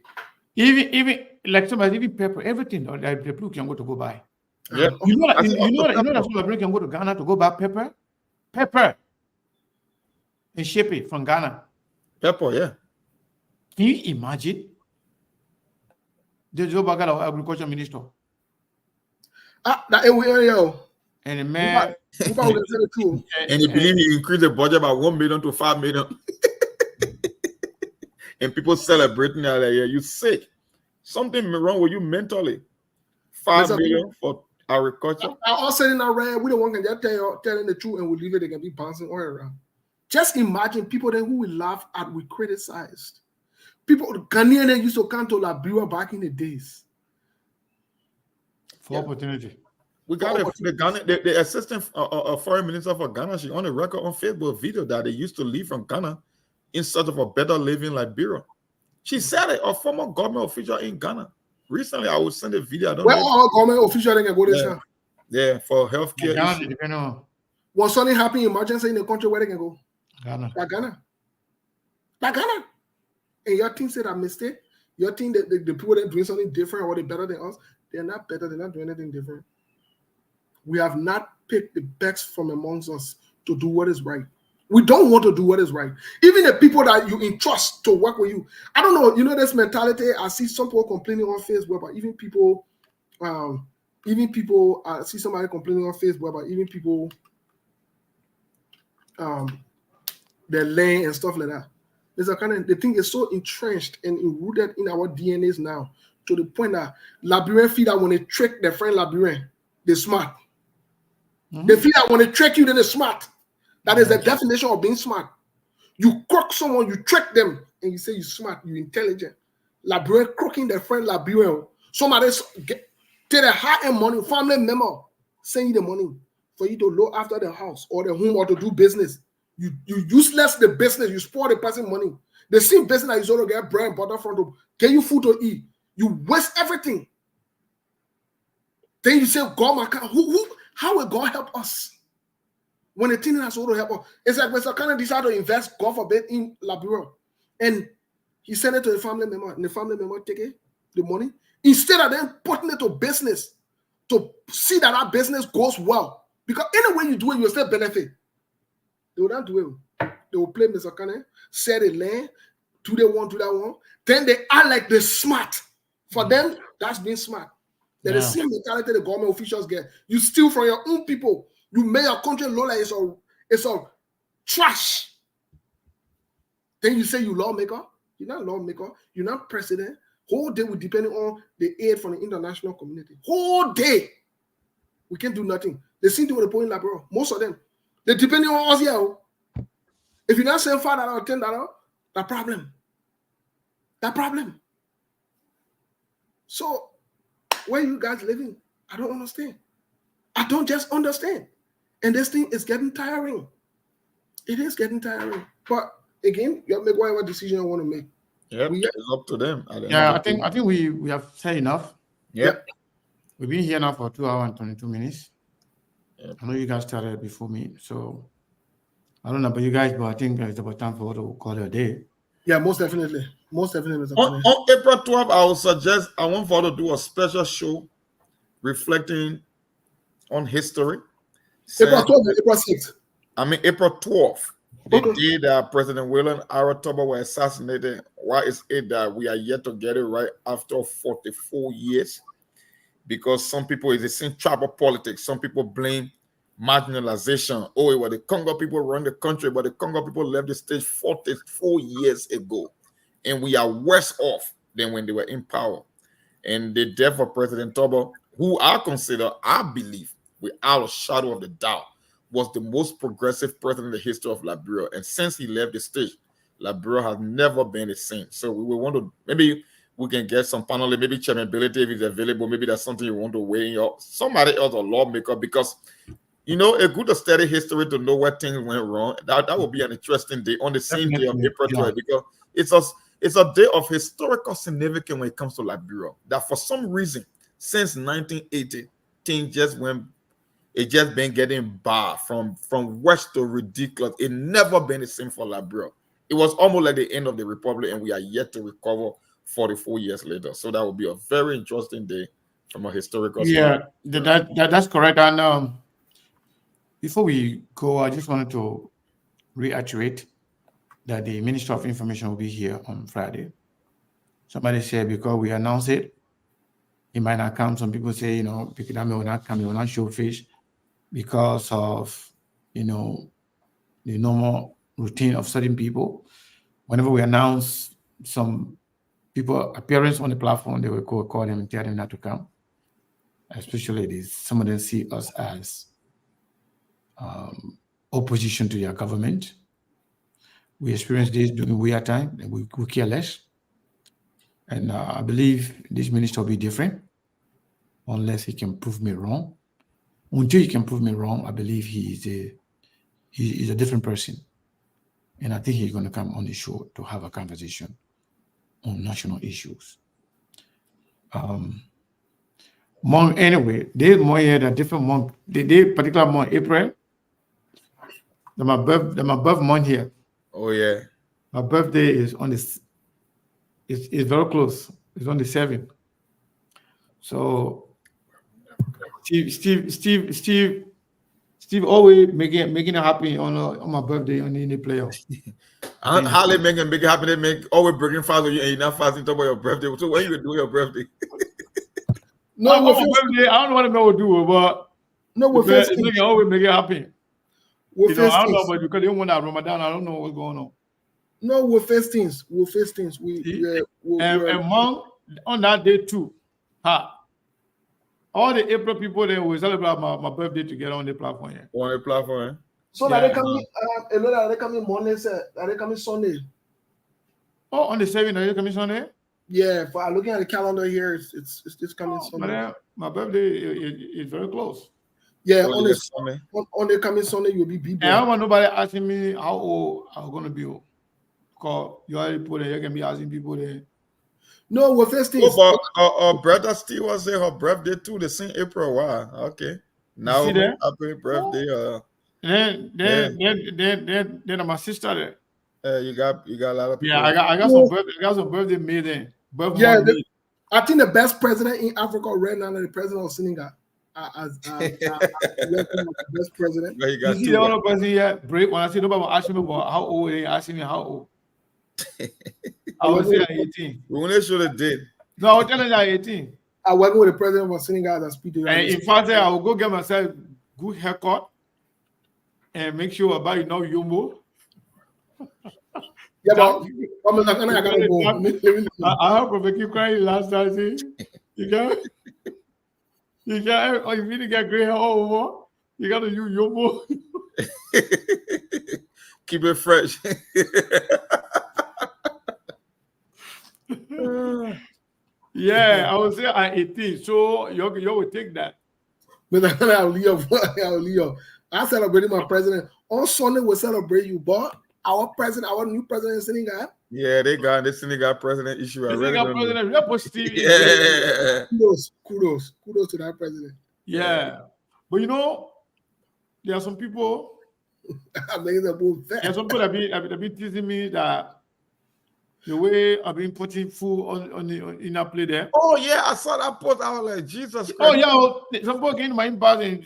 Even like somebody, even pepper, everything the people can go to go buy. Yeah. You know that somebody can go to Ghana to go buy pepper, and ship it from Ghana. Pepper, yeah. Can you imagine? The Joe Bagala agriculture minister. That yo. And the man. And he believe he increased the budget by 1 million to 5 million. And people celebrating that, like, yeah, you sick. Something wrong with you mentally. 5 million for agriculture. I all sitting around. We don't want to just telling the truth and we leave it. They can be bouncing all around. Just imagine people then who we laugh at, we criticized. People, Ghanaian used to come to Liberia back in the days. For opportunity. We got the assistant foreign minister for Ghana. She on the record on Facebook video that they used to leave from Ghana in search of a better living Liberia. She said it, a former government official in Ghana. Recently, I will send a video. I don't Where know. all government officials can go this Yeah. time? Yeah, for healthcare Ghana, issues. depending on When something happen, emergency in the country, where they can go? Ghana. Like Ghana. Like Ghana. And your team said that mistake. Your team, the people that are doing something different or they better than us, they're not better. They're not doing anything different. We have not picked the best from amongst us to do what is right. We don't want to do what is right. Even the people that you entrust to work with you. I don't know. You know this mentality. I see some people complaining on Facebook, but even people, I see somebody complaining on Facebook, but even people, their land and stuff like that. There's a kind of the thing is so entrenched and rooted in our DNAs now to the point that Liberian feel that when they trick their friend Liberian, they're smart. They feel that when they trick you, then they're smart. That is the definition of being smart. You crook someone, you trick them, and you say you're smart, you're intelligent. Liberian crooking their friend Liberian. Somebody take a high-end money, family member, send you the money for you to look after the house or the home or to do business. You useless the business, you spoil the person money. The same business that you sort of get bread and butter from to get you food to eat. You waste everything. Then you say, God, my God, how will God help us? When the thing has to help us, it's like when Sakana decided to invest, God forbid, in Liberia, and he sent it to the family member, and the family member take it, the money, instead of them putting it to business to see that our business goes well. Because any way you do it, you will still benefit. They will not do it. They will play Mr. Kane, sell the land, do that one. Then they are like they're smart. For them, that's being smart. They're the same mentality the government officials get. You steal from your own people. You make your country look like it's a trash. Then you say you lawmaker. You're not lawmaker. You're not president. Whole day we depending on the aid from the international community. Whole day. We can't do nothing. They seem to be the point in Liberia. Most of them. They're depending on us here. If you're not saying $5 or $10, that problem. That problem. So, where you guys living? I don't understand. I don't just understand. And this thing is getting tiring. It is getting tiring. But again, you have to make whatever decision you want to make. Yep, it's up to them. Yeah, I think we have said enough. Yep. We've been here now for 2 hours and 22 minutes. Yep. I know you guys started before me, so I don't know about you guys, but I think it's about time for us to call it a day. Yeah, most definitely. Most definitely. On April 12th, I would suggest I want for to do a special show reflecting on history. April 12th, April 6th. I mean, April 12th, the Okay. day that President William R. Tubman was assassinated. Why is it that we are yet to get it right after 44 years? Because some people, it's the same tribal politics. Some people blame marginalization. Oh, it was the Congo people run the country, but the Congo people left the stage 44 years ago. And we are worse off than when they were in power. And the death of President Tubman, who I consider, I believe, without a shadow of the doubt, was the most progressive president in the history of Liberia. And since he left the stage, Liberia has never been the same. So we will want to, maybe we can get some panel, maybe chairmanability if it's available. Maybe that's something you want to weigh in your, somebody else, a lawmaker, because, you know, a good study history to know where things went wrong. That would be an interesting day on the same day of April 12th, because it's a day of historical significance when it comes to Liberia. That for some reason, since 1980, things just went, it just been getting bad from worst to ridiculous. It never been the same for Liberia. It was almost like the end of the republic, and we are yet to recover 44 years later. So that will be a very interesting day from a historical Yeah, that's correct. And before we go, I just wanted to reiterate that the Minister of Information will be here on Friday. Somebody said because we announced it, he might not come. Some people say, you know, Pikidame will not come, he will not show face because of, you know, the normal routine of certain people. Whenever we announce some people appearance on the platform, they will call them and tell them not to come. Especially some of them see us as opposition to their government. We experienced this during weird time, and we care less. And I believe this minister will be different, unless he can prove me wrong. Until he can prove me wrong, I believe he is a different person. And I think he's going to come on the show to have a conversation on national issues. Month anyway, this month here, the different month, the particular month, April, my birth month here. Oh yeah. My birthday is on this. It's very close. It's on the 7th. So Steve always making it happen on my birthday on the playoff. How they make it happen? They make always breaking fast with you, and you're not fasting talk about your birthday. So when you do your birthday? No, on my birthday, I don't know what I'm going to do, but no, we're it's festing. like I always make it happen. We're I don't know festing. about because they want that Ramadan. I don't know what's going on. No, we're festings. We're festings. And month on that day too. All the April people then will celebrate my birthday together on the platform here. On the platform. So that they coming, they coming Monday, are they coming Sunday? Oh, on the 7th, are you coming Sunday? Yeah, for looking at the calendar here, it's coming Sunday. But my birthday is very close. Yeah, Oh, on yeah, the Sunday. on the coming Sunday you'll be And I don't want nobody asking me how old I'm gonna be. Because you already put it, you can be asking people there. No, we're festing. Oh, but brother Steve was saying her birthday too. The same April. Wow. Okay. Now happy birthday. Then my sister there. You got a lot of people. Yeah, I got some birthday made then. I think the best president in Africa right now is the president of Senegal. As the best president. You see the other person here break when I see nobody asking me about how old they asking me how old. I was saying 18. We only should have did. No, I was telling you 18. I working with the president of Senegal as speaker. And in fact, I will go get myself good haircut and make sure I buy enough Yumbo. Yeah, but I gotta go. I have Prophet keep crying last time. See, you got, or if you need to get gray hair all over, you got to use Yumbo. Keep it fresh. Yeah, I was there at 18, so you will take that. I celebrated my president. On Sunday, we'll celebrate you, but our president, our new president in Senegal. Yeah, they got the Senegal president issue. Senegal president, yeah. Kudos to that president. Yeah. But you know, there are some people. There are some people that have been teasing me that the way I've been putting food in that plate there. Oh yeah, I saw that post. I was like, Jesus Christ. Oh yeah, some people came to my inbox and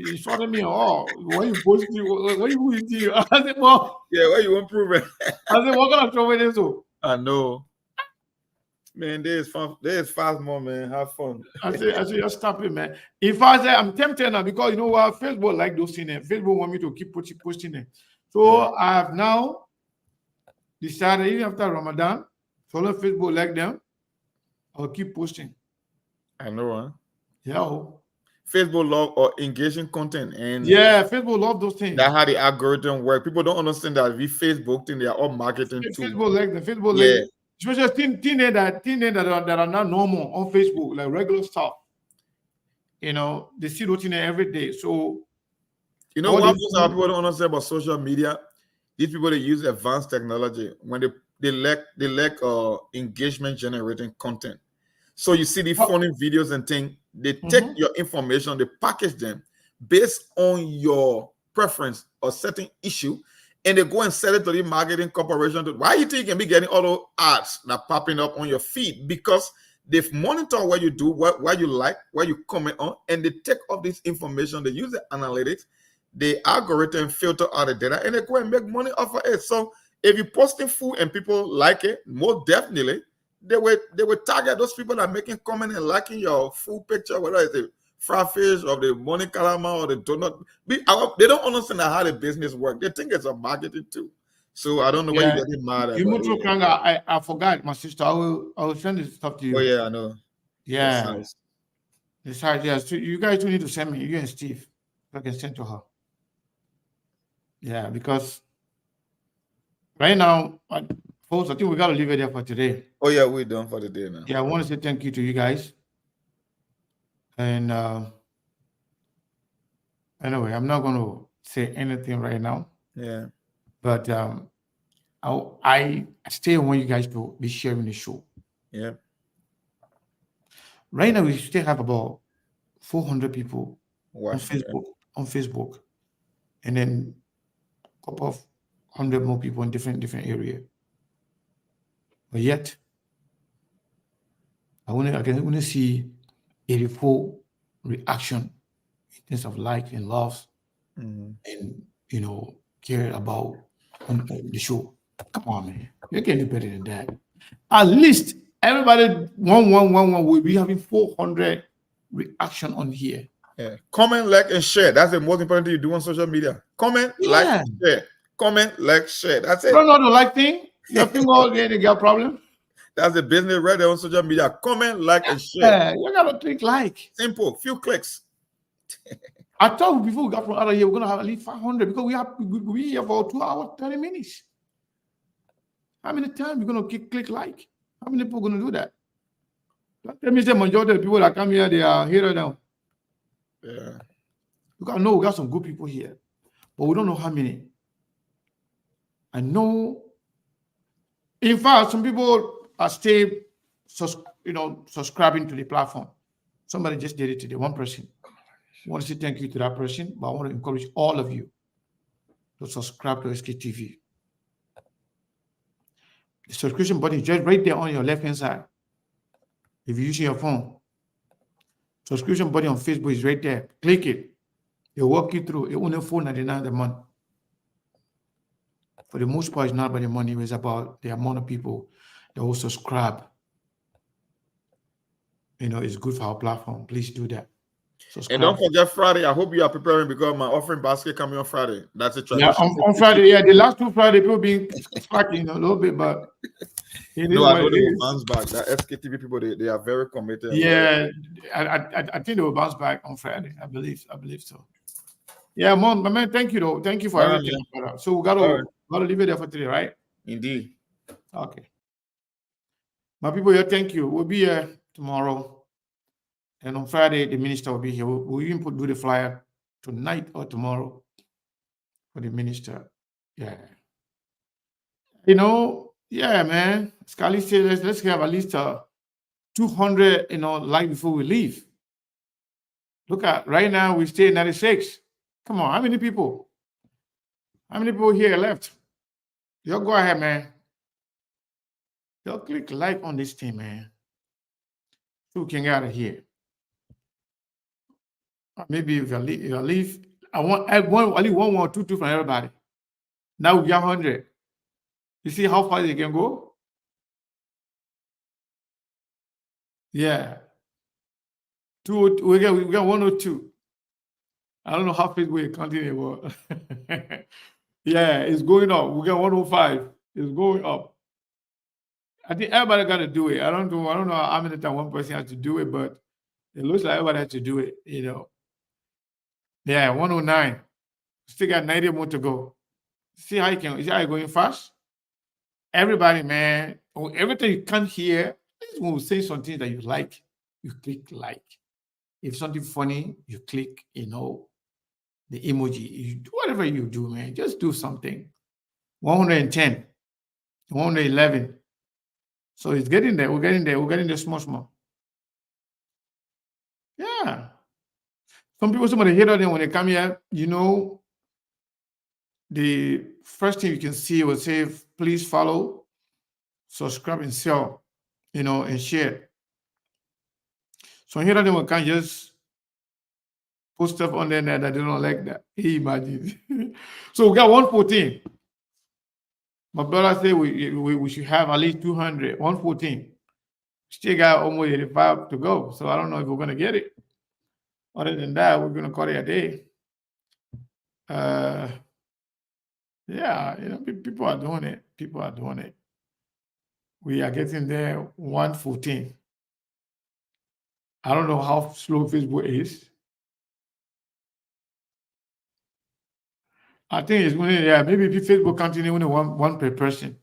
insulted me. Oh, what you posting? What you eating? I said, well, yeah, what you improving? I said, what kind of trouble is this? I know. Man, there's fun. There's fast more, man. Have fun. I said, just stop it, man. In fact, I'm tempted now because you know what? Facebook like those things. Facebook want me to keep posting it. So I have now decided even after Ramadan, so let Facebook like them. I'll keep posting. I know, huh? Yeah. Facebook love or engaging content, and Facebook love those things. That's how the algorithm work. People don't understand that we Facebook thing, they are all marketing too. Facebook like them. Facebook like them. Especially teenagers that are not normal on Facebook, like regular stuff. You know, they see those things every day. So you know what people don't understand about social media? These people they use advanced technology when they lack engagement generating content. So you see the funny videos and things, they take your information, they package them based on your preference or certain issue, and they go and sell it to the marketing corporation. Why you think you can be getting all those ads that popping up on your feed? Because they've monitored what you do, what you like, what you comment on, and they take off this information, they use the analytics, the algorithm filter out the data, and they go and make money off of it. So if you're posting food and people like it, more definitely, they will target those people that are making comment and liking your food picture, whether it's the fried fish or the money calamar or the donut. They don't understand how the business works. They think it's a marketing too. So I don't know why you're getting mad at it. I forgot, my sister. I will send this stuff to you. Oh yeah, I know. Yeah. It's hard. Yeah. So you guys do need to send me, you and Steve, so I can send to her. Yeah, because right now, folks, I think we got to leave it there for today. Oh, yeah, we're done for the day now. Yeah, I want to say thank you to you guys. And anyway, I'm not going to say anything right now. Yeah. But I still want you guys to be sharing the show. Yeah. Right now, we still have about 400 people on Watching. Facebook, and then a couple of 100 more people in different area. But yet, I can only see 84 reaction in terms of like and love and care about on the show. Come on, man, you can do better than that. At least everybody one will be having 400 reaction on here. Yeah. Comment, like, and share. That's the most important thing you do on social media. Comment, like, Yeah. share. Comment, like, share. That's it. You don't know the like thing. Your finger again, they got problem. That's the business right there on social media. Comment, like, and share. Yeah, you gotta click like. Simple. Few clicks. I told you before we got from out of here, we're gonna have at least 500 because we here for 2 hours, 30 minutes. How many times you gonna click like? How many people gonna do that? Let me say majority of the people that come here, they are here now. Yeah. Because I know we got some good people here, but we don't know how many. I know. In fact, some people are still, subscribing to the platform. Somebody just did it today. One person. I want to say thank you to that person, but I want to encourage all of you to subscribe to SKTV. The subscription button is just right there on your left-hand side. If you're using your phone, subscription button on Facebook is right there. Click it. They'll walk you through. It only $4.99 a month. For the most part, it's not about the money. It's about the amount of people that will subscribe. It's good for our platform. Please do that. Subscribe. And don't forget Friday. I hope you are preparing because my offering basket coming on Friday. That's a tradition. Yeah, on Friday. Yeah, the last 2 Friday people being slacking a little bit, but no, I know they will bounce back. That SKTV people, they are very committed. Yeah, I think they will bounce back on Friday. I believe so. Yeah, my man. Thank you though. Thank you for everything. So we gotta leave it there for today, right? Indeed. Okay. My people here, thank you. We'll be here tomorrow. And on Friday, the minister will be here. We'll even do the flyer tonight or tomorrow for the minister. Yeah. Yeah, man. Scally said, let's have at least 200, like before we leave. Look at right now, we stay at 96. Come on, how many people? How many people here left? Y'all go ahead, man. Y'all click like on this thing, man. So we can get out of here. Maybe if you leave, I want at least one or two from everybody. Now we got 100. You see how far they can go? Yeah. We got 102. I don't know how fast we continue. Yeah, it's going up. We got 105. It's going up. I think everybody got to do it. I don't know how many times one person has to do it, but it looks like everybody has to do it. Yeah, 109. Still got 90 more to go. See how you're going fast? Everybody, man, everything you can't hear, when we say something that you like, you click like. If something funny, you click, the emoji. You do whatever you do, man. Just do something. 110, 111. So it's getting there. We're getting there. We're getting there small. Yeah. Some people, somebody hear that when they come here, the first thing you can see will say, please follow, subscribe, and share, and share. So here they can just put stuff on there that they don't like that. Imagine. So we got 114. My brother said we should have at least 200. 114. Still got almost 85 to go. So I don't know if we're gonna get it. Other than that, we're gonna call it a day. Yeah, people are doing it. People are doing it. We are getting there. 114. I don't know how slow Facebook is. I think it's only maybe if Facebook continue only one per person.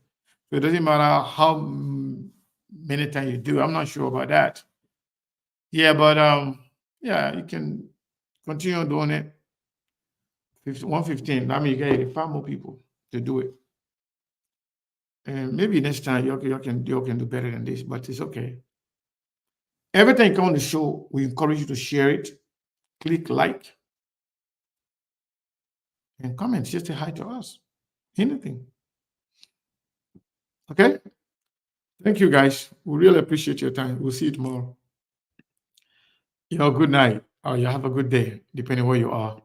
So it doesn't matter how many times you do. I'm not sure about that. Yeah, but you can continue doing it. 115. That means you get 85 more people to do it. And maybe next time you can do better than this, but it's okay. Everything on the show, we encourage you to share it, click like, and comment. Just say hi to us. Anything. Okay? Thank you, guys. We really appreciate your time. We'll see you tomorrow. Good night, or you have a good day, depending where you are.